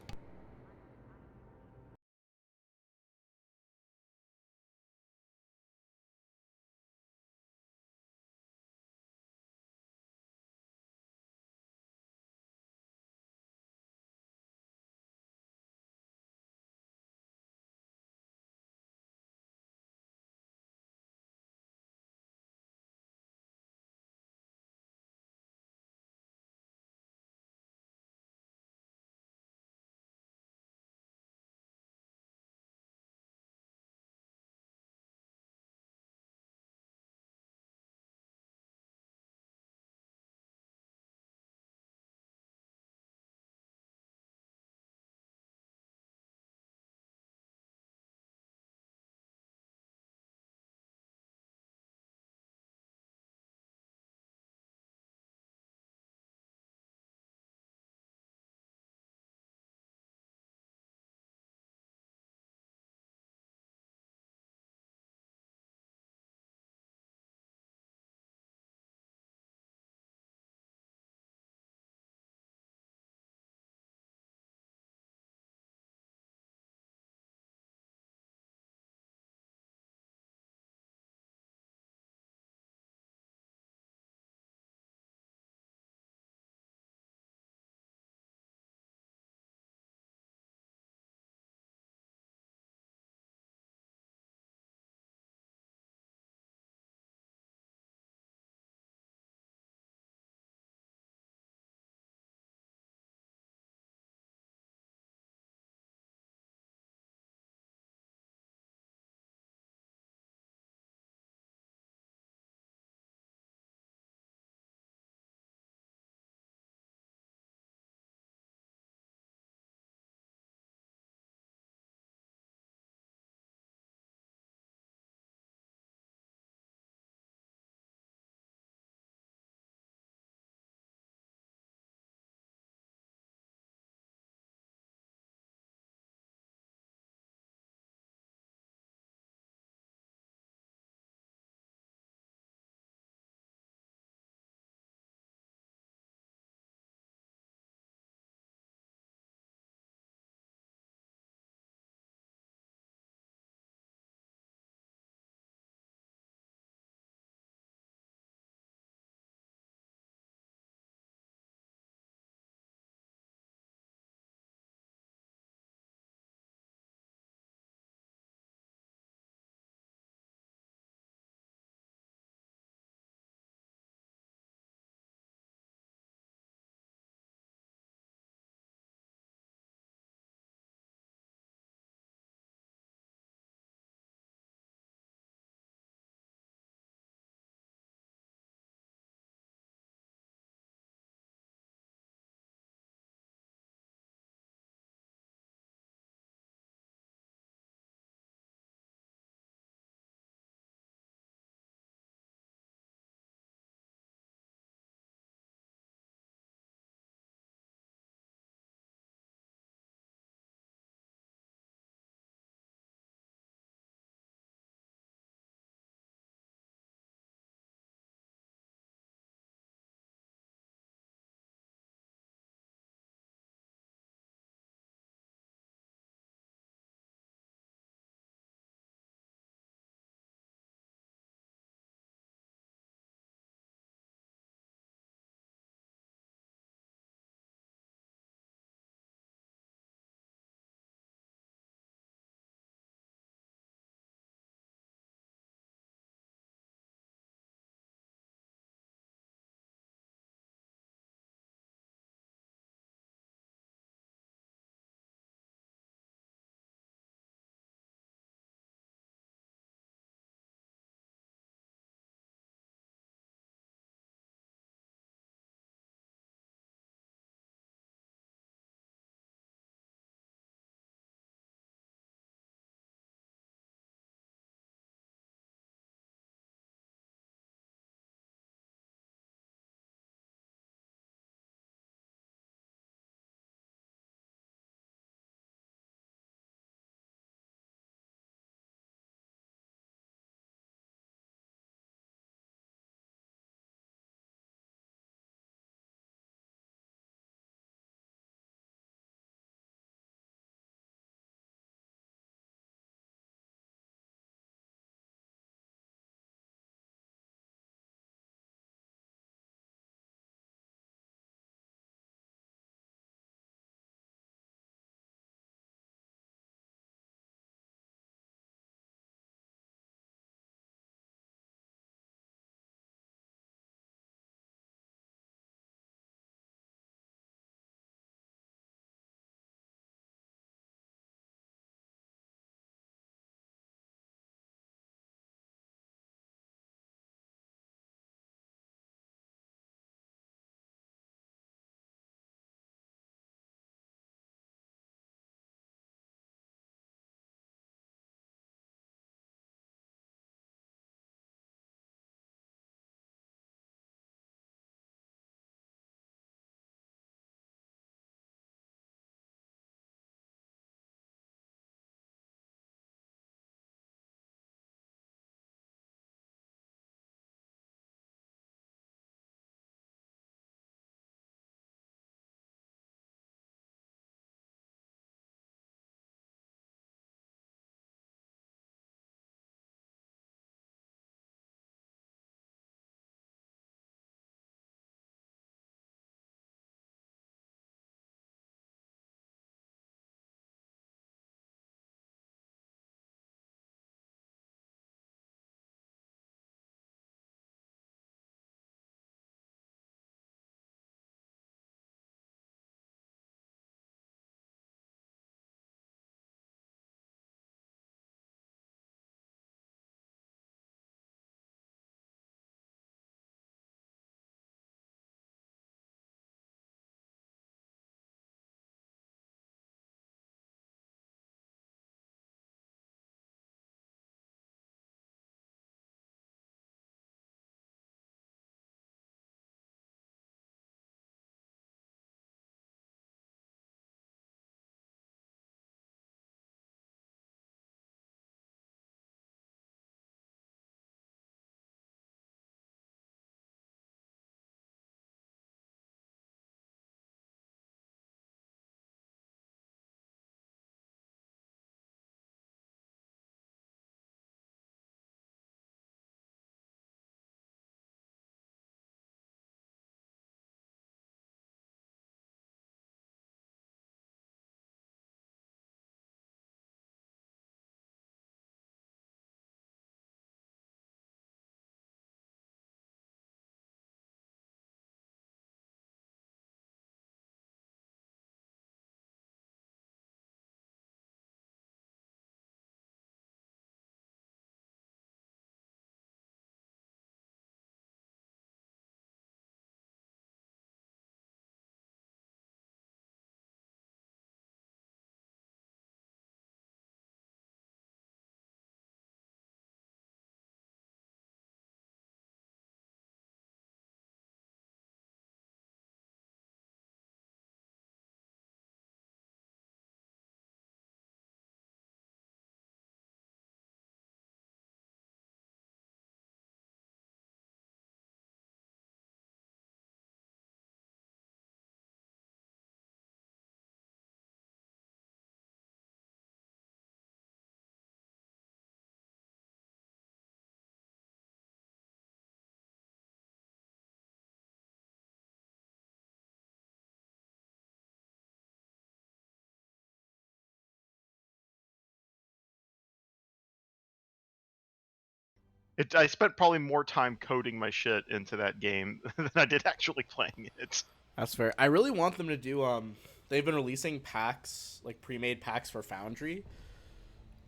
I spent probably more time coding my shit into that game than I did actually playing it. That's fair. I really want them to do they've been releasing packs, like pre-made packs for Foundry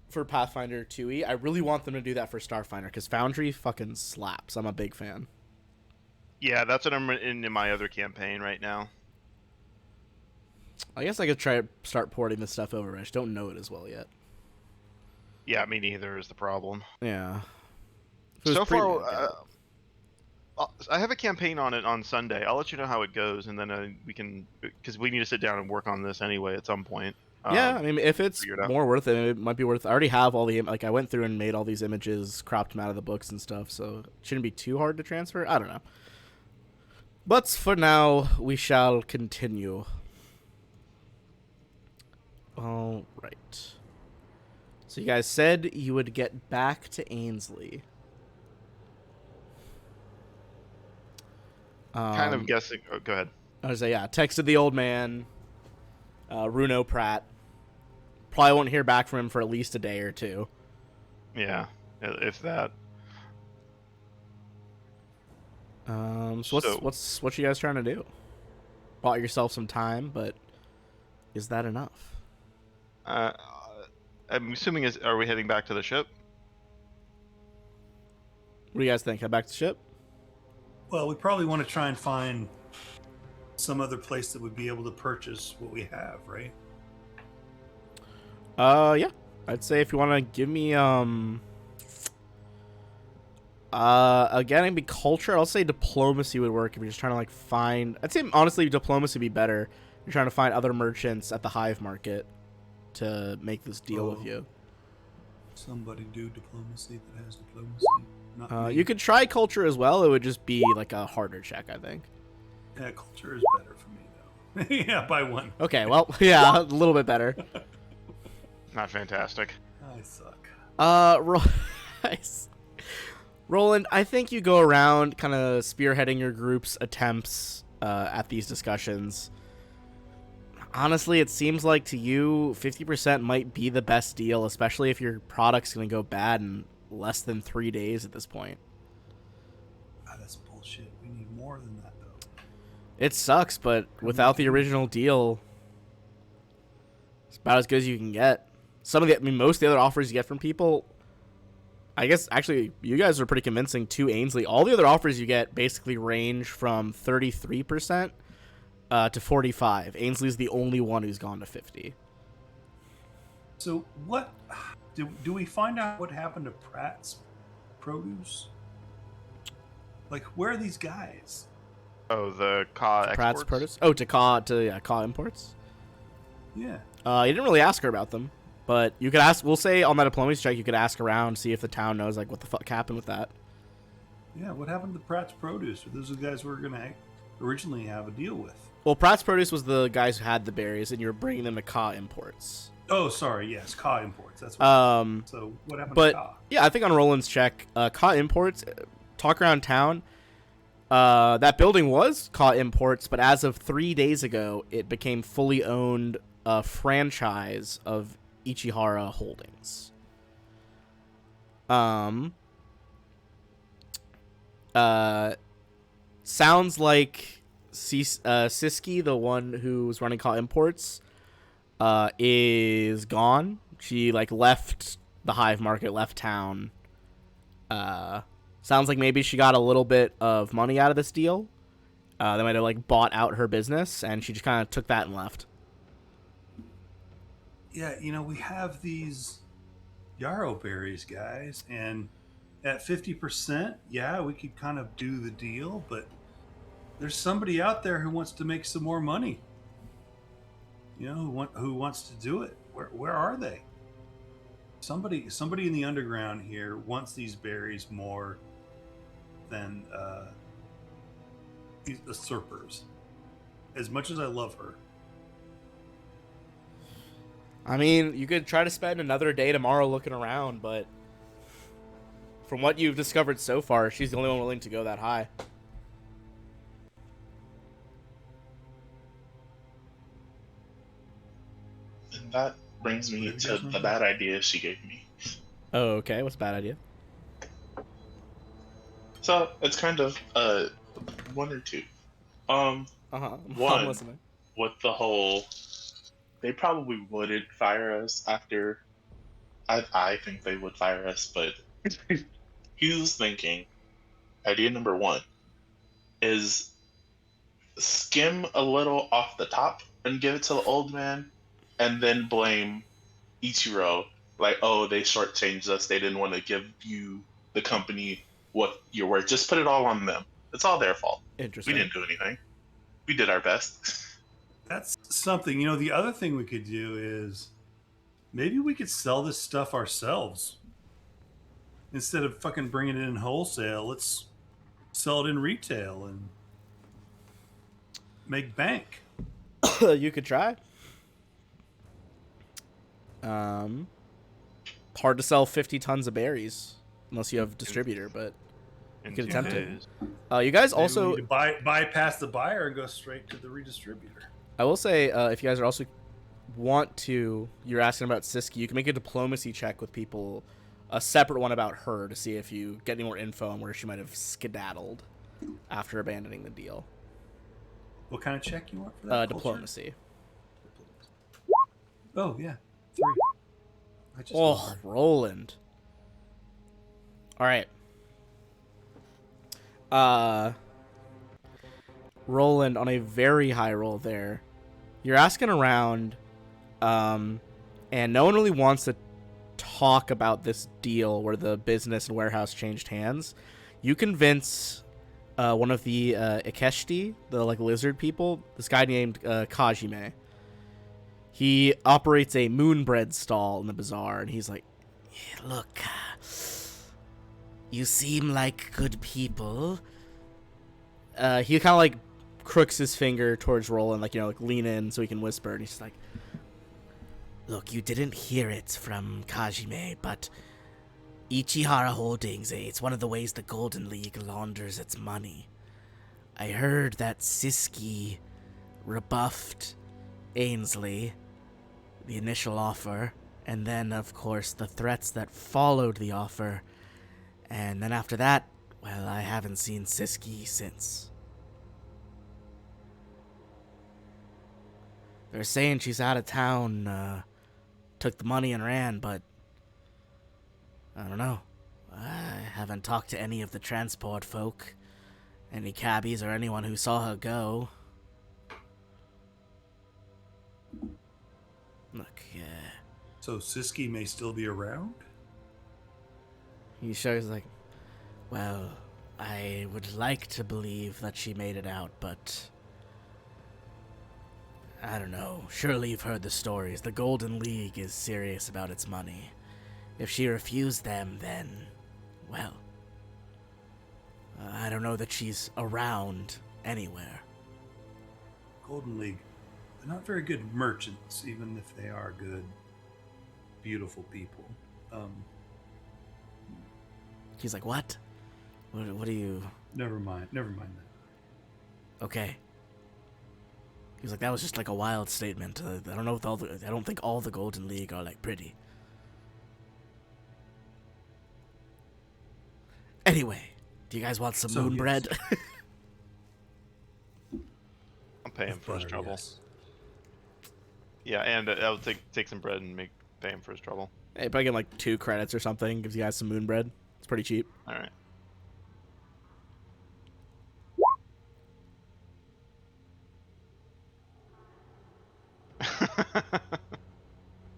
for Pathfinder 2e. I really want them to do that for Starfinder cuz Foundry fucking slaps. I'm a big fan. Yeah, that's what I'm in my other campaign right now. I guess I could try to start porting this stuff over. I just don't know it as well yet. Yeah, me neither is the problem. Yeah. If it was So pre-made, far, I have a campaign on it on Sunday. I'll let you know how it goes, and then we can, because we need to sit down and work on this anyway at some point. yeah, I mean, if it's figure it out. more worth it, it might be worth it. I already have all the, like, I went through and made all these images, cropped them out of the books and stuff, so it shouldn't be too hard to transfer. I don't know. But for now, we shall continue. All right. So you guys said you would get back to Ainsley. Kind of guessing. Oh, go ahead. I was like, yeah, texted the old man, Runo Pratt. Probably won't hear back from him for at least a day or two. Yeah, if that. So what you guys trying to do? Bought yourself some time, but is that enough? I'm assuming are we heading back to the ship? What do you guys think? Head back to ship? Well, we probably want to try and find some other place that would be able to purchase what we have, right? Yeah. I'd say if you want to give me again, it'd be culture. I'll say diplomacy would work if you're just trying to like find. I'd say honestly diplomacy would be better. You're trying to find other merchants at the Hive Market to make this deal with you. Somebody do diplomacy that has diplomacy. Not me. You could try culture as well. It would just be like a harder check, I think. Yeah, culture is better for me though. Yeah, by one. Okay, well, yeah, a little bit better. Not fantastic. I suck. Nice. Roland, I think you go around kind of spearheading your group's attempts at these discussions. Honestly, it seems like to you, 50% might be the best deal, especially if your product's going to go bad in less than 3 days at this point. That's bullshit. We need more than that, though. It sucks, but without the original deal, it's about as good as you can get. Most of the other offers you get from people, I guess, actually, you guys are pretty convincing to Ainsley. All the other offers you get basically range from 33% to 45. Ainsley's the only one who's gone to 50. So what do we find out what happened to Pratt's produce? Like, where are these guys? Oh, the Ka Pratt's exports? produce? Oh, to Ka imports? Yeah. You didn't really ask her about them, but you could ask. We'll say on that diplomacy check, you could ask around, see if the town knows like what the fuck happened with that. Yeah, what happened to Pratt's produce? Those are the guys we were gonna originally have a deal with. Well, Pratt's produce was the guys who had the berries, and you were bringing them to Ka imports. Oh, sorry. Yes, Ka imports. That's what. So what happened to Ka? Yeah, I think on Roland's check, Ka imports. Talk around town. That building was Ka imports, but as of 3 days ago, it became fully owned franchise of Ichihara Holdings. Sounds like Siski, the one who was running Ka Imports, is gone. She like left the Hive Market, left town. Sounds like maybe she got a little bit of money out of this deal. They might have like bought out her business, and she just kind of took that and left. Yeah, we have these yarrow berries, guys, and at 50%, yeah, we could kind of do the deal, but there's somebody out there who wants to make some more money. Who wants to do it? Where are they? Somebody in the underground here wants these berries more than these usurpers. As much as I love her. I mean, you could try to spend another day tomorrow looking around, but from what you've discovered so far, she's the only one willing to go that high. And that brings me to the bad idea she gave me. Oh, okay. What's a bad idea? So it's kind of one or two. Uh huh. I'm One, listening. with the whole, they probably wouldn't fire us after. I think they would fire us, but he was thinking. Idea number one is skim a little off the top and give it to the old man, and then blame Ichiro. Like, oh, they shortchanged us. They didn't want to give you the company what you're worth. Just put it all on them. It's all their fault. We Interesting. didn't do anything. We did our best. That's something. You know, the other thing we could do is maybe we could sell this stuff ourselves instead of fucking bringing it in wholesale. Let's sell it in retail and make bank. You could try. Hard to sell 50 tons of berries unless you have a distributor, but you could attempt it. You guys Maybe also we need to bypass the buyer and go straight to the redistributor. I will say, if you guys are also want to, you're asking about Siski, you can make a diplomacy check with people, a separate one about her, to see if you get any more info on where she might have skedaddled after abandoning the deal. What kind of check you want for that? Diplomacy. Oh yeah, 3. I just Oh, Roland. All right. Roland on a very high roll there. You're asking around, and no one really wants to talk about this deal where the business and warehouse changed hands. You convince one of the Ikeshti, the like lizard people, this guy named Kajime. He operates a moonbread stall in the bazaar, and he's like, "Look, you seem like good people." He kind of like crooks his finger towards Roland, like, you know, like lean in so he can whisper, and he's just like, "Look, you didn't hear it from Kajime, but Ichihara Holdings, it's one of the ways the Golden League launders its money. I heard that Siski rebuffed Ainsley, the initial offer, and then, of course, the threats that followed the offer. And then after that, well, I haven't seen Siski since. They're saying she's out of town, took the money and ran, but I don't know. I haven't talked to any of the transport folk, any cabbies, or anyone who saw her go. Look, yeah. So Siski may still be around? He shows like, well, I would like to believe that she made it out, but I don't know. Surely you've heard the stories. The Golden League is serious about its money. If she refused them, then, well, I don't know that she's around anywhere. Golden League, they're not very good merchants, even if they are good, beautiful people. He's like, what? What do you... Never mind that. Okay. He's like, that was just like a wild statement. I don't know if I don't think all the Golden League are like pretty. Anyway, do you guys want some moon bread? I'll pay him for his Butter, trouble. yes. Yeah, and I'll take some bread and pay him for his trouble. Hey, probably get like 2 credits or something. Gives you guys some moon bread. It's pretty cheap. All right.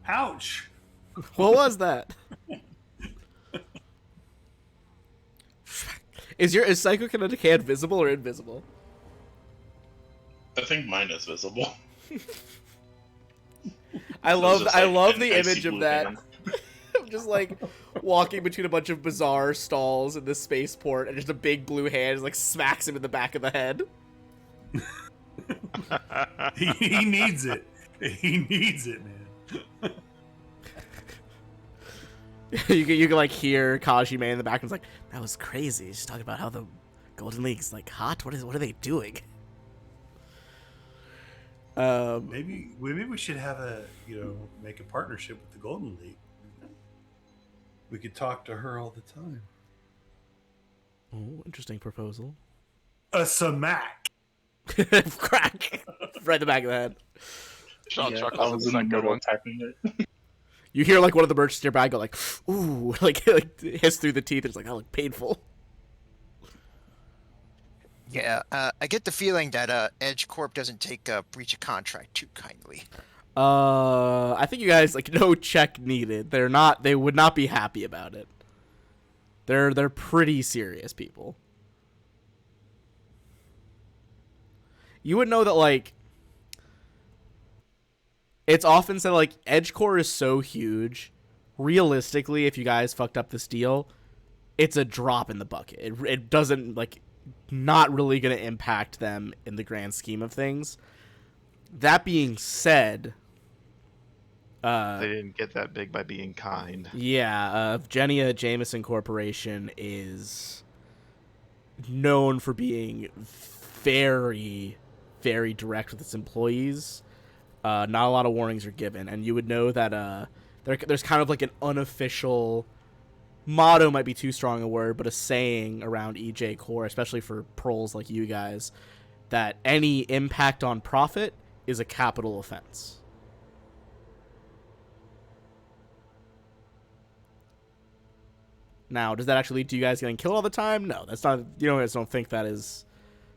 Ouch! What was that? Is psychokinetic hand visible or invisible? I think mine is visible. I So love it's just like an the icy image of blue that. hand. I'm just like walking between a bunch of bizarre stalls in this spaceport, and just a big blue hand like smacks him in the back of the head. He needs it. He needs it, man. you can like hear Kajime in the background like, that was crazy. She's talking about how the Golden League's like hot. What are they doing? Maybe we should have make a partnership with the Golden League. We could talk to her all the time. Oh, interesting proposal. A smack. Crack! Right in the back of the head. Sean Yeah, chuckles I at the was in the second middle one. of typing it. You hear like one of the merchants nearby go like, ooh, like hiss through the teeth. It's like, that look painful. Yeah, I get the feeling that Edge Corp doesn't take a breach of contract too kindly. I think you guys like no check needed. They would not be happy about it. They're pretty serious people. You would know that like it's often said like EdgeCore is so huge. Realistically, if you guys fucked up this deal, it's a drop in the bucket. It doesn't like not really going to impact them in the grand scheme of things. That being said, They didn't get that big by being kind. yeah, Genia Jameson Corporation is known for being very, very direct with its employees. Not a lot of warnings are given, and you would know that there's kind of like an unofficial motto, might be too strong a word, but a saying around EJ Core, especially for proles like you guys, that any impact on profit is a capital offense. Now, does that actually lead to you guys getting killed all the time? No, that's not. You guys don't think that is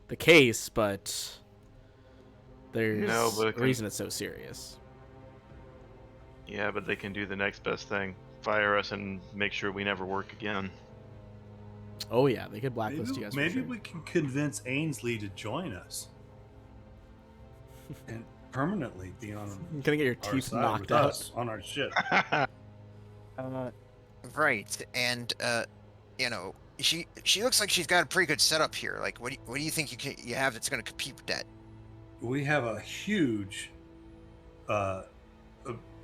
the case, but there's a reason it's so serious. Yeah, but they can do the next best thing. Fire us and make sure we never work again. Oh yeah, they could blacklist you guys. Maybe for sure. we can convince Ainsley to join us and permanently be on You're gonna get your our teeth side knocked with out. us on our ship. Right, and you know, she looks like she's got a pretty good setup here. Like, what do you think you have that's going to compete with that? We have a huge a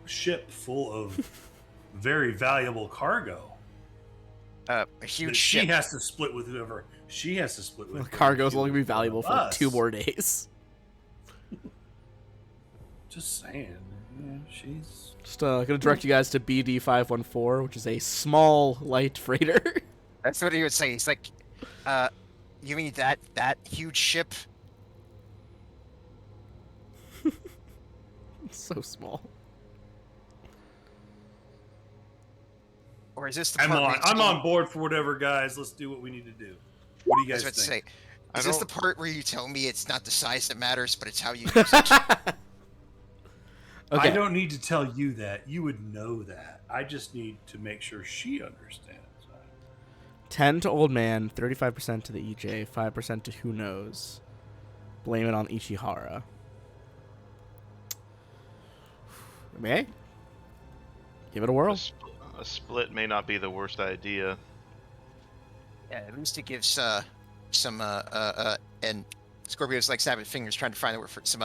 ship full of very valuable cargo. A huge that she ship. has to split with whoever she has to split with. The cargo's only gonna be valuable for like us. 2 more days. Just saying. Yeah, she's Just gonna direct you guys to BD 514, which is a small light freighter. That's what he would say. He's like, you mean that huge ship? It's so small. Or is this the I'm part where on. you I'm tell on board for whatever, guys. Let's do what we need to do. What do you I was guys about to think? say, I is this the don't- part where you tell me it's not the size that matters, but it's how you use it? Okay. I don't need to tell you that. You would know that. I just need to make sure she understands. 10 to old man, 35% to the EJ, 5% to who knows. Blame it on Ichihara. May? Give it a whirl. A split may not be the worst idea. Yeah, at least it gives some and Scorpio's like snapping fingers trying to find the word for it, some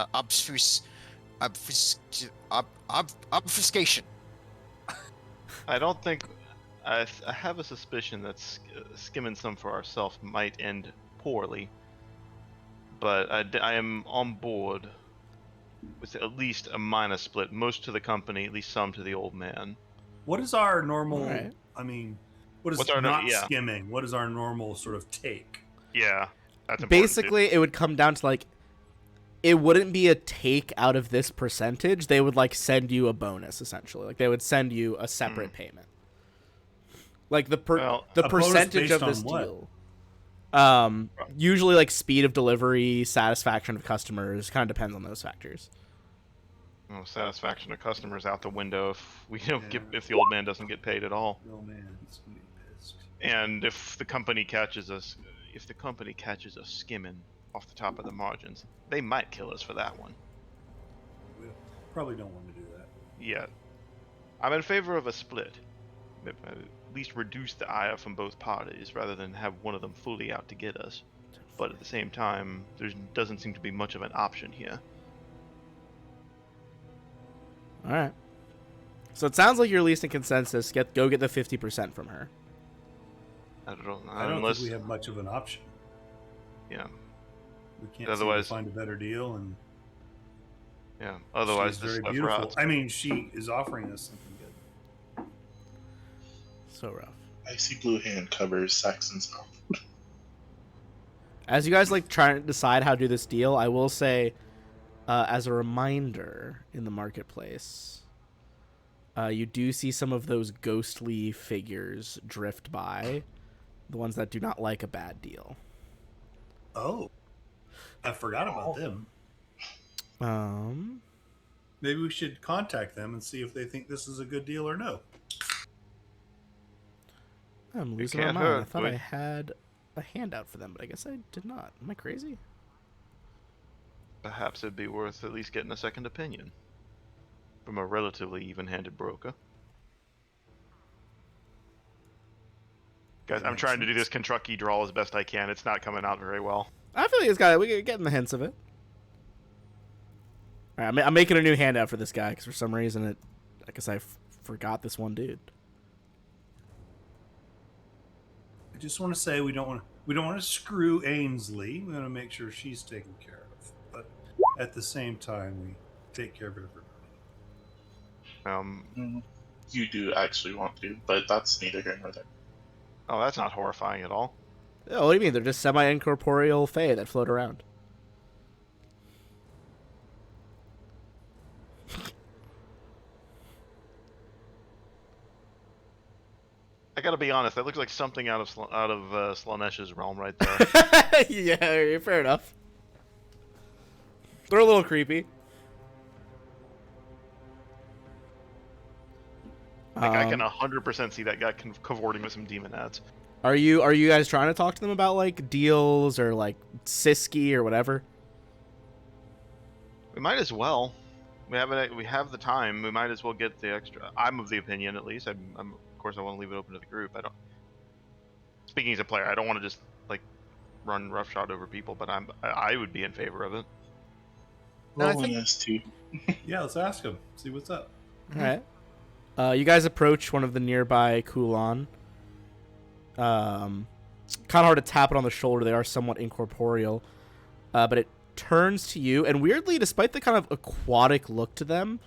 obfuscation. I don't think. I have a suspicion that skimming some for ourselves might end poorly. But I am on board with at least a minor split. Most to the company, at least some to the old man. What is our normal? Alright. I mean, what is What's our not yeah. skimming? What is our normal sort of take? Yeah, that's important Basically, it would come down to like, it wouldn't be a take out of this percentage. They would like send you a bonus essentially. Like they would send you a separate payment. Like the Well, the a bonus percentage based of on this what? deal. Usually like speed of delivery, satisfaction of customers, kind of depends on those factors. too. Oh, satisfaction of customers out the window if we don't Yeah. if the old man doesn't get paid at all. Oh man, he's gonna be pissed. And if the company catches us skimming off the top of the margins, they might kill us for that one. We probably don't want to do that. Yeah. I'm in favor of a split. At least reduce the ire from both parties rather than have one of them fully out to get us. But at the same time, there doesn't seem to be much of an option here. All right. So it sounds like you're at least in consensus. Go get the 50% from her. I don't know. I don't Unless, think we have much of an option. yeah, We can't Otherwise- seem to find a better deal, and yeah. Otherwise, she's this very stuff beautiful. rots. I mean, she is offering us something good. So rough. Icy blue hand covers Saxon's mouth. As you guys like try to decide how to do this deal, I will say, as a reminder in the marketplace, you do see some of those ghostly figures drift by, the ones that do not like a bad deal. Oh, I forgot about them. Maybe we should contact them and see if they think this is a good deal or no. I'm losing my can't mind. I hurt, thought boy. I had a handout for them, but I guess I did not. Am I crazy? Perhaps it'd be worth at least getting a second opinion from a relatively even-handed broker. Guys, I'm Makes trying to do sense. this Kentucky draw as best I can. It's not coming out very well. I feel like we're getting the hints of it. All right, I'm making a new handout for this guy because for some reason I guess I forgot this one dude. I just want to say we don't want to screw Ainsley. We want to make sure she's taken care of, but at the same time, we take care of everybody. You do actually want to, but that's neither here nor there. Oh, that's not horrifying at all. Oh, what do you mean? They're just semi-incorporeal fae that float around. I gotta be honest, that looks like something out of Slaanesh realm right there. Yeah, fair enough. They're a little creepy. Like, I can 100% see that guy cavorting with some demon ads. Are you guys trying to talk to them about like deals or like Siski or whatever? We might as well. We have the time. We might as well get the extra. I'm of the opinion, at least. I'm of course, I want to leave it open to the group. I don't. Speaking as a player, I don't want to just like run roughshod over people, but I would be in favor of it. No, I Rolling think- this too. Yeah, let's ask him. See what's up. All right. You guys approach one of the nearby Kulan. Kind of hard to tap it on the shoulder. They are somewhat incorporeal, but it turns to you, and weirdly, despite the kind of aquatic look to them,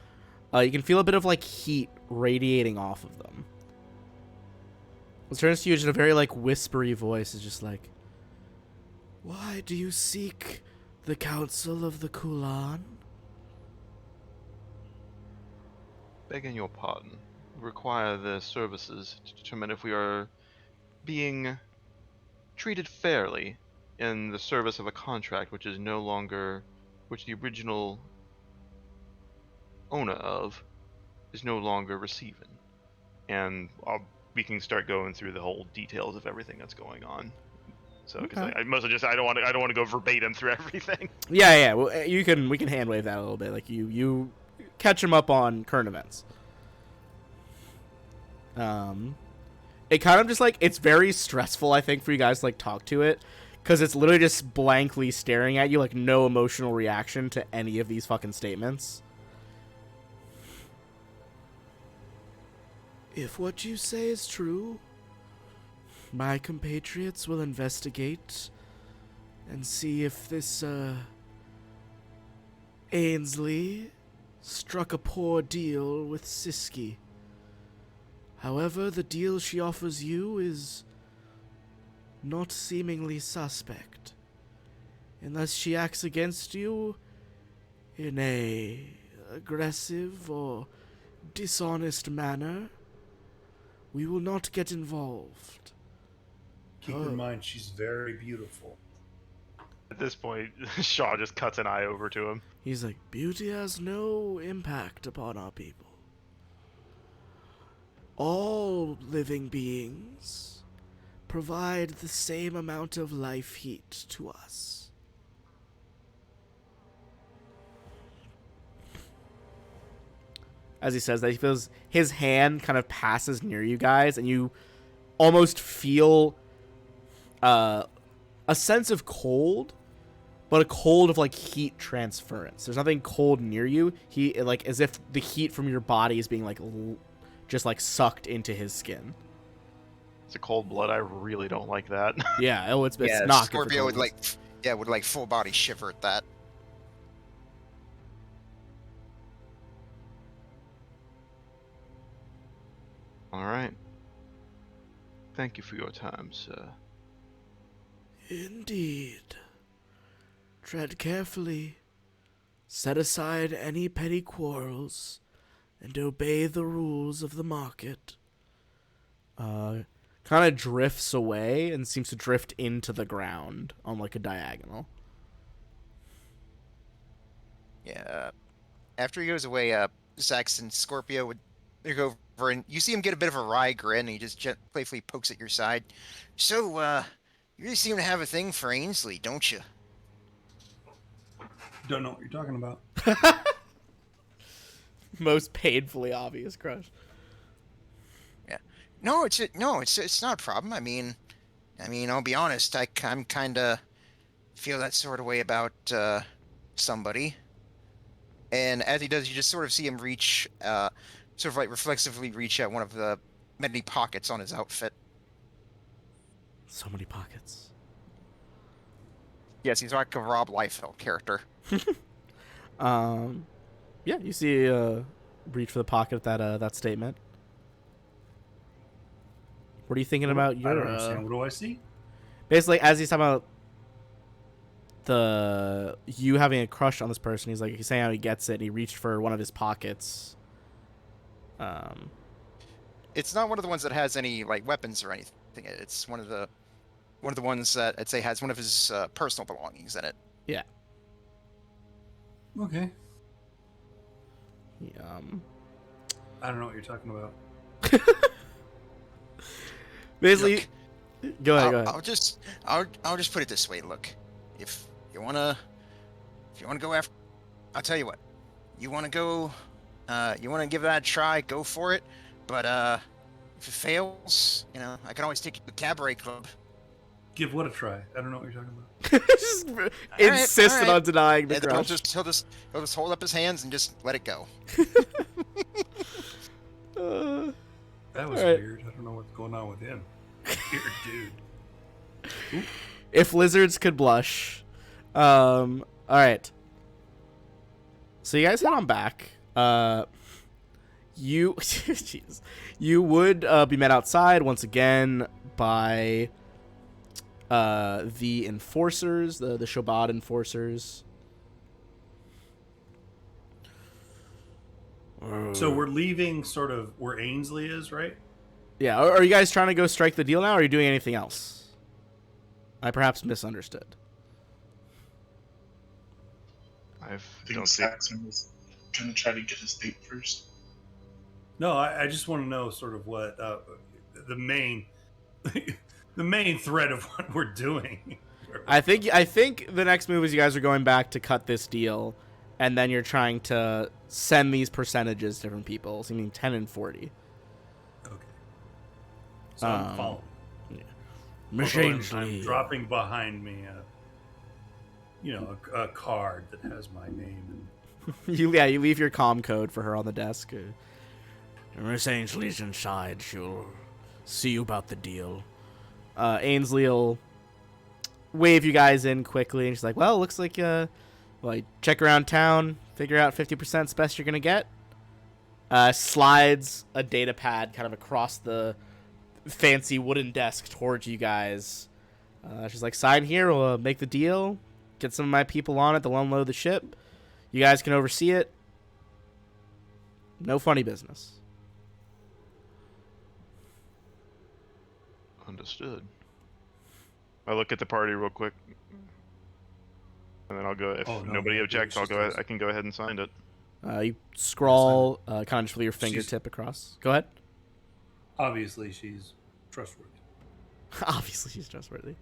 you can feel a bit of like heat radiating off of them. It turns to you in a very like whispery voice. It's just like, "Why do you seek the counsel of the Kulan?" Begging your pardon, we require their services to determine if we are being treated fairly in the service of a contract which is no longer, which the original owner of is no longer receiving. And we can start going through the whole details of everything that's going on. So, because Okay. I mostly just I don't want to go verbatim through everything. Yeah. Well, we can hand wave that a little bit. Like you catch them up on current events. It kind of just like it's very stressful. I think for you guys to like talk to it because it's literally just blankly staring at you, like no emotional reaction to any of these fucking statements. If what you say is true, my compatriots will investigate and see if this Ainsley struck a poor deal with Siski. However, the deal she offers you is not seemingly suspect, unless she acts against you in a aggressive or dishonest manner. We will not get involved. Keep in mind, she's very beautiful. At this point, Shaw just cuts an eye over to him. He's like, beauty has no impact upon our people. All living beings provide the same amount of life heat to us. As he says that, he feels his hand kind of passes near you guys, and you almost feel a sense of cold, but a cold of like heat transference. There's nothing cold near you. He like as if the heat from your body is being like just like sucked into his skin. It's a cold blood. I really don't like that. Yeah, it's Yeah, not good for Scorpio would coldness. would like full body shiver at that. All right. Thank you for your time, sir. Indeed. Tread carefully. Set aside any petty quarrels, and obey the rules of the market. Kind of drifts away and seems to drift into the ground on like a diagonal. Yeah. After he goes away, Saxon Scorpio would go over, and you see him get a bit of a wry grin, and he just playfully pokes at your side. So, you really seem to have a thing for Ainsley, don't you? Don't know what you're talking about. Most painfully obvious crush. Yeah. No, it's not a problem. I mean, I'll be honest. I'm kind of feel that sort of way about somebody. And as he does, you just sort of see him reach, sort of like reflexively reach at one of the many pockets on his outfit. So many pockets. Yes, he's like a Rob Liefeld character. Yeah, you see reach for the pocket of that statement. What are you thinking about I your don't understand. What do I see? basically as he's talking about you having a crush on this person, he's saying how he gets it, and he reached for one of his pockets. It's not one of the ones that has any like weapons or anything. It's one of the ones that I'd say has one of his personal belongings in it. Yeah. Okay. I don't know what you're talking about. Basically, Look, go ahead. I'll just put it this way. Look, if you wanna go after, I'll tell you what. You wanna go, you wanna give that a try, go for it. But if it fails, I can always take you to the cabaret club. Give what a try? I don't know what you're talking about. Just insisted all right. on denying the And he'll crush. just hold up his hands and just let it go. That was Alright. weird. I don't know what's going on with him. Weird dude. If lizards could blush. All right. So you guys head on back. Jeez. You would be met outside once again by the enforcers, the Shobad enforcers. So we're leaving sort of where Ainsley is, right? Yeah, are you guys trying to go strike the deal now, or are you doing anything else? I perhaps misunderstood. I don't think see. Saxon was gonna try to get his date first. No, I just want to know sort of what the main the main thread of what we're doing. I think the next move is you guys are going back to cut this deal, and then you're trying to send these percentages to different people. So you mean 10 and 40. Okay. So I'm Um, following. Machine I'm dropping behind me a card that has my name and you leave your comm code for her on the desk. Miss Ainsley's inside. She'll see you about the deal. Ainsley will wave you guys in quickly, and she's like, "Well, looks like check around town, figure out 50%'s best you're gonna get." Slides a data pad kind of across the fancy wooden desk towards you guys. She's like, "Sign here. We'll make the deal. Get some of my people on it. They'll unload the ship. You guys can oversee it. No funny business." Understood. I look at the party real quick, and then I'll go. If Oh, no, nobody no, objects, it's I'll just go. us. I can go ahead and sign it. You scrawl kind of just with your fingertip across. Go ahead. obviously she's trustworthy. Obviously, she's trustworthy.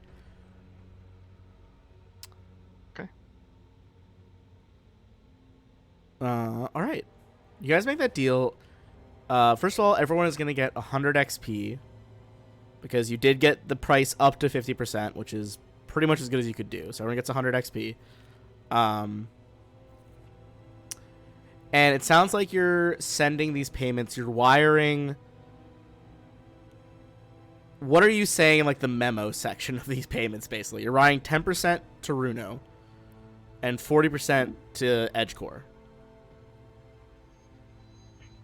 Okay. All right. You guys make that deal. First of all, everyone is going to get 100 XP because you did get the price up to 50%, which is pretty much as good as you could do. So everyone gets 100 XP. And it sounds like you're sending these payments. You're wiring. What are you saying in like the memo section of these payments? Basically, you're wiring 10% to Runo and 40% to Edgecore.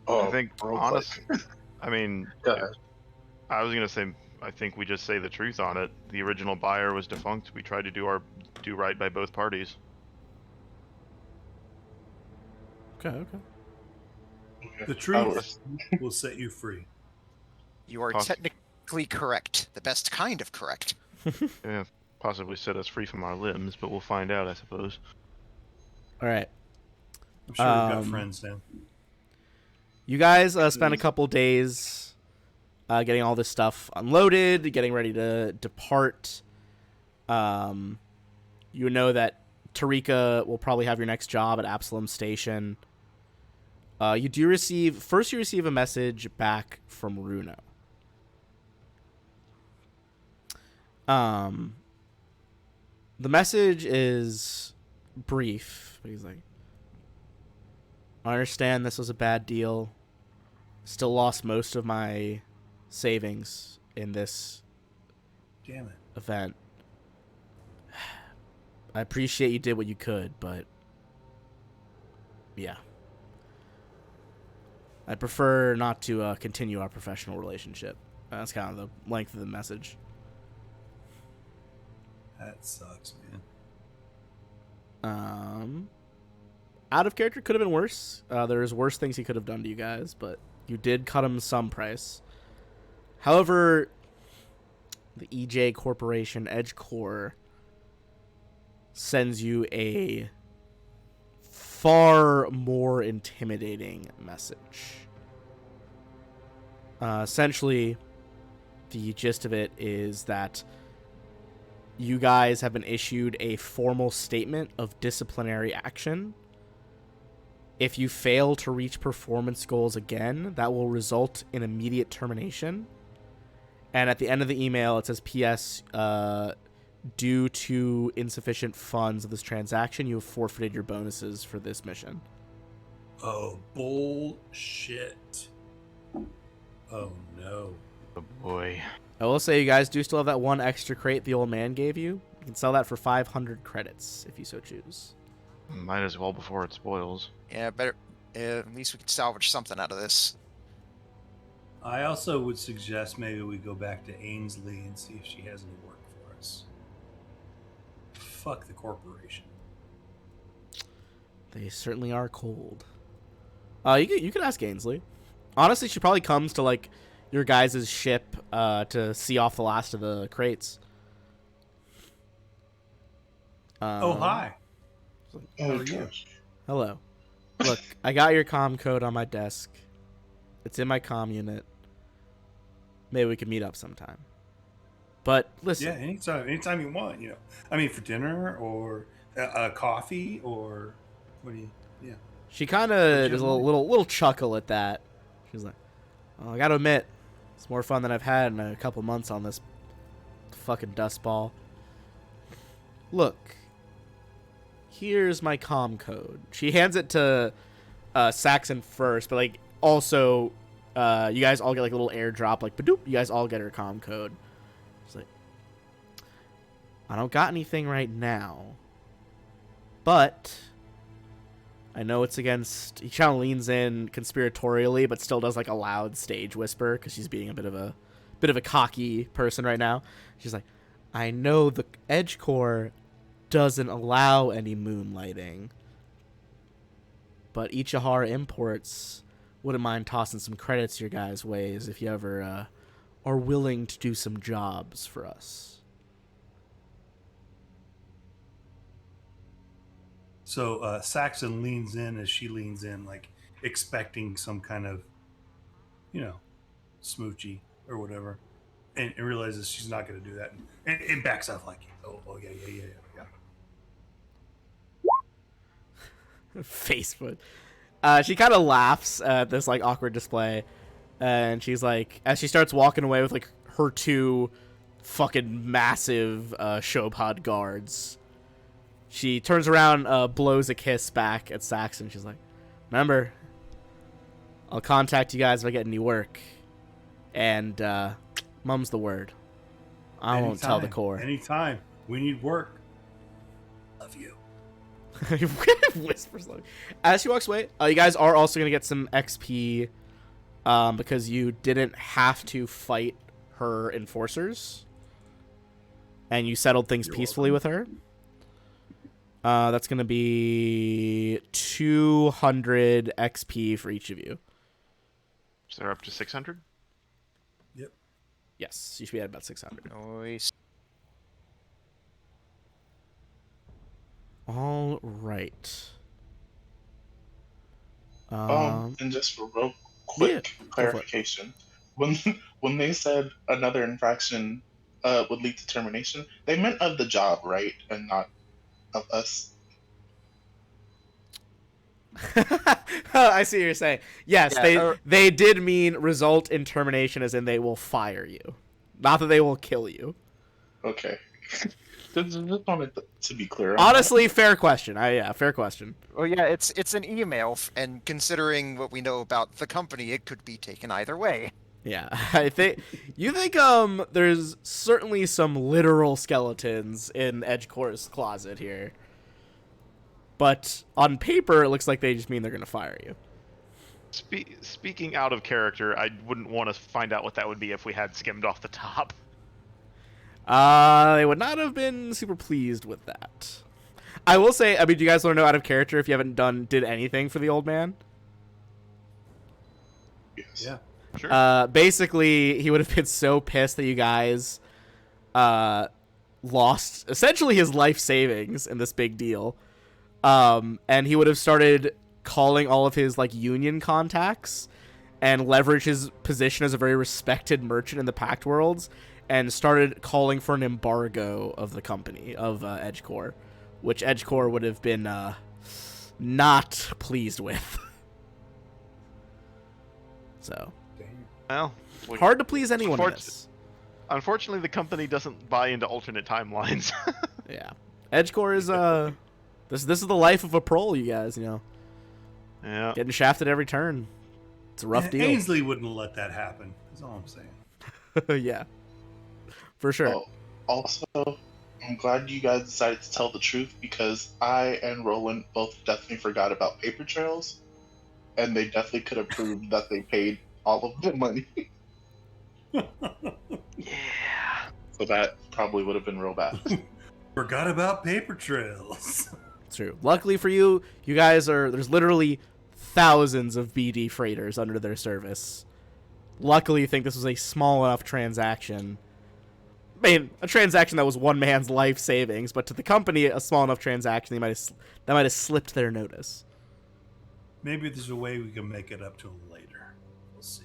Oh, I think real honestly, quick. I mean, Go ahead. I was gonna say I think we just say the truth on it. The original buyer was defunct. We tried to do right by both parties. Okay. The truth will set you free. You are Poss- technically correct. The best kind of correct. Yeah, possibly set us free from our limbs, but we'll find out, I suppose. All right. I'm sure we've got friends now. You guys spent a couple days getting all this stuff unloaded, getting ready to depart. You know that Tarika will probably have your next job at Absalom Station. You receive a message back from Runo. The message is brief, but he's like, I understand this was a bad deal. Still lost most of my savings in this Damn it. event. I appreciate you did what you could, but yeah. I'd prefer not to continue our professional relationship. That's kind of the length of the message. That sucks, Out man. of character could have been worse. There's worse things he could have done to you guys, but you did cut him some price. However, the EJ Corporation Edge Core sends you a far more intimidating message. Essentially, the gist of it is that you guys have been issued a formal statement of disciplinary action. If you fail to reach performance goals again, that will result in immediate termination. And at the end of the email, it says, P.S. Due to insufficient funds of this transaction, you have forfeited your bonuses for this mission. Oh, bullshit. Oh, no. Oh boy. I will say you guys do still have that one extra crate the old man gave you. You can sell that for 500 credits if you so choose. Might as well before it spoils. Yeah, better. At least we could salvage something out of this. I also would suggest maybe we go back to Ainsley and see if she has any work for us. Fuck the corporation. They certainly are cold. You could ask Ainsley. Honestly, she probably comes to like your guys' ship to see off the last of the crates. Oh, hi. Oh, are you? gosh. Hello. Look, I got your comm code on my desk. It's in my comm unit. Maybe we could meet up sometime. But listen. Yeah, anytime you want, you know. I mean, for dinner or coffee or what do you? Yeah. She kind of does a little chuckle at that. She's like, "Oh, I gotta admit, it's more fun than I've had in a couple months on this fucking dust ball. Look, here's my comm code." She hands it to Saxon first, but like also, you guys all get like a little airdrop, like badoop. You guys all get her comm code. She's like, "I don't got anything right now, but I know it's against." He kind of leans in conspiratorially, but still does like a loud stage whisper because she's being a bit of a cocky person right now. She's like, "I know the Edge Core doesn't allow any moonlighting, but Ichihara Imports wouldn't mind tossing some credits your guys' ways if you ever are willing to do some jobs for us." So Saxon leans in as she leans in, like expecting some kind of, you know, smoochy or whatever, and realizes she's not going to do that, and backs off like, oh yeah. Facebook. She kind of laughs at this like awkward display, and she's like, as she starts walking away with like her two fucking massive Shobhad guards, she turns around, blows a kiss back at Saxon. She's like, "Remember, I'll contact you guys if I get any work, and mum's the word. I won't tell the Core." Anytime we need work. Love you. Whispers like as she walks away. You guys are also gonna get some XP because you didn't have to fight her enforcers, and you settled things You're peacefully welcome. with her. That's going to be 200 XP for each of you. So they're up to 600. Yep. Yes, you should be at about 600. Nice. All right. And just for real quick clarification, when when they said another infraction would lead to termination, they meant of the job, right, and not of us. I see what you're saying. Yes, Yeah, they did mean result in termination, as in they will fire you, not that they will kill you. Okay. Just wanted to be clear. Honestly, fair question. Fair question. Well, yeah, it's an email, and considering what we know about the company, it could be taken either way. Yeah, I think there's certainly some literal skeletons in Edgecore's closet here, but on paper it looks like they just mean they're gonna fire you. Speaking out of character, I wouldn't want to find out what that would be if we had skimmed off the top. They would not have been super pleased with that. I will say, I mean, do you guys want to know out of character if you haven't did anything for the old man? Yes. Yeah. Sure. Basically, he would have been so pissed that you guys lost essentially his life savings in this big deal. And he would have started calling all of his like union contacts and leverage his position as a very respected merchant in the Pact Worlds, and started calling for an embargo of the company of Edgecore, which Edgecore would have been not pleased with. So Well, hard to please anyone in this. Unfortunately, the company doesn't buy into alternate timelines. Yeah, Edgecore is this is the life of a prole, you guys. You know, Yeah. getting shafted every turn. It's a rough deal. Ainsley wouldn't let that happen. That's all I'm saying. Yeah, for sure. Oh, also, I'm glad you guys decided to tell the truth, because I and Roland both definitely forgot about paper trails, and they definitely could have proved that they paid all of the money. Yeah. So that probably would have been real bad. Forgot about paper trails. True. Luckily for you, you guys there's literally thousands of BD freighters under their service. Luckily, you think this was a small enough transaction. I mean, a transaction that was one man's life savings, but to the company, a small enough transaction that might have slipped their notice. Maybe there's a way we can make it up to him later. We'll see.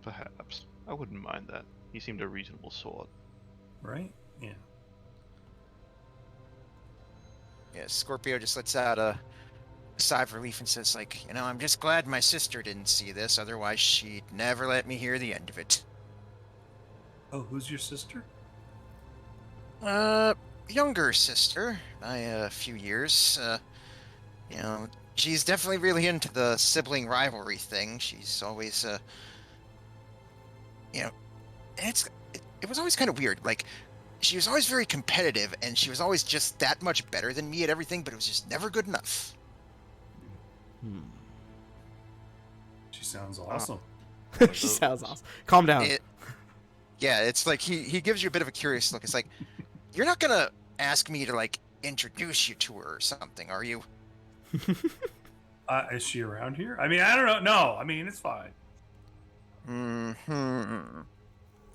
Perhaps. I wouldn't mind that. He seemed a reasonable sort. Right? Yeah. Yeah, Scorpio just lets out a sigh of relief and says, like, I'm just glad my sister didn't see this, otherwise she'd never let me hear the end of it. Oh, who's your sister? Younger sister by a few years. She's definitely really into the sibling rivalry thing. She's always, it was always kind of weird. Like, she was always very competitive, and she was always just that much better than me at everything, but it was just never good enough. She sounds awesome. She sounds awesome. Calm down. It's like he gives you a bit of a curious look. It's like, you're not gonna ask me to, like, introduce you to her or something, are you? Is she around here? I mean, I don't know. No, I mean, it's fine. And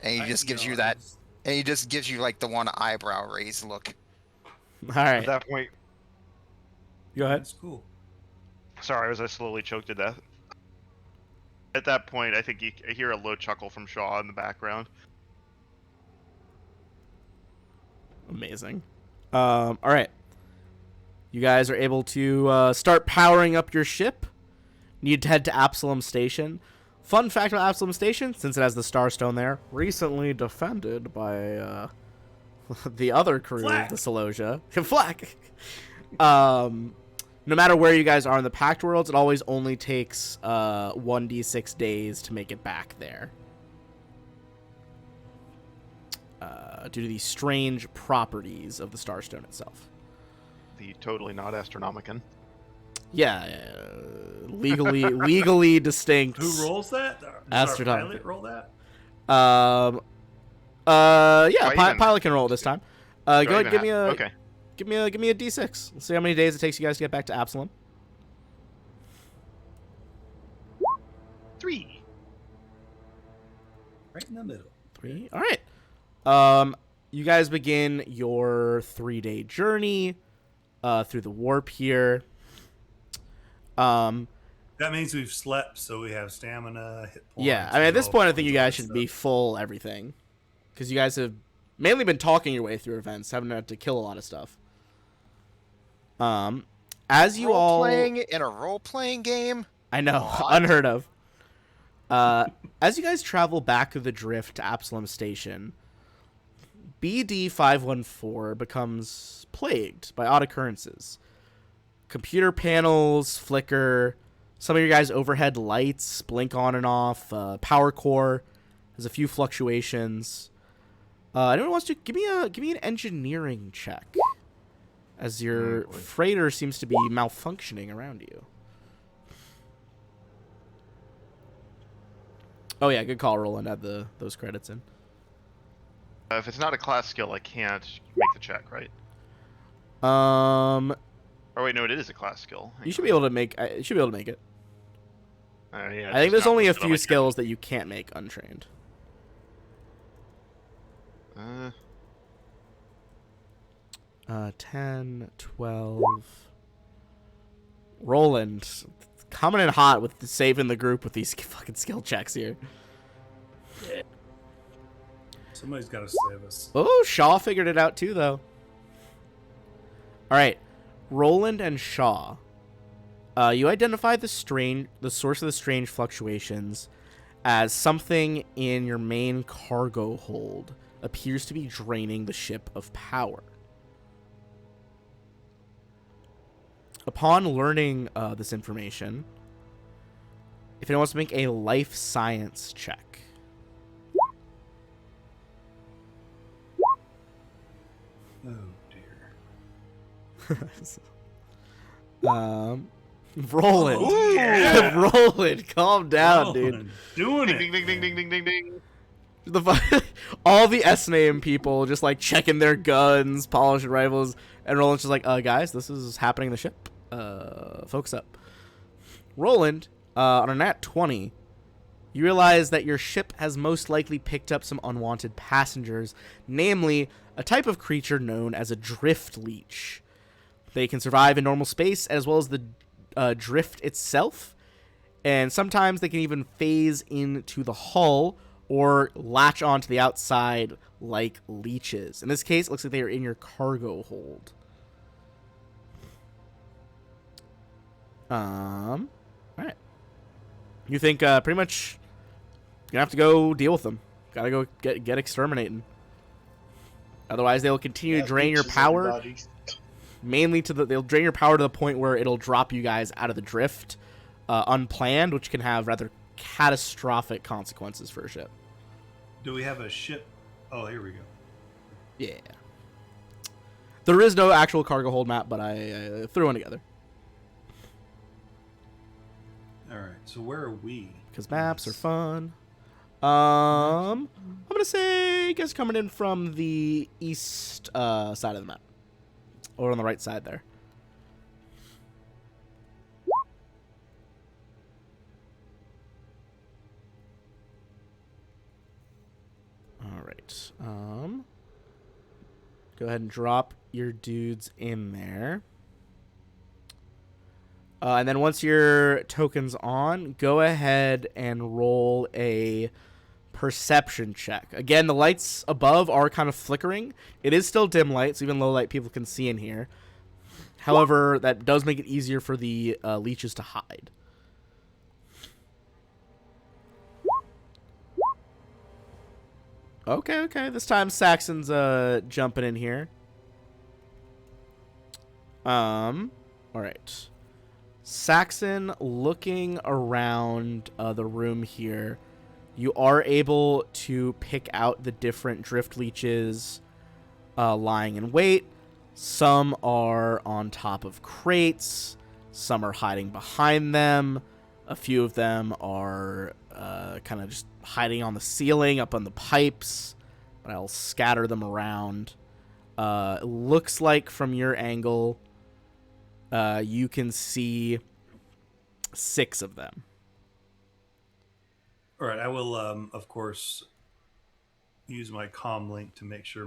he just gives you that, and he just gives you, like, the one eyebrow raise look. All right. At that point, Go ahead. That's cool. sorry, as I slowly choked to death. At that point, I think you hear a low chuckle from Shaw in the background. Amazing. All right. You guys are able to start powering up your ship. Need to head to Absalom Station. Fun fact about Absalom Station, since it has the Starstone there, recently defended by the other crew Flack. of the Celosia. Flack! No matter where you guys are in the Pact Worlds, it always only takes 1d6 days to make it back there. Due to the strange properties of the Starstone itself. The totally not Astronomicon. Yeah, legally distinct. Who rolls that? Does our Astronaut. pilot roll that? Yeah, Oh, even- pilot can roll this time. Do I Go ahead, even give me a okay. give me a d6. Let's see how many days it takes you guys to get back to Absalom. 3. Right in the middle. 3. All right. You guys begin your 3-day journey through the warp here. That means we've slept, so we have stamina, hit points. Yeah, I mean, at this health point, I think you points, all guys that should be stuff. full everything, because you guys have mainly been talking your way through events, haven't had to kill a lot of stuff. As you all, Role-playing in a role-playing game? I know, What? unheard of. As you guys travel back through the drift to Absalom Station, BD-514 becomes plagued by odd occurrences. Computer panels flicker. Some of your guys' overhead lights blink on and off. Power core has a few fluctuations. Anyone wants to give me an engineering check, as your freighter seems to be malfunctioning around you. Oh yeah, good call, Roland. Add those credits in. If it's not a class skill, I can't make the check, right? You Or wait, no, it is a class skill. Hang should on. be able to make. You should be able to make it. Yeah, I think it's there's not only a listed on few my skills that you can't make untrained. check. 10, 12. Roland coming in hot with saving the group with these fucking skill checks here. Somebody's got to save us. Oh, Shaw figured it out too, though. All right, Roland and Shaw. You identify the source of the strange fluctuations as something in your main cargo hold appears to be draining the ship of power. Upon learning this information, if anyone wants to make a life science check. Oh dear. Roland. Ooh, yeah. Roland, calm down, dude. Roland, Doing Ding, it. ding, ding, ding, ding, ding, ding, ding. All the S-name people just like checking their guns, polishing rifles, and Roland's just like, guys, this is happening in the ship. Focus up. Roland, on a nat 20, you realize that your ship has most likely picked up some unwanted passengers, namely a type of creature known as a drift leech. They can survive in normal space as well as the drift itself, and sometimes they can even phase into the hull or latch onto the outside like leeches. In this case, it looks like they are in your cargo hold. All right. You think pretty much you're gonna have to go deal with them. Gotta go get exterminating. Otherwise, they'll continue to drain your leeches, power. everybody. Mainly they'll drain your power to the point where it'll drop you guys out of the drift unplanned, which can have rather catastrophic consequences for a ship. Do we have a ship? Oh, here we go. Yeah. There is no actual cargo hold map, but I threw one together. All right. So where are we? Because maps are fun. I'm going to say you guys are coming in from the east side of the map. Or on the right side there. All right. Go ahead and drop your dudes in there. And then once your token's on, go ahead and roll a perception check. Again, the lights above are kind of flickering. It is still dim light, so even low light people can see in here. However, that does make it easier for the leeches to hide. Okay. This time Saxon's jumping in here. All right. Saxon, looking around the room here, you are able to pick out the different drift leeches lying in wait. Some are on top of crates. Some are hiding behind them. A few of them are kind of just hiding on the ceiling, up on the pipes. I'll scatter them around. It looks like from your angle, you can see 6 of them. All right, I will, of course, use my comm link to make sure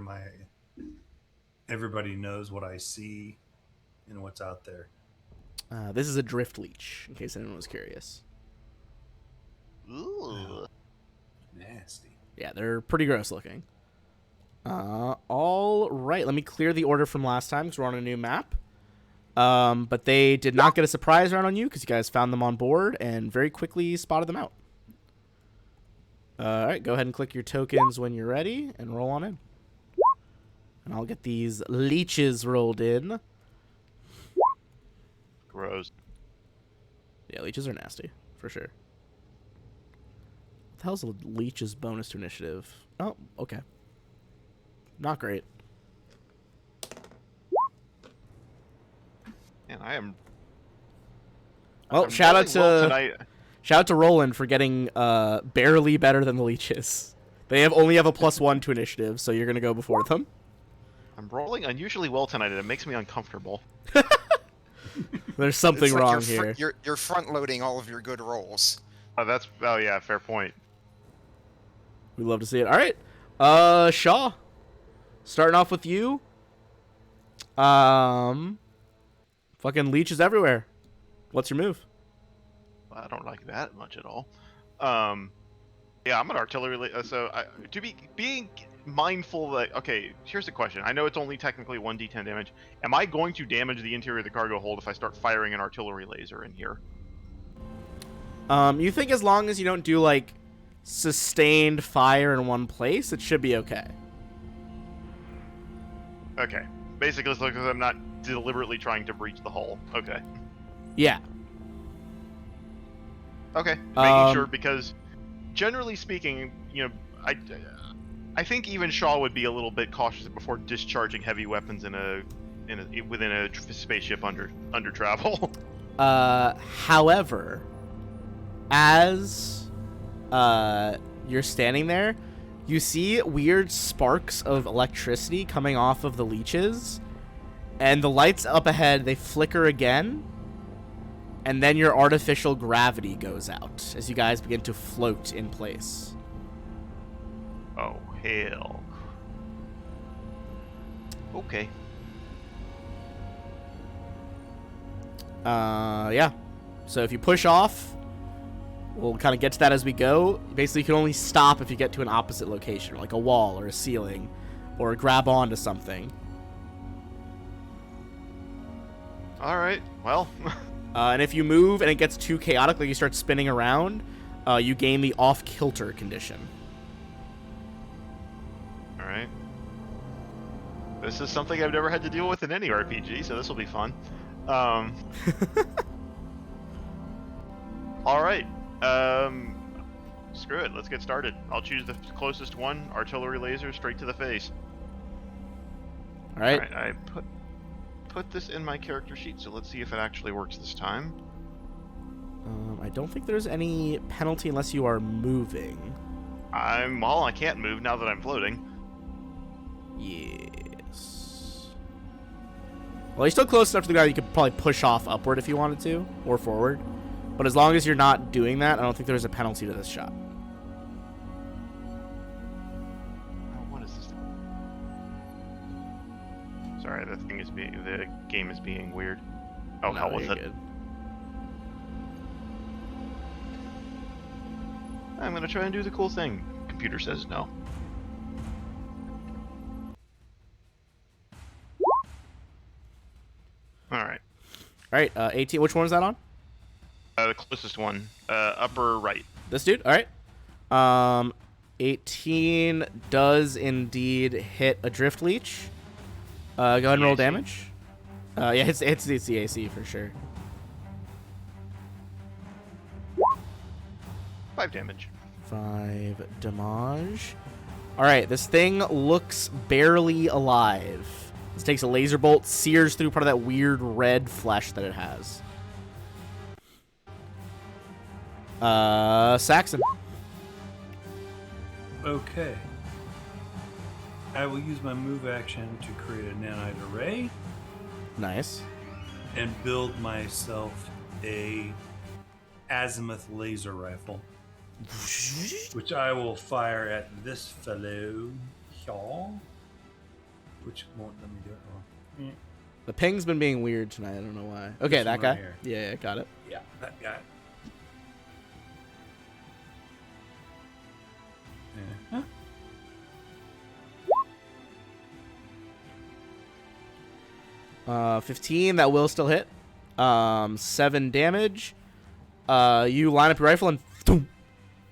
everybody knows what I see and what's out there. This is a drift leech, in case anyone was curious. Ooh. Nasty. Yeah, they're pretty gross looking. All right, let me clear the order from last time because we're on a new map. But they did not get a surprise round on you because you guys found them on board and very quickly spotted them out. All right, go ahead and click your tokens when you're ready and roll on in. And I'll get these leeches rolled in. Gross. Yeah, leeches are nasty, for sure. What the hell's a leech's bonus to initiative? Oh, okay. Not great. Man, I am. Well, I'm shout out rolling well to tonight. shout out to Roland for getting barely better than the leeches. They only have a +1 to initiative, so you're gonna go before them. I'm rolling unusually well tonight, and it makes me uncomfortable. There's something It's like wrong here. You're front loading all of your good rolls. Oh yeah, fair point. We love to see it. All right, Shaw, starting off with you. Fucking leeches everywhere. What's your move? I don't like that much at all. Yeah, I'm an artillery. Being mindful that here's the question. I know it's only technically 1d10 damage. Am I going to damage the interior of the cargo hold if I start firing an artillery laser in here? You think as long as you don't do like sustained fire in one place, it should be okay. Okay, basically it's because I'm not deliberately trying to breach the hull. Okay. Yeah. Okay, making sure, because generally speaking, I think even Shaw would be a little bit cautious before discharging heavy weapons within a spaceship under travel. However, as you're standing there, you see weird sparks of electricity coming off of the leeches, and the lights up ahead, they flicker again, and then your artificial gravity goes out as you guys begin to float in place. Oh, hell. Okay. Yeah. So if you push off, we'll kind of get to that as we go. Basically, you can only stop if you get to an opposite location, like a wall or a ceiling, or grab onto something. All right. Well. And if you move and it gets too chaotic, like you start spinning around, you gain the off-kilter condition. All right. This is something I've never had to deal with in any RPG, so this will be fun. All right. Screw it. Let's get started. I'll choose the closest one. Artillery laser straight to the face. All right. All right. I put this in my character sheet, so let's see if it actually works this time. I don't think there's any penalty unless you are moving. I can't move now that I'm floating. Yes. Well, you're still close enough to the ground. You could probably push off upward if you wanted to, or forward. But as long as you're not doing that, I don't think there's a penalty to this shot. Oh, what is this? Sorry, the game is being weird. Oh, No, hell with you're it. good. I'm gonna try and do the cool thing. Computer says no. Alright. All right, 18. Which one is that on? The closest one. Upper right. This dude? All right. 18 does indeed hit a drift leech. Go ahead and roll AC. damage. Yeah, it's the AC for sure. 5 damage. 5 damage. All right, this thing looks barely alive. This takes a laser bolt, sears through part of that weird red flesh that it has. Saxon. Okay. I will use my move action to create a nanite array Nice. and build myself a azimuth laser rifle, which I will fire at this fellow here, which won't let me do it wrong. The ping's been being weird tonight. I don't know why. Okay, This that one guy. right here. Yeah, got it. Yeah, that guy. Yeah. 15. That will still hit. 7 damage. You line up your rifle and thump,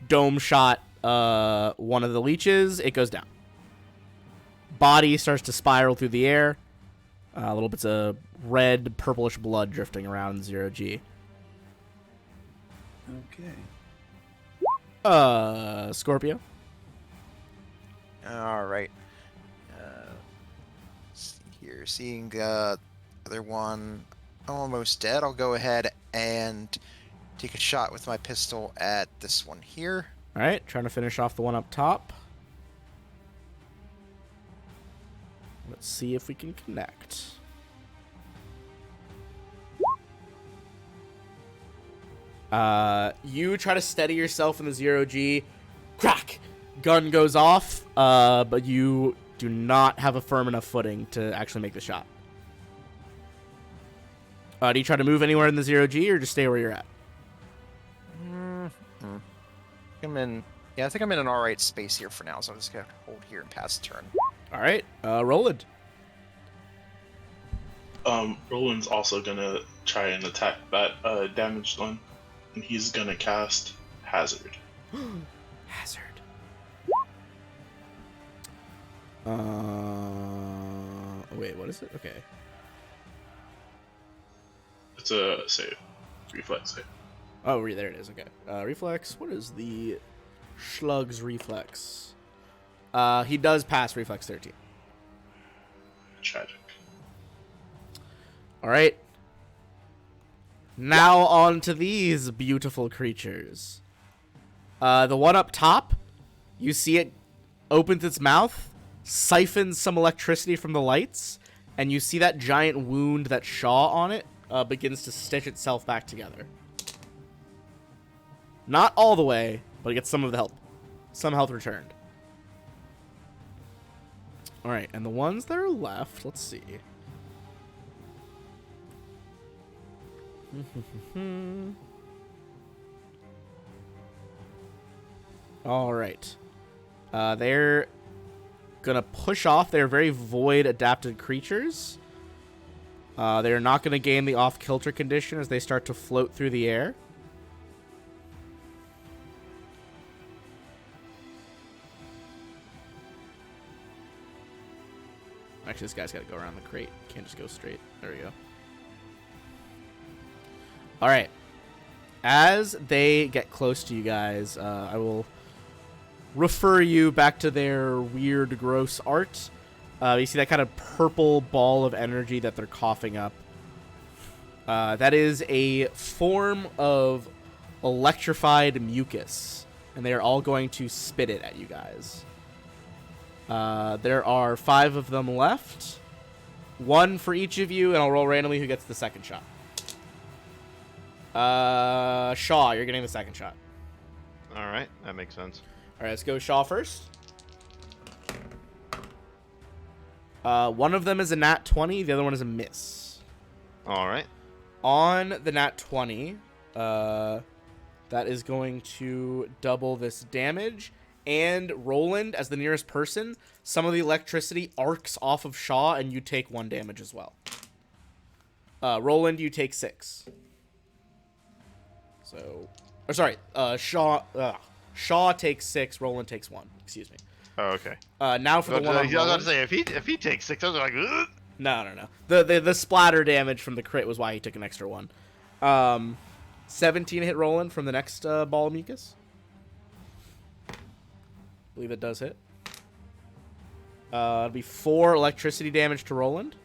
dome shot one of the leeches. It goes down. Body starts to spiral through the air. Little bits of red, purplish blood drifting around in 0G. Okay. Scorpio. All right. Let's see here, seeing the other one almost dead, I'll go ahead and take a shot with my pistol at this one here. All right, trying to finish off the one up top. Let's see if we can connect. You try to steady yourself in the 0G. Crack! Gun goes off, but you do not have a firm enough footing to actually make the shot. Do you try to move anywhere in the 0G or just stay where you're at? I think I'm in an alright space here for now, so I'm just gonna hold here and pass the turn. All right, Roland. Roland's also gonna try and attack that damaged one, and he's gonna cast Hazard. Hazard. Wait, what is it? Okay. It's a save, reflex save. Oh, there it is. Okay. Reflex. What is the Schlug's reflex? He does pass reflex 13. Tragic. All right. Now on to these beautiful creatures. The one up top, you see it opens its mouth, siphons some electricity from the lights, and you see that giant wound that Shaw on it begins to stitch itself back together. Not all the way, but it gets some of the health. Some health returned. All right, and the ones that are left, let's see. All right. They're gonna push off. They're very void adapted creatures. They're not gonna gain the off kilter condition as they start to float through the air. Actually, this guy's got to go around the crate. Can't just go straight. There we go. All right. As they get close to you guys, I will refer you back to their weird, gross art. You see that kind of purple ball of energy that they're coughing up. That is a form of electrified mucus, and they are all going to spit it at you guys. There are 5 of them left. 1 for each of you, and I'll roll randomly who gets the second shot. Shaw, you're getting the second shot. All right, that makes sense. All right, let's go Shaw first. One of them is a nat 20, the other one is a miss. All right. On the nat 20, that is going to double this damage. And Roland, as the nearest person, some of the electricity arcs off of Shaw, and you take 1 damage as well. Roland, you take 6. So, or sorry, Shaw takes 6. Roland takes 1. Excuse me. Oh, okay. Now for the one on I was about Roland. to say if he takes 6, I was like, ugh. No. The splatter damage from the crit was why he took an extra 1. 17 hit Roland from the next ball of mucus. I believe it does hit. It'll be 4 electricity damage to Roland.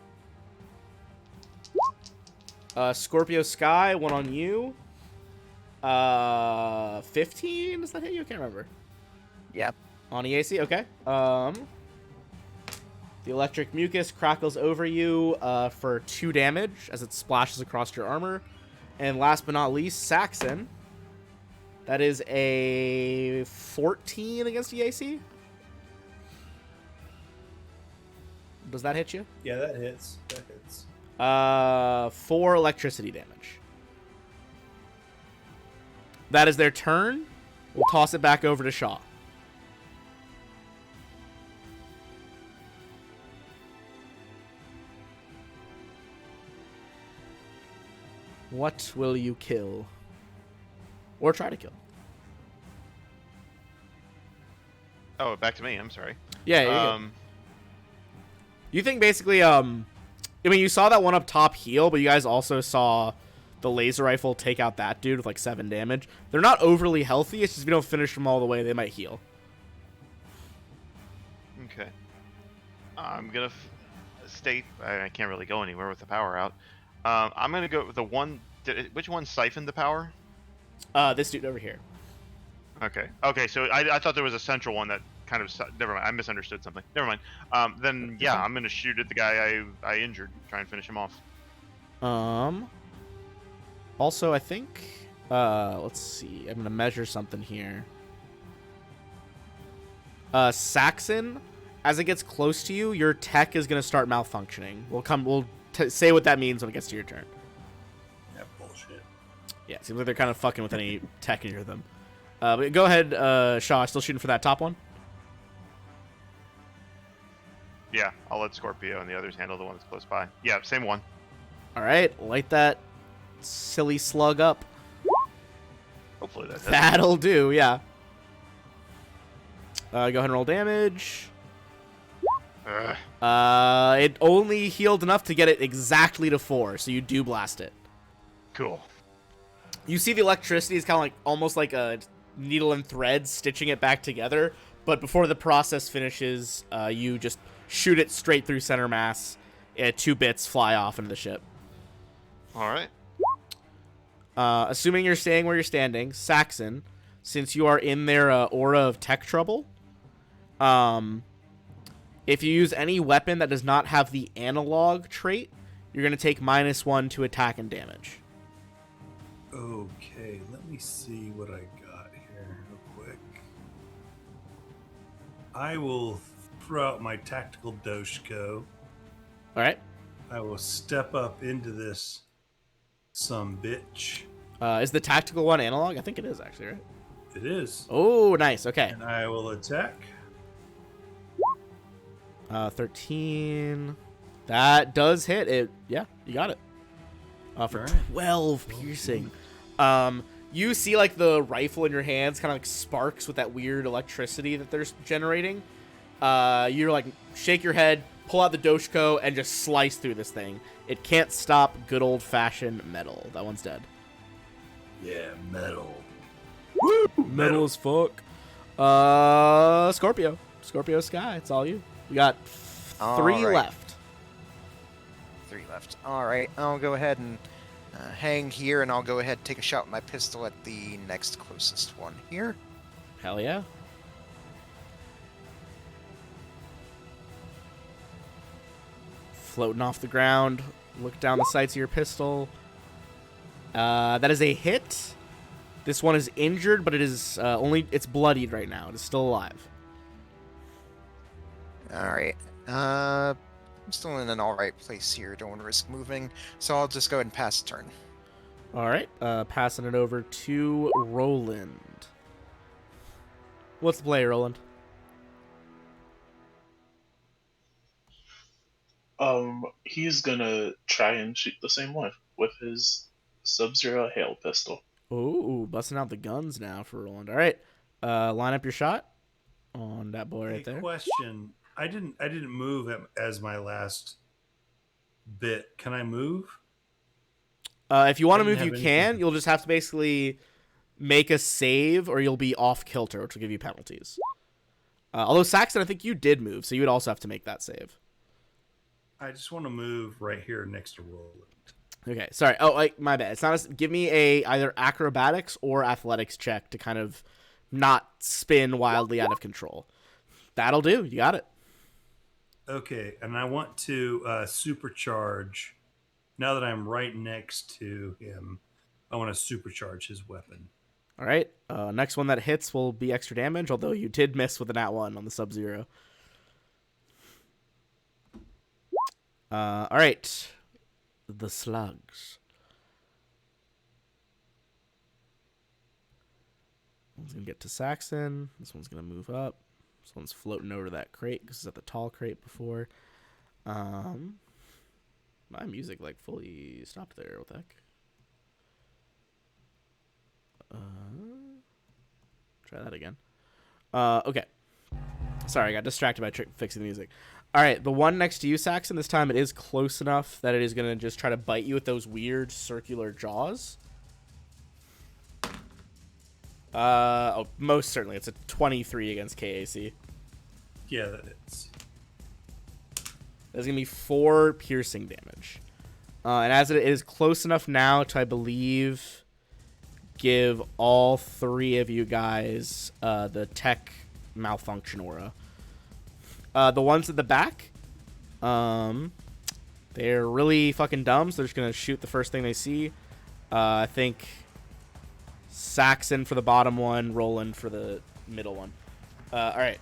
Scorpio Sky, 1 on you. 15? Does that hit you? I can't remember. Yep. On EAC? Okay. The electric mucus crackles over you for 2 damage as it splashes across your armor. And last but not least, Saxon. That is a 14 against the AC. Does that hit you? Yeah, that hits. That hits. 4 electricity damage. That is their turn. We'll toss it back over to Shaw. What will you kill? Or try to kill? Oh, back to me. I'm sorry. Yeah, you're good. You think basically, I mean, you saw that one up top heal, but you guys also saw the laser rifle take out that dude with like 7 damage. They're not overly healthy. It's just if you don't finish them all the way, they might heal. Okay. I'm gonna stay. I can't really go anywhere with the power out. I'm gonna go with the one. Which one siphoned the power? This dude over here. Okay. Okay. So I thought there was a central one that kind of. Never mind. I misunderstood something. Never mind. Then yeah, I'm gonna shoot at the guy I injured. Try and finish him off. Also, I think. Let's see. I'm gonna measure something here. Saxon, as it gets close to you, your tech is gonna start malfunctioning. We'll say what that means when it gets to your turn. Yeah, bullshit. Yeah, it seems like they're kind of fucking with any tech near them. But go ahead, Shaw. Still shooting for that top one? Yeah, I'll let Scorpio and the others handle the one that's close by. Yeah, same one. All right, light that silly slug up. Hopefully that's That'll do, yeah. Go ahead and roll damage. It only healed enough to get it exactly to 4, so you do blast it. Cool. You see the electricity is kind of like almost like a needle and thread stitching it back together, but before the process finishes, you just shoot it straight through center mass. 2 bits fly off into the ship. All right. Assuming you're staying where you're standing, Saxon, since you are in their aura of tech trouble, if you use any weapon that does not have the analog trait, you're going to take -1 to attack and damage. Okay, let me see what I got here real quick. I will throw out my tactical Doshko. All right. I will step up into this some bitch. Is the tactical one analog? I think it is, actually, right? It is. Oh, nice. Okay. And I will attack. 13. That does hit it. Yeah, you got it. For Alright. 12 piercing. You see like the rifle in your hands kind of like sparks with that weird electricity that they're generating. You're like shake your head, pull out the Doshko, and just slice through this thing. It can't stop good old-fashioned metal. That one's dead. Yeah, metal. Metal as fuck. Scorpio. Scorpio Sky. It's all you. We got 3 All right. left. 3 left. All right, I'll go ahead and hang here, and I'll go ahead and take a shot with my pistol at the next closest one here. Hell yeah. Floating off the ground. Look down the sights of your pistol. That is a hit. This one is injured, but it is it's bloodied right now. It is still alive. All right. I'm still in an all right place here. Don't want to risk moving, so I'll just go ahead and pass the turn. All right. Passing it over to Roland. What's the play, Roland? He's gonna try and shoot the same one with his Sub-Zero Hail pistol. Ooh, busting out the guns now for Roland. All right. Line up your shot on that boy right there. Question. I didn't move as my last bit. Can I move? If you want to I move, didn't you have can. anything. You'll just have to basically make a save, or you'll be off kilter, which will give you penalties. Although Saxon, I think you did move, so you would also have to make that save. I just want to move right here next to Roland. Okay, sorry. Oh, my bad. It's not. Give me a either acrobatics or athletics check to kind of not spin wildly out of control. That'll do. You got it. Okay, and I want to supercharge. Now that I'm right next to him, I want to supercharge his weapon. All right. Next one that hits will be extra damage, although you did miss with a nat 1 on the Sub-Zero. All right. The slugs. One's going to get to Saxon. This one's going to move up. This one's floating over that crate because it's at the tall crate before. My music, like, fully stopped there. What the heck? Try that again. Okay. Sorry, I got distracted by fixing the music. All right, the one next to you, Saxon, this time it is close enough that it is going to just try to bite you with those weird circular jaws. Most certainly. It's a 23 against KAC. Yeah, that is. There's going to be 4 piercing damage. And as it is close enough now to, I believe, give all 3 of you guys the tech malfunction aura. The ones at the back, they're really fucking dumb, so they're just going to shoot the first thing they see. I think Saxon for the bottom one, Roland for the middle one. All right.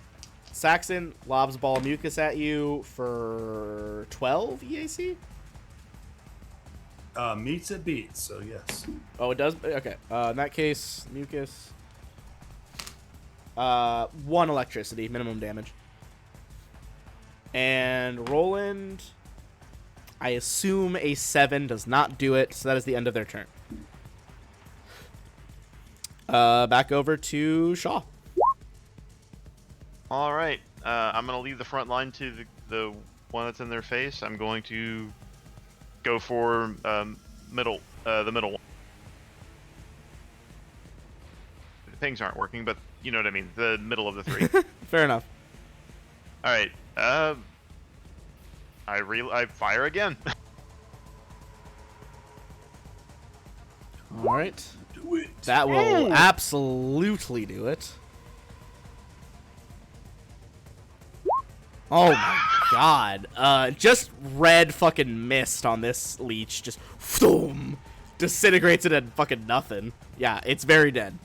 Saxon lobs a ball of mucus at you for 12 EAC? Meets it beats, so yes. Oh, it does? Okay. In that case, mucus. 1 electricity, minimum damage. And Roland, I assume a 7 does not do it, so that is the end of their turn. Back over to Shaw. All right. I'm going to leave the front line to the one that's in their face. I'm going to go for the middle one. Things aren't working, but you know what I mean. The middle of the 3. Fair enough. All right. I fire again. All right. Do it. That will absolutely do it. Oh my god. Just red fucking mist on this leech. Just boom, disintegrates it at fucking nothing. Yeah, it's very dead.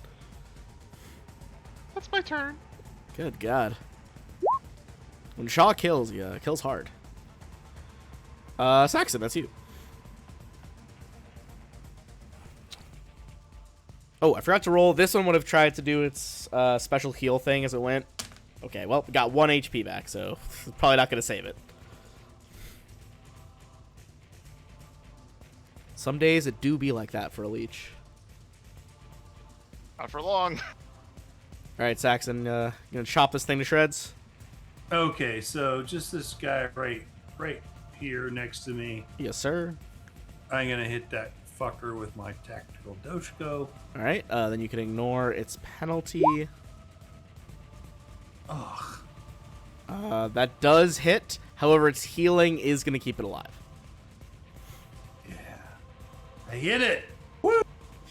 That's my turn. Good god. When Shaw kills, kills hard. Saxon, that's you. Oh, I forgot to roll. This one would have tried to do its special heal thing as it went. Okay, well, got 1 HP back, so probably not going to save it. Some days it do be like that for a leech. Not for long. All right, Saxon, you gonna chop this thing to shreds? Okay, so just this guy right here next to me. Yes, sir. I'm gonna hit that fucker with my tactical doshko. All right, then you can ignore its penalty. Ugh. That does hit. However, its healing is gonna keep it alive. Yeah. I hit it. Woo!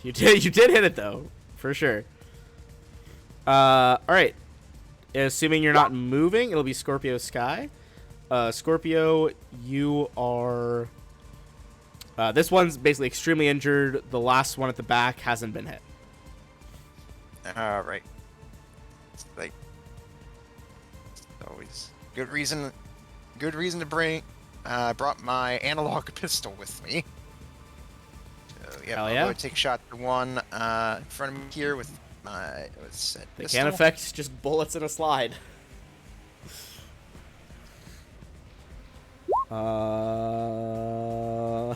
You did hit it though, for sure. All right. Assuming you're not moving, it'll be Scorpio Sky. Scorpio, you are. This one's basically extremely injured. The last one at the back hasn't been hit. Right. It's like always good reason to bring. Brought my analog pistol with me. So yeah, Hell I'm yeah. gonna take a shot to one in front of me here with my They pistol. can't affect just bullets in a slide. Oh.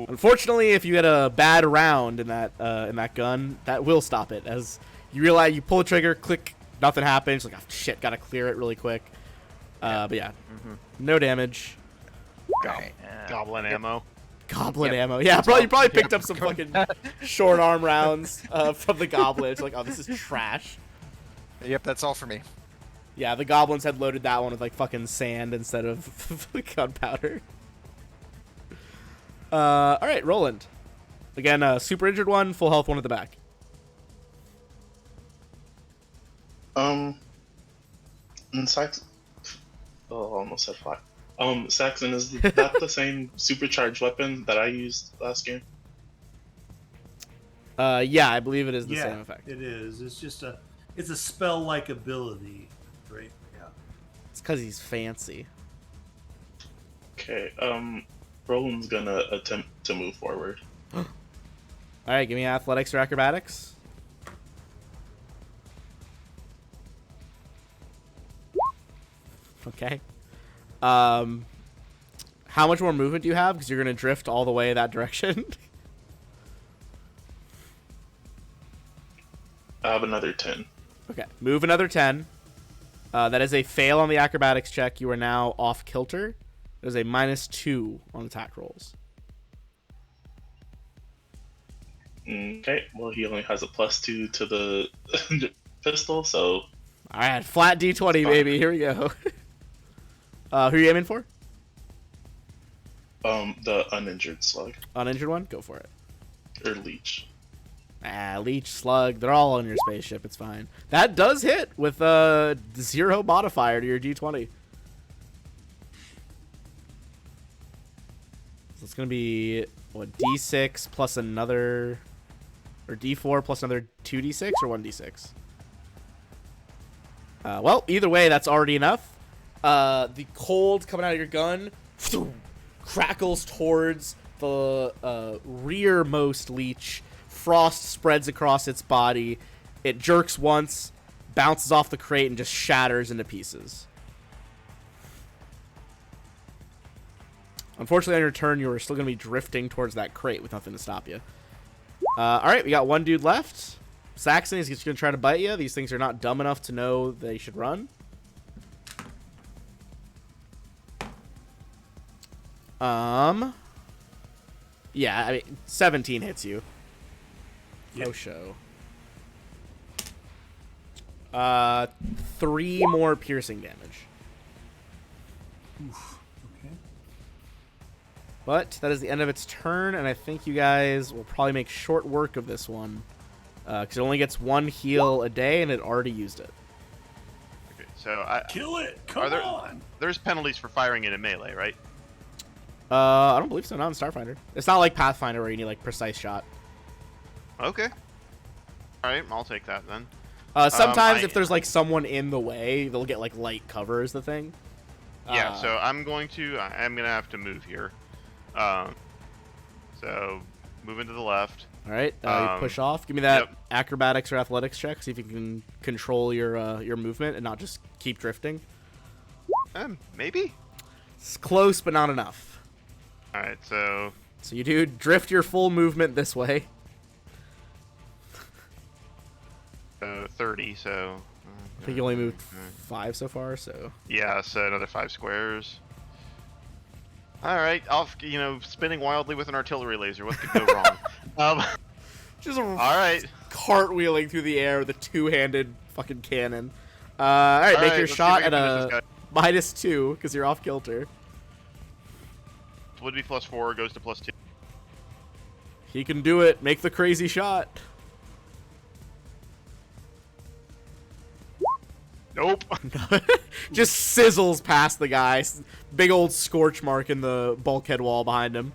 Unfortunately, if you get a bad round in that gun, that will stop it. As you realize, you pull the trigger, click, nothing happens. Like, oh, shit, gotta clear it really quick. But yeah, no damage. Right, Goblin ammo. Goblin Yep. ammo. Yeah, you probably picked up some fucking short arm rounds from the goblin. It's like, oh, this is trash. Yep, that's all for me. Yeah, the goblins had loaded that one with like fucking sand instead of gunpowder. All right, Roland. Again, super injured one, full health one at the back. And Oh, almost said fly. Saxon, is that the same supercharged weapon that I used last game? Yeah, I believe it is the Yeah, same effect. it is. It's just it's a spell-like ability, right? Yeah. It's because he's fancy. Okay, Roland's gonna attempt to move forward. All right, give me athletics or acrobatics. Okay. How much more movement do you have? Because you're gonna drift all the way that direction. I have another 10. Okay, move another 10. That is a fail on the acrobatics check. You are now off kilter. There's a -2 on attack rolls. Okay, well, he only has a +2 to the pistol, so All right, flat D20, baby. Here we go. Who are you aiming for? the uninjured slug Uninjured one? Go for it. or leech. Leech, slug, they're all on your spaceship. It's fine. That does hit with a 0 modifier to your D20. So it's going to be, what, D6 plus another, or D4 plus another 2D6 or 1D6? Well, either way, that's already enough. The cold coming out of your gun crackles towards the rearmost leech. Frost spreads across its body. It jerks once, bounces off the crate, and just shatters into pieces. Unfortunately, on your turn, you are still going to be drifting towards that crate with nothing to stop you. Alright, we got one dude left. Saxon is just going to try to bite you. These things are not dumb enough to know they should run. Yeah, I mean, 17 hits you. Yep. No show. 3 more piercing damage. Oof. Okay. But that is the end of its turn, and I think you guys will probably make short work of this one. Because it only gets 1 heal a day, and it already used it. Okay, so Kill it! Are Come on! there's penalties for firing in a melee, right? I don't believe so, not in Starfinder. It's not like Pathfinder where you need, like, precise shot. Okay. Alright, I'll take that then. Sometimes if there's, like, someone in the way, they'll get, like, light cover is the thing. Yeah, so I'm going to have to move here. So moving to the left. Alright, you push off. Give me that Yep. acrobatics or athletics check. See if you can control your movement and not just keep drifting. Maybe? It's close, but not enough. Alright, so So you do drift your full movement this way. 30, so I think you only moved 5 so far, so... yeah, so another 5 squares. Alright, off, spinning wildly with an artillery laser. What could go wrong? Just Alright. cartwheeling through the air with a 2-handed fucking cannon. Alright, make your let's see if shot we at can finish a this -2, because you're off kilter. Would be +4, goes to +2. He can do it. Make the crazy shot. Nope. Just sizzles past the guy. Big old scorch mark in the bulkhead wall behind him.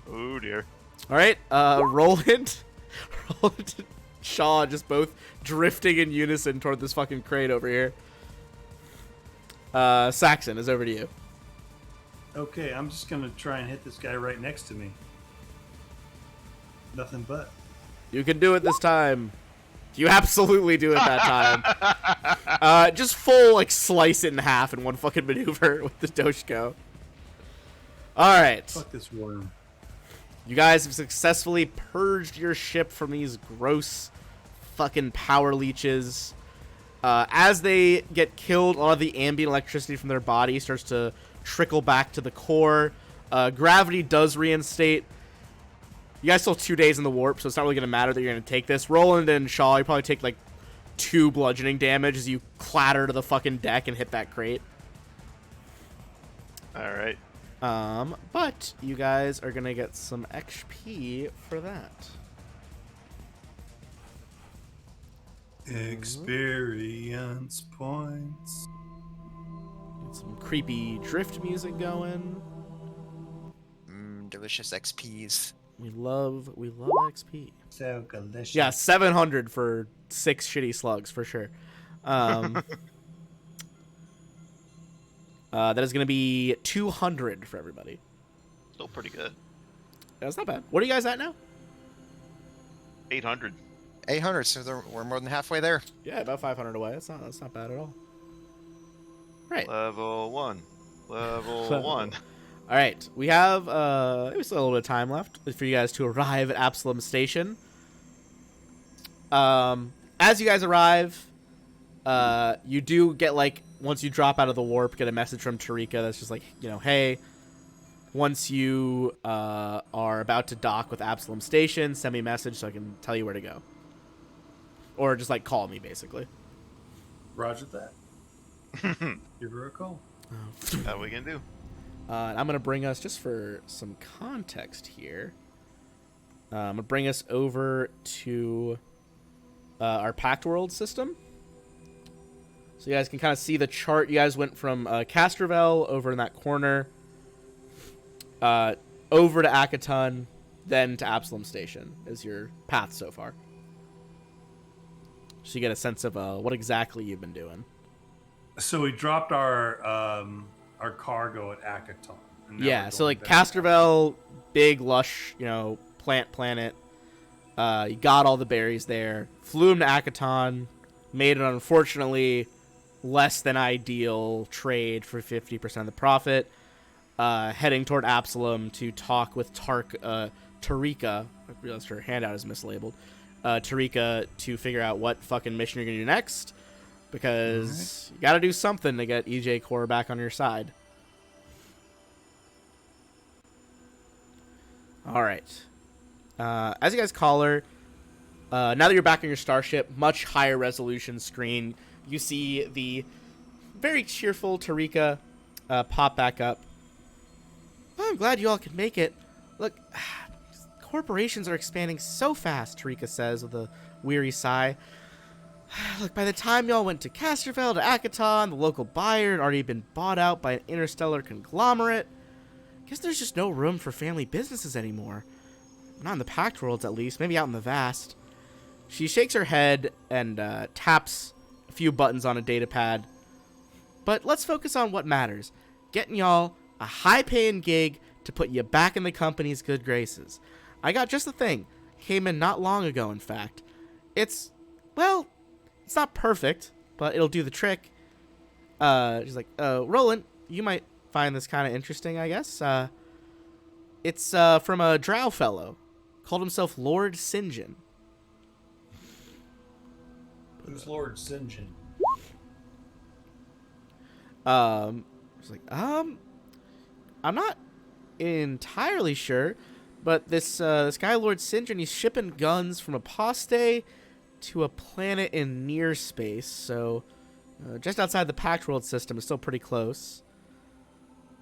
Oh dear. Alright, Roland. Roland and Shaw just both drifting in unison toward this fucking crate over here. Saxon, is over to you. Okay, I'm just gonna try and hit this guy right next to me. Nothing but. You can do it this time. You absolutely do it that time. Just full, like, slice it in half in one fucking maneuver with the Doshko. Alright. Fuck this worm. You guys have successfully purged your ship from these gross fucking power leeches. As they get killed, a lot of the ambient electricity from their body starts to trickle back to the core. Gravity does reinstate. You guys still have 2 days in the warp, so it's not really going to matter that you're going to take this. Roland and Shaw, you probably take, like, 2 bludgeoning damage as you clatter to the fucking deck and hit that crate. Alright. But you guys are going to get some XP for that. Experience points. Some creepy drift music going. Delicious XPs. We love XP. So delicious. Yeah, 700 for 6 shitty slugs for sure. That is going to be 200 for everybody. Still pretty good. That's not bad. What are you guys at now? 800. 800, so we're more than halfway there. Yeah, about 500 away. That's not bad at all. Right. Level 1. Level 1. All right. We have maybe still a little bit of time left for you guys to arrive at Absalom Station. As you guys arrive, you do get, like, once you drop out of the warp, get a message from Tarika that's just like, you know, hey, once you are about to dock with Absalom Station, send me a message so I can tell you where to go. Or just, like, call me, basically. Roger that. Give her a call. That we can do. And I'm going to bring us, just for some context here, I'm going to bring us over to our Pact World system. So you guys can kind of see the chart. You guys went from Castrovel over in that corner, over to Akaton, then to Absalom Station is your path so far. So you get a sense of what exactly you've been doing. So we dropped our cargo at Akaton. and now Yeah, we're so going like back. Castrovel, big, lush, plant planet. You got all the berries there. Flew him to Akaton. Made an unfortunately less than ideal trade for 50% of the profit. Heading toward Absalom to talk with Tarika. I realized her handout is mislabeled. Tarika to figure out what fucking mission you're going to do next. Because you got to do something to get EJ Core back on your side. All right. As you guys call her, now that you're back on your starship, much higher resolution screen, you see the very cheerful Tarika pop back up. Well, I'm glad you all could make it. Look, corporations are expanding so fast, Tarika says with a weary sigh. Look, by the time y'all went to Castrovel, to Akaton, the local buyer had already been bought out by an interstellar conglomerate. Guess there's just no room for family businesses anymore. Not in the Pact Worlds, at least. Maybe out in the Vast. She shakes her head and taps a few buttons on a datapad. But let's focus on what matters. Getting y'all a high-paying gig to put you back in the company's good graces. I got just the thing. Came in not long ago, in fact. It's not perfect, but it'll do the trick. She's like, Roland, you might find this kind of interesting, I guess. It's from a drow fellow. Called himself Lord Sinjin. Who's Lord Sinjin? She's like, I'm not entirely sure, but this guy Lord Sinjin, he's shipping guns from Aposte to a planet in near space, so just outside the Pact World system. Is still pretty close.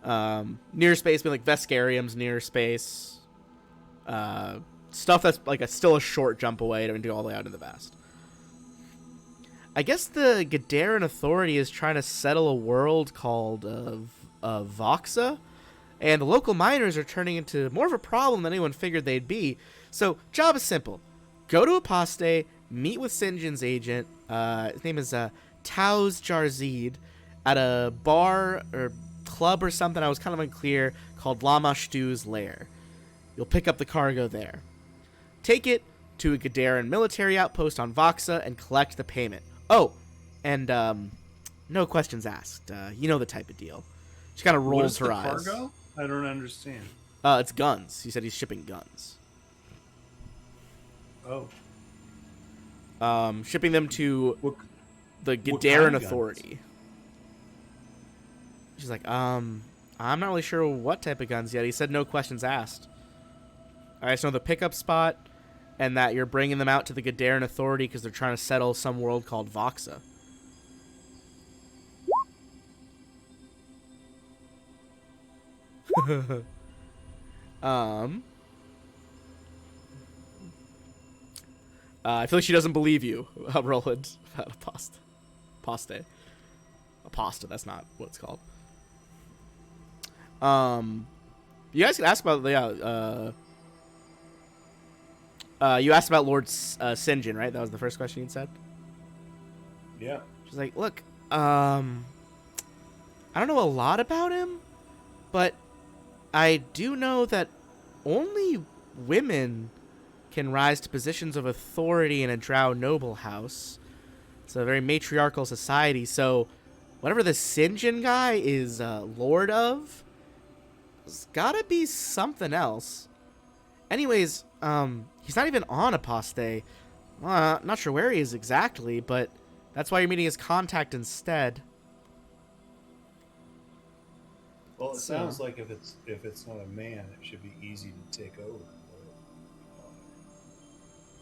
Near space being like Veskarium's near space. Stuff that's like still a short jump away to do all the way out in the vast. I guess the Gadaran Authority is trying to settle a world called Voxa, and the local miners are turning into more of a problem than anyone figured they'd be. So, job is simple. Go to Aposte, meet with Sinjin's agent, his name is Tauz Jarzid, at a bar or club or something, I was kind of unclear, called Lama Shtu's Lair. You'll pick up the cargo there. Take it to a Gadaran military outpost on Voxa and collect the payment. Oh, and no questions asked. You know the type of deal. She kind of What rolls is her the eyes. cargo? I don't understand. It's guns. He said he's shipping guns. Oh. Shipping them to What, the what kind Gadaran of guns? Authority. She's like, I'm not really sure what type of guns yet. He said no questions asked. I just know the pickup spot and that you're bringing them out to the Gadaran Authority because they're trying to settle some world called Voxa. I feel like she doesn't believe you, Roland, about Aposte. Aposte, that's not what it's called. You guys can ask about you asked about Lord St. John, right? That was the first question you said. Yeah. She's like, look, I don't know a lot about him, but I do know that only women can rise to positions of authority in a Drow noble house. It's a very matriarchal society, so whatever the Sinjin guy is lord of, it's gotta be something else. Anyways, he's not even on Aposte. Not sure where he is exactly, but that's why you're meeting his contact instead. Well, it So- sounds like if it's not a man, it should be easy to take over.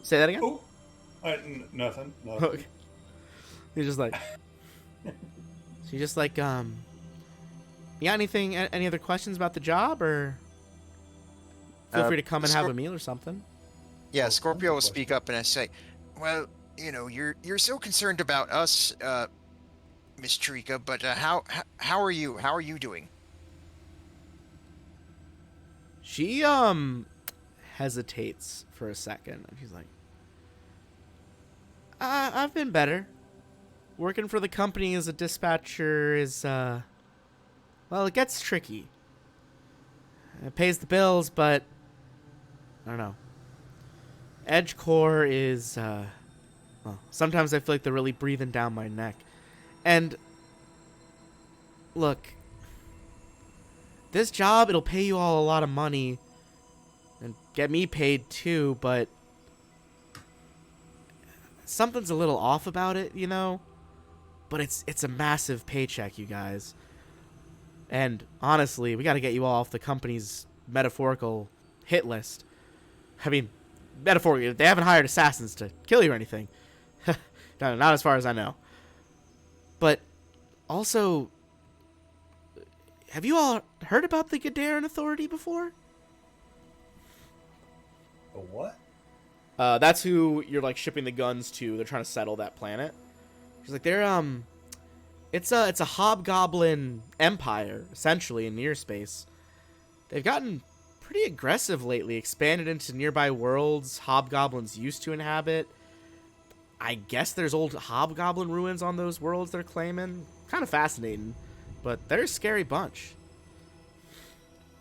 Say that again? Oh, nothing. Okay. He's just like... She's just like, you got anything, any other questions about the job, or feel free to come and have a meal or something? Yeah, Oh, Scorpio will question. speak up and I say, "Well, you know, you're so concerned about us, Miss Trika, but how are you? How are you doing?" She, hesitates for a second, and she's like, I've been better. Working for the company as a dispatcher is, well, it gets tricky. It pays the bills, but I don't know. EdgeCore is, well, sometimes I feel like they're really breathing down my neck. And, look, this job, it'll pay you all a lot of money and get me paid too, but something's a little off about it, you know? But it's a massive paycheck, you guys. And honestly, we got to get you all off the company's metaphorical hit list. I mean, metaphorically, they haven't hired assassins to kill you or anything. No, not as far as I know. But also, have you all heard about the Gadaran Authority before? A what? That's who you're like shipping the guns to. They're trying to settle that planet. She's like, it's a hobgoblin empire essentially in near space. They've gotten pretty aggressive lately, expanded into nearby worlds hobgoblins used to inhabit. I guess there's old hobgoblin ruins on those worlds they're claiming. Kind of fascinating, but they're a scary bunch.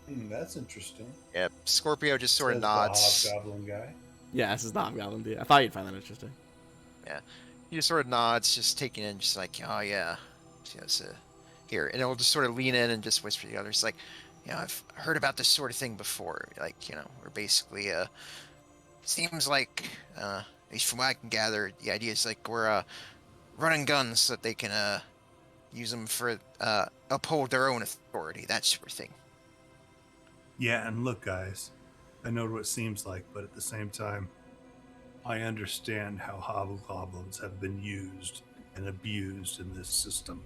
That's interesting. Yeah, Scorpio just sort of Says the nods. Hobgoblin guy. Yeah, this is the hobgoblin dude. I thought you'd find that interesting. He just sort of nods, just taking in, just like, "Oh yeah, yes, here," and he'll just sort of lean in and just whisper to the others, like, "You know, I've heard about this sort of thing before. Like, you know, we're basically, seems like, at least from what I can gather, the idea is like we're running guns so that they can use them for uphold their own authority, that sort of thing." Yeah, and look, guys, I know what it seems like, but at the same time, I understand how hobgoblins have been used and abused in this system.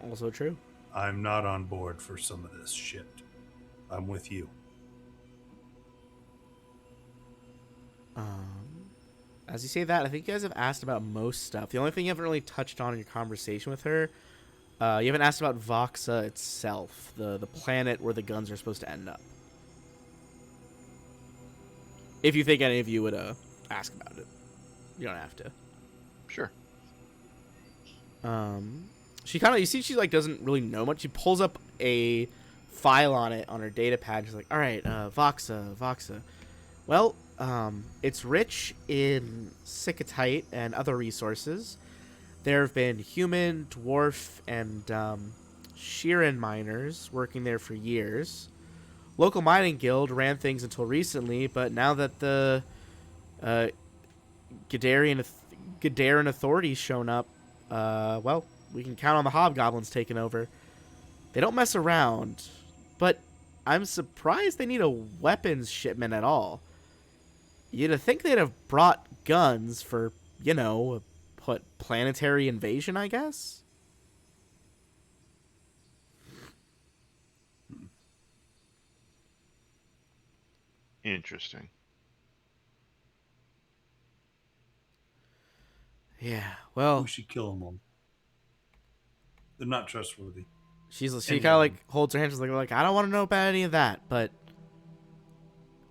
Also true. I'm not on board for some of this shit. I'm with you. As you say that, I think you guys have asked about most stuff. The only thing you haven't really touched on in your conversation with her, you haven't asked about Voxa itself, the planet where the guns are supposed to end up. If you think any of you would ask about it, you don't have to. Sure. She kind of, you see, she like doesn't really know much. She pulls up a file on it on her data pad. She's like, all right, Voxa. Well, it's rich in Sikatite and other resources. There have been human, dwarf, and Sheeran miners working there for years. Local mining guild ran things until recently, but now that the Gadaran authorities shown up, well, we can count on the hobgoblins taking over. They don't mess around, but I'm surprised they need a weapons shipment at all. You'd think they'd have brought guns for, you know, what, planetary invasion, I guess? Interesting. Yeah, well, We should kill them all. They're not trustworthy. She And kind of like holds her hands like I don't want to know about any of that, but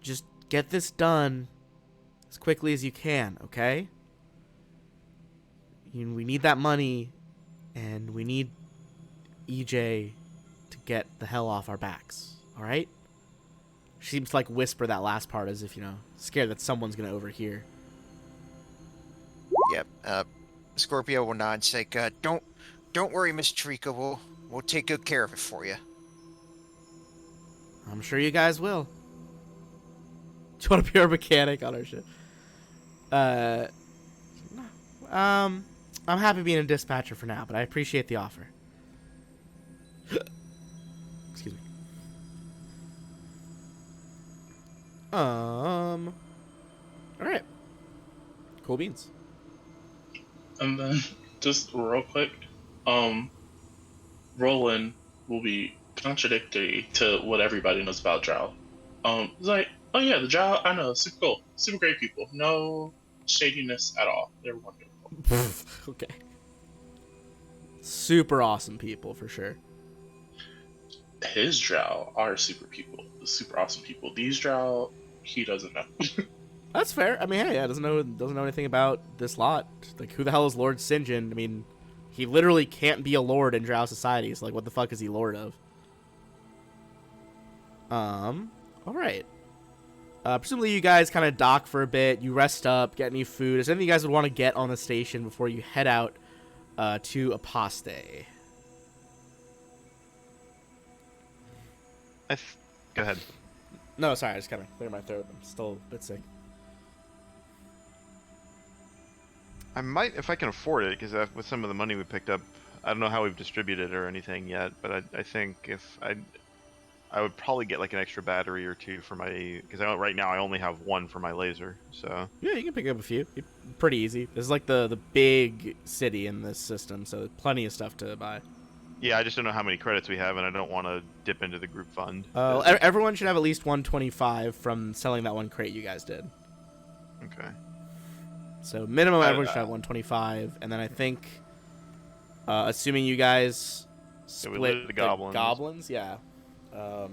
just get this done as quickly as you can, okay? We need that money, and we need EJ to get the hell off our backs, all right? She seems to like whisper that last part as if, scared that someone's going to overhear. Yep. Scorpio will nod and say, don't worry, Miss Trika. We'll take good care of it for you. I'm sure you guys will. Do you want to be our mechanic on our ship? I'm happy being a dispatcher for now, but I appreciate the offer. Excuse me. All right. Cool beans. And then, just real quick, Roland will be contradictory to what everybody knows about Drow. It's like, oh yeah, the Drow, I know, super cool, super great people, no shadiness at all. They're wonderful. Okay. Super awesome people for sure. His Drow are super awesome people. These Drow, he doesn't know. That's fair. I mean, hey, doesn't know anything about this lot. Like, who the hell is Lord St. John? I mean, he literally can't be a lord in Drow society. So, like, what the fuck is he lord of? All right. Presumably you guys kind of dock for a bit. You rest up, get any food. Is there anything you guys would want to get on the station before you head out to Aposte? Go ahead. No, sorry. I just kind of cleared my throat. I'm still a bit sick. I might, if I can afford it, because with some of the money we picked up, I don't know how we've distributed it or anything yet, but I think if I would probably get like an extra battery or two for my, because right now I only have one for my laser. So yeah, you can pick up a few. Pretty easy. This is like the big city in this system, so plenty of stuff to buy. Yeah, I just don't know how many credits we have, and I don't want to dip into the group fund. Everyone should have at least 125 from selling that one crate you guys did. Okay. So minimum everyone should have 125, and then I think, assuming you guys split the goblins. Yeah. So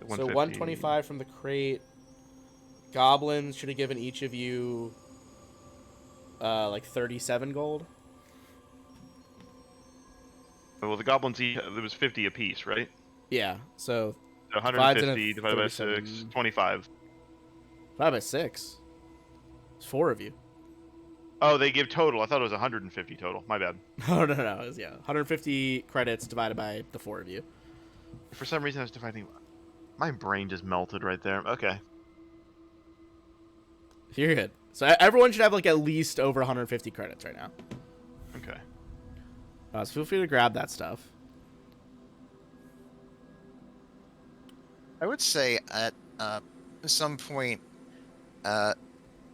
150. 125 from the crate. Goblins should have given each of you like 37 gold. Well, the goblins, it was 50 apiece, right? Yeah, so 150 divided by 6, 25. Divided by 6. It's 4 of you. Oh, they give total. I thought it was 150 total. My bad. No. It was, 150 credits divided by the 4 of you. For some reason, I was dividing. My brain just melted right there. Okay. You're good. So everyone should have like at least over 150 credits right now. Okay. So feel free to grab that stuff. I would say at some point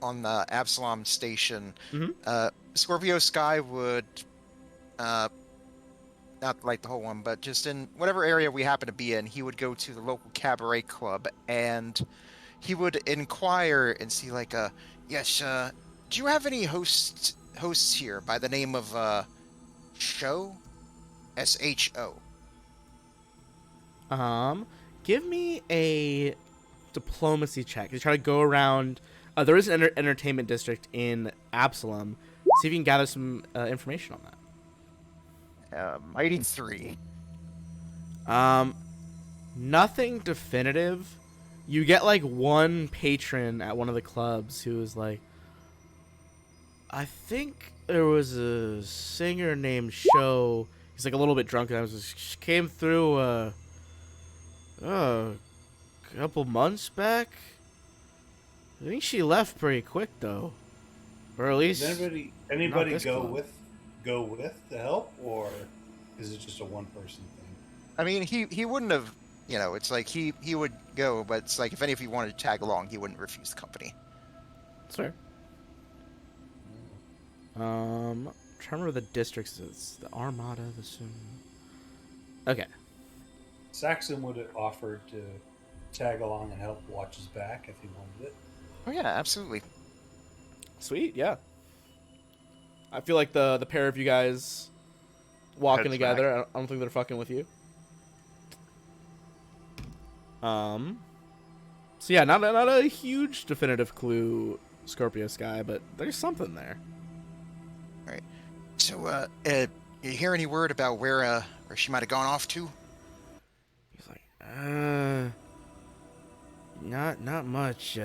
on the Absalom station, Scorpio Sky would not like the whole one, but just in whatever area we happen to be in, he would go to the local cabaret club and he would inquire and see like, yes, do you have any hosts here by the name of Sho? S-H-O. Give me a diplomacy check. You try to go around. There is an entertainment district in Absalom. See if you can gather some information on that. Mighty 3. Nothing definitive. You get like one patron at one of the clubs who was like, I think there was a singer named Sho. He's like a little bit drunk, and I was just came through a couple months back. I think she left pretty quick though, or at least anybody go with to help, or is it just a one person thing? I mean, he wouldn't have, it's like he would go, but it's like if any of you wanted to tag along, he wouldn't refuse the company. That's fair. I'm trying to remember the districts. It's the Armada, the Sim. Okay. Saxon would have offered to tag along and help watch his back if he wanted it. Oh yeah, absolutely. Sweet, yeah. I feel like the pair of you guys walking head together. smack. I don't think they're fucking with you. So yeah, not a huge definitive clue, Scorpio Sky, but there's something there. So, you hear any word about where she might have gone off to? He's like, not much.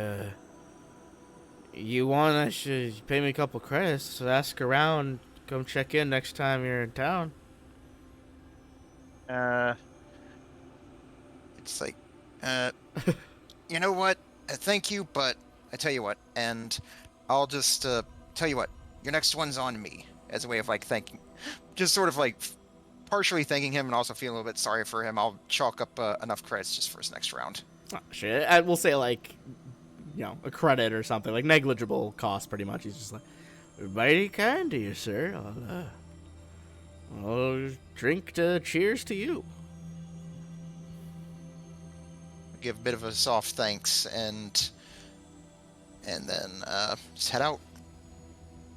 You want to pay me a couple credits, so ask around, come check in next time you're in town. It's like, you know what? Thank you, but I tell you what, and I'll just tell you what. Your next one's on me, as a way of like thanking, just sort of like partially thanking him, and also feeling a little bit sorry for him. I'll chalk up enough credits just for his next round. Oh, shit. I will say, like, you know, a credit or something, like negligible cost, pretty much. He's just like, mighty kind to you, sir. I'll drink to cheers to you. Give a bit of a soft thanks, and then just head out.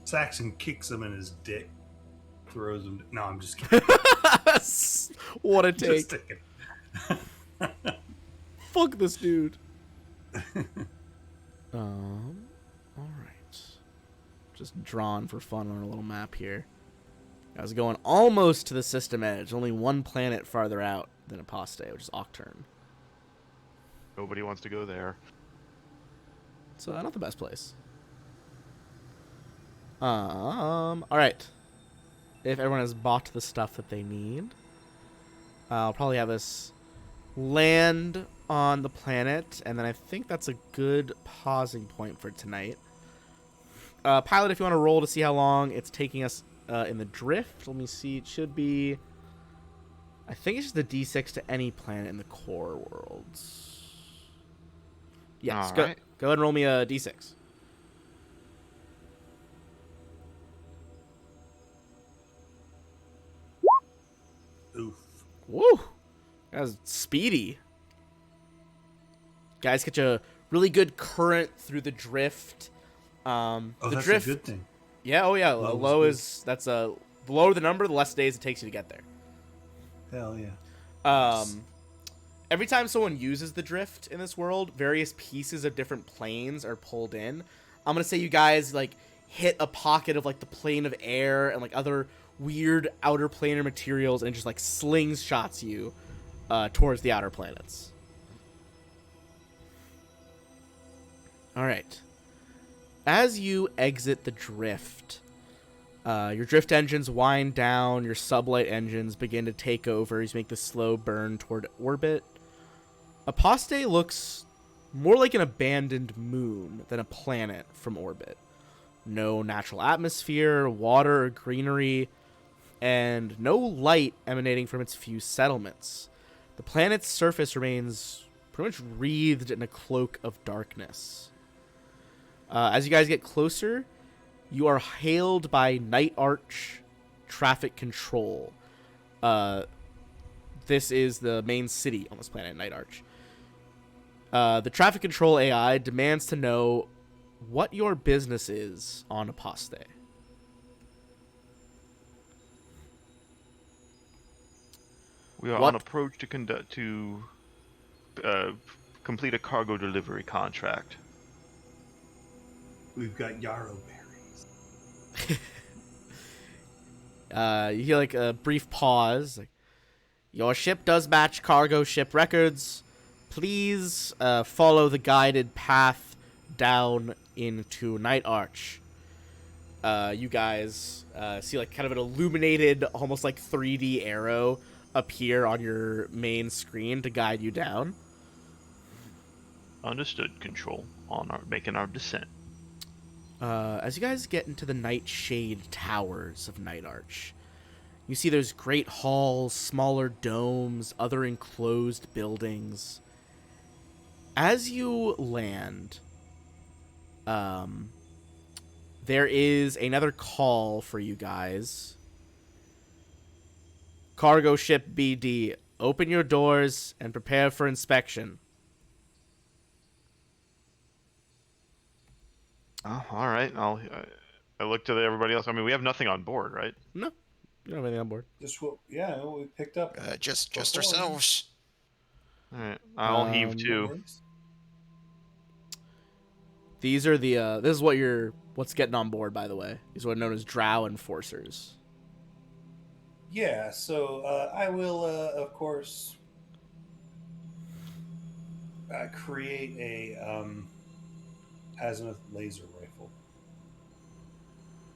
Saxon kicks him in his dick, throws him. No, I'm just kidding. What a Just take. kidding. Fuck this dude. Alright. Just drawn for fun on a little map here. I was going almost to the system edge, only one planet farther out than Aposte, which is Octurne. Nobody wants to go there. So not the best place. Alright. If everyone has bought the stuff that they need, I'll probably have us land on the planet, and then I think that's a good pausing point for tonight. Pilot, if you want to roll to see how long it's taking us in the drift, let me see. It should be, I think it's just a D6 to any planet in the core worlds. Yes, All go right. ahead and roll me a D6. Oof. Woo! That was speedy. Guys, get you a really good current through the drift. Oh, The that's drift, a good thing. yeah. Oh yeah, Low low is is that's a the lower the number, the less days it takes you to get there. Hell yeah. Every time someone uses the drift in this world, various pieces of different planes are pulled in. I'm gonna say you guys like hit a pocket of like the plane of air and like other weird outer planar materials, and it just like slingshots you towards the outer planets. All right. As you exit the drift, your drift engines wind down, your sublight engines begin to take over as you make the slow burn toward orbit. Aposte looks more like an abandoned moon than a planet from orbit. No natural atmosphere, water or greenery, and no light emanating from its few settlements. The planet's surface remains pretty much wreathed in a cloak of darkness. As you guys get closer, you are hailed by Night Arch Traffic Control. This is the main city on this planet, Night Arch. The Traffic Control AI demands to know what your business is on Aposte. We are What? on approach to complete a cargo delivery contract. We've got yarrow berries. You hear like a brief pause. Like, your ship does match cargo ship records. Please follow the guided path down into Night Arch. You guys see like kind of an illuminated, almost like 3D arrow appear on your main screen to guide you down. Understood, Control. Making our descent. As you guys get into the Nightshade Towers of Night Arch, you see there's great halls, smaller domes, other enclosed buildings. As you land, there is another call for you guys. Cargo ship BD, open your doors and prepare for inspection. Oh, all right. I look to everybody else. I mean, we have nothing on board, right? No. You don't have anything on board. Just what? Yeah, what we picked up. Just before. ourselves. All right, I'll heave Um, No too. worries. These are the this is what's getting on board, by the way. These are what are known as Drow enforcers. Yeah, so I will, of course, create a azimuth laser rifle.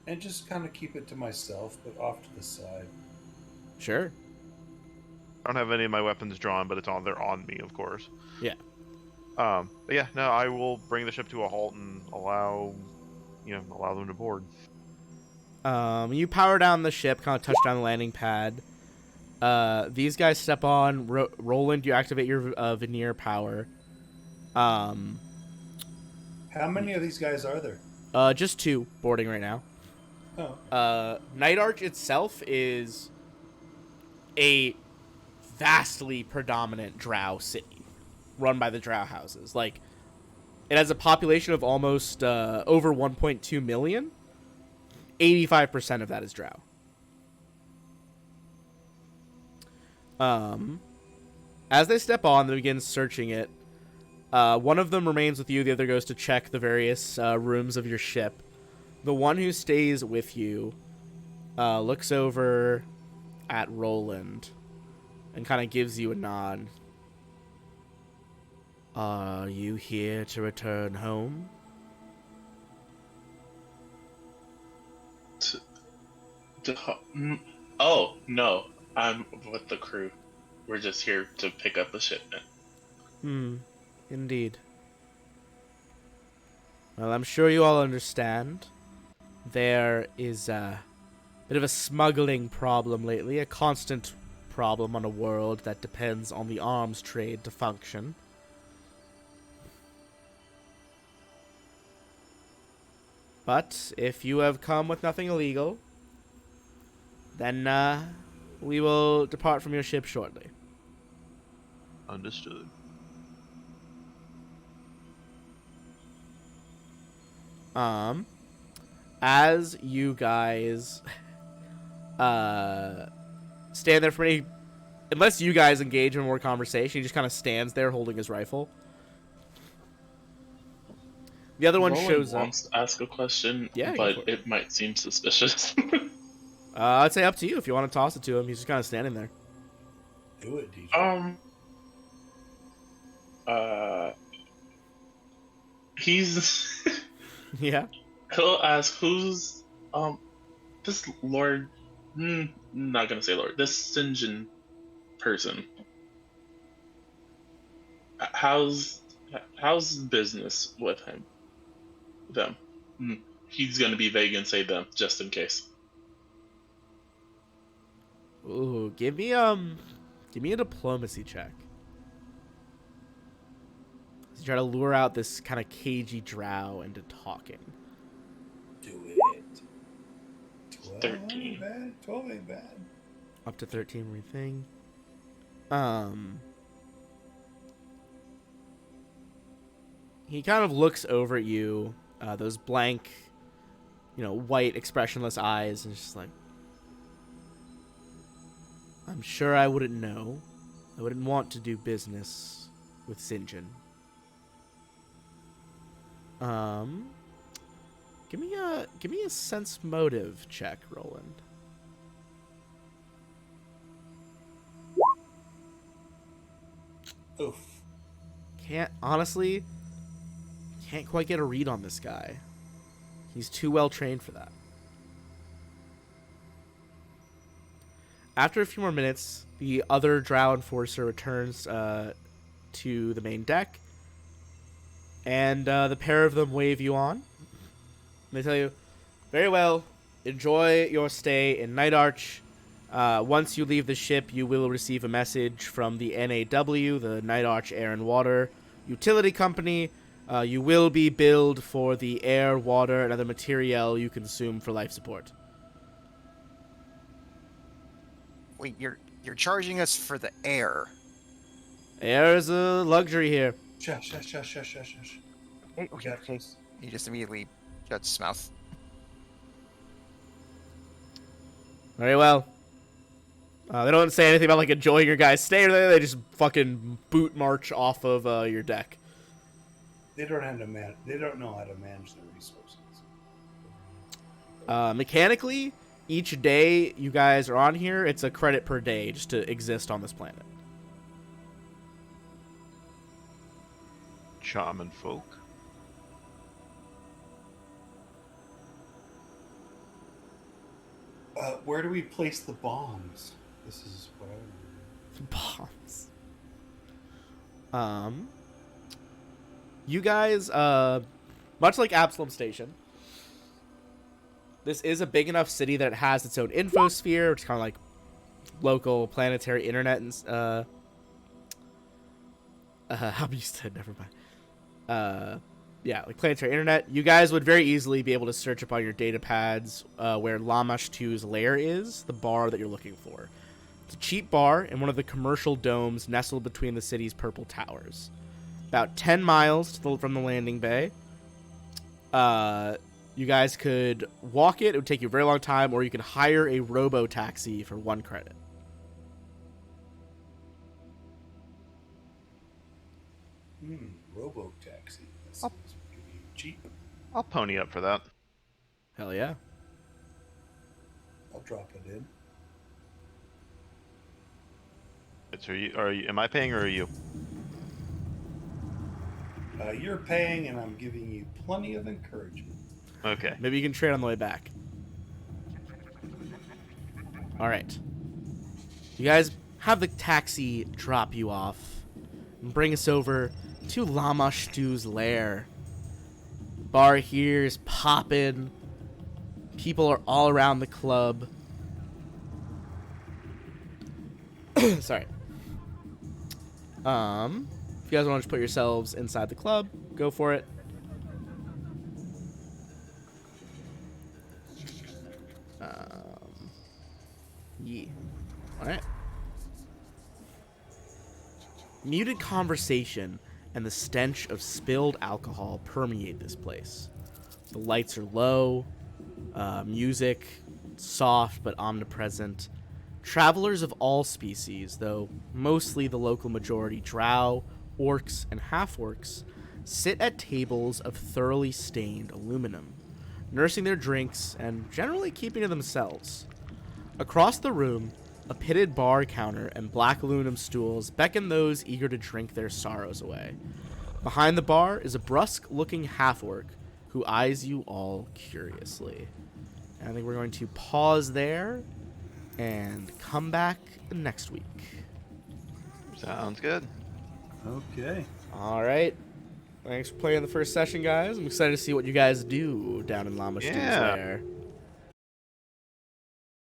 And just kind of keep it to myself, but off to the side. Sure. I don't have any of my weapons drawn, but they're on me, of course. Yeah. But yeah, no, I will bring the ship to a halt and allow them to board. You power down the ship, kind of touch down the landing pad. These guys step on. Roland, you activate your veneer power. How many of these guys are there? Just 2 boarding right now. Oh. Night Arch itself is a vastly predominant Drow city, run by the Drow houses. Like, it has a population of almost over 1.2 million. 85% of that is Drow. As they step on, they begin searching it. One of them remains with you. The other goes to check the various rooms of your ship. The one who stays with you looks over at Roland and kind of gives you a nod. Are you here to return home? Oh, no. I'm with the crew. We're just here to pick up the shipment. Indeed. Well, I'm sure you all understand. There is a bit of a smuggling problem lately, a constant problem on a world that depends on the arms trade to function. But if you have come with nothing illegal, then we will depart from your ship shortly. Understood. As you guys stand there for any, unless you guys engage in more conversation, he just kind of stands there holding his rifle. The other one Roland shows up. wants to ask a question, Yeah, go but for it might seem suspicious. I'd say up to you if you want to toss it to him. He's just kind of standing there. Do it, DJ. He's Yeah. he'll ask who's this Lord. Not gonna say Lord. This Sinjin person. How's business with him? Them. He's gonna be vague and say them just in case. Ooh, give me a diplomacy check. To try to lure out this kind of cagey drow into talking. Do it. 12 13. ain't bad. 12 ain't bad. Up to 13 rethink. He kind of looks over at you, those blank, white, expressionless eyes, and just like, I'm sure I wouldn't know. I wouldn't want to do business with Sinjin. Give me a sense motive check, Roland. Oof. Can't quite get a read on this guy. He's too well trained for that. After a few more minutes, the other Drow enforcer returns to the main deck, and the pair of them wave you on. They tell you, very well, enjoy your stay in Night Arch. Once you leave the ship, you will receive a message from the NAW, the Night Arch Air and Water Utility Company. You will be billed for the air, water, and other material you consume for life support. Wait, you're charging us for the air. Air is a luxury here. Shush. Okay. He just immediately shuts his mouth. Very well. They don't say anything about like enjoying your guys' stay or anything. They just fucking boot march off of your deck. They don't have to They don't know how to manage their resources. Mechanically, each day you guys are on here, it's a credit per day just to exist on this planet. Shaman folk. Where do we place the bombs? This is what I Bombs. You guys, much like Absalom Station, this is a big enough city that it has its own infosphere, which is kind of like local planetary internet and I'm used to it, never mind. Yeah, like planetary internet. You guys would very easily be able to search up on your data pads where Lamash 2's lair is, the bar that you're looking for. It's a cheap bar in one of the commercial domes nestled between the city's purple towers. About 10 miles from the landing bay. You guys could walk it. It would take you a very long time, or you can hire a robo-taxi for 1 credit. Robo-taxi. That Oh. sounds pretty cheap. I'll pony up for that. Hell yeah. I'll drop it in. Am I paying or are you? You're paying, and I'm giving you plenty of encouragement. Okay. Maybe you can trade on the way back. Alright. You guys have the taxi drop you off and bring us over to Lamash 2's lair. Bar here is popping. People are all around the club. Sorry. If you guys want to just put yourselves inside the club, go for it. Yeah. Alright. Muted conversation and the stench of spilled alcohol permeate this place. The lights are low, music soft but omnipresent. Travelers of all species, though mostly the local majority drow, orcs, and half-orcs, sit at tables of thoroughly stained aluminum, nursing their drinks and generally keeping to themselves. Across the room, a pitted bar counter and black aluminum stools beckon those eager to drink their sorrows away. Behind the bar is a brusque-looking half-orc who eyes you all curiously. And I think we're going to pause there and come back next week. Sounds good. Okay. All right. Thanks for playing the first session, guys. I'm excited to see what you guys do down in Lamash 2's Yeah. lair.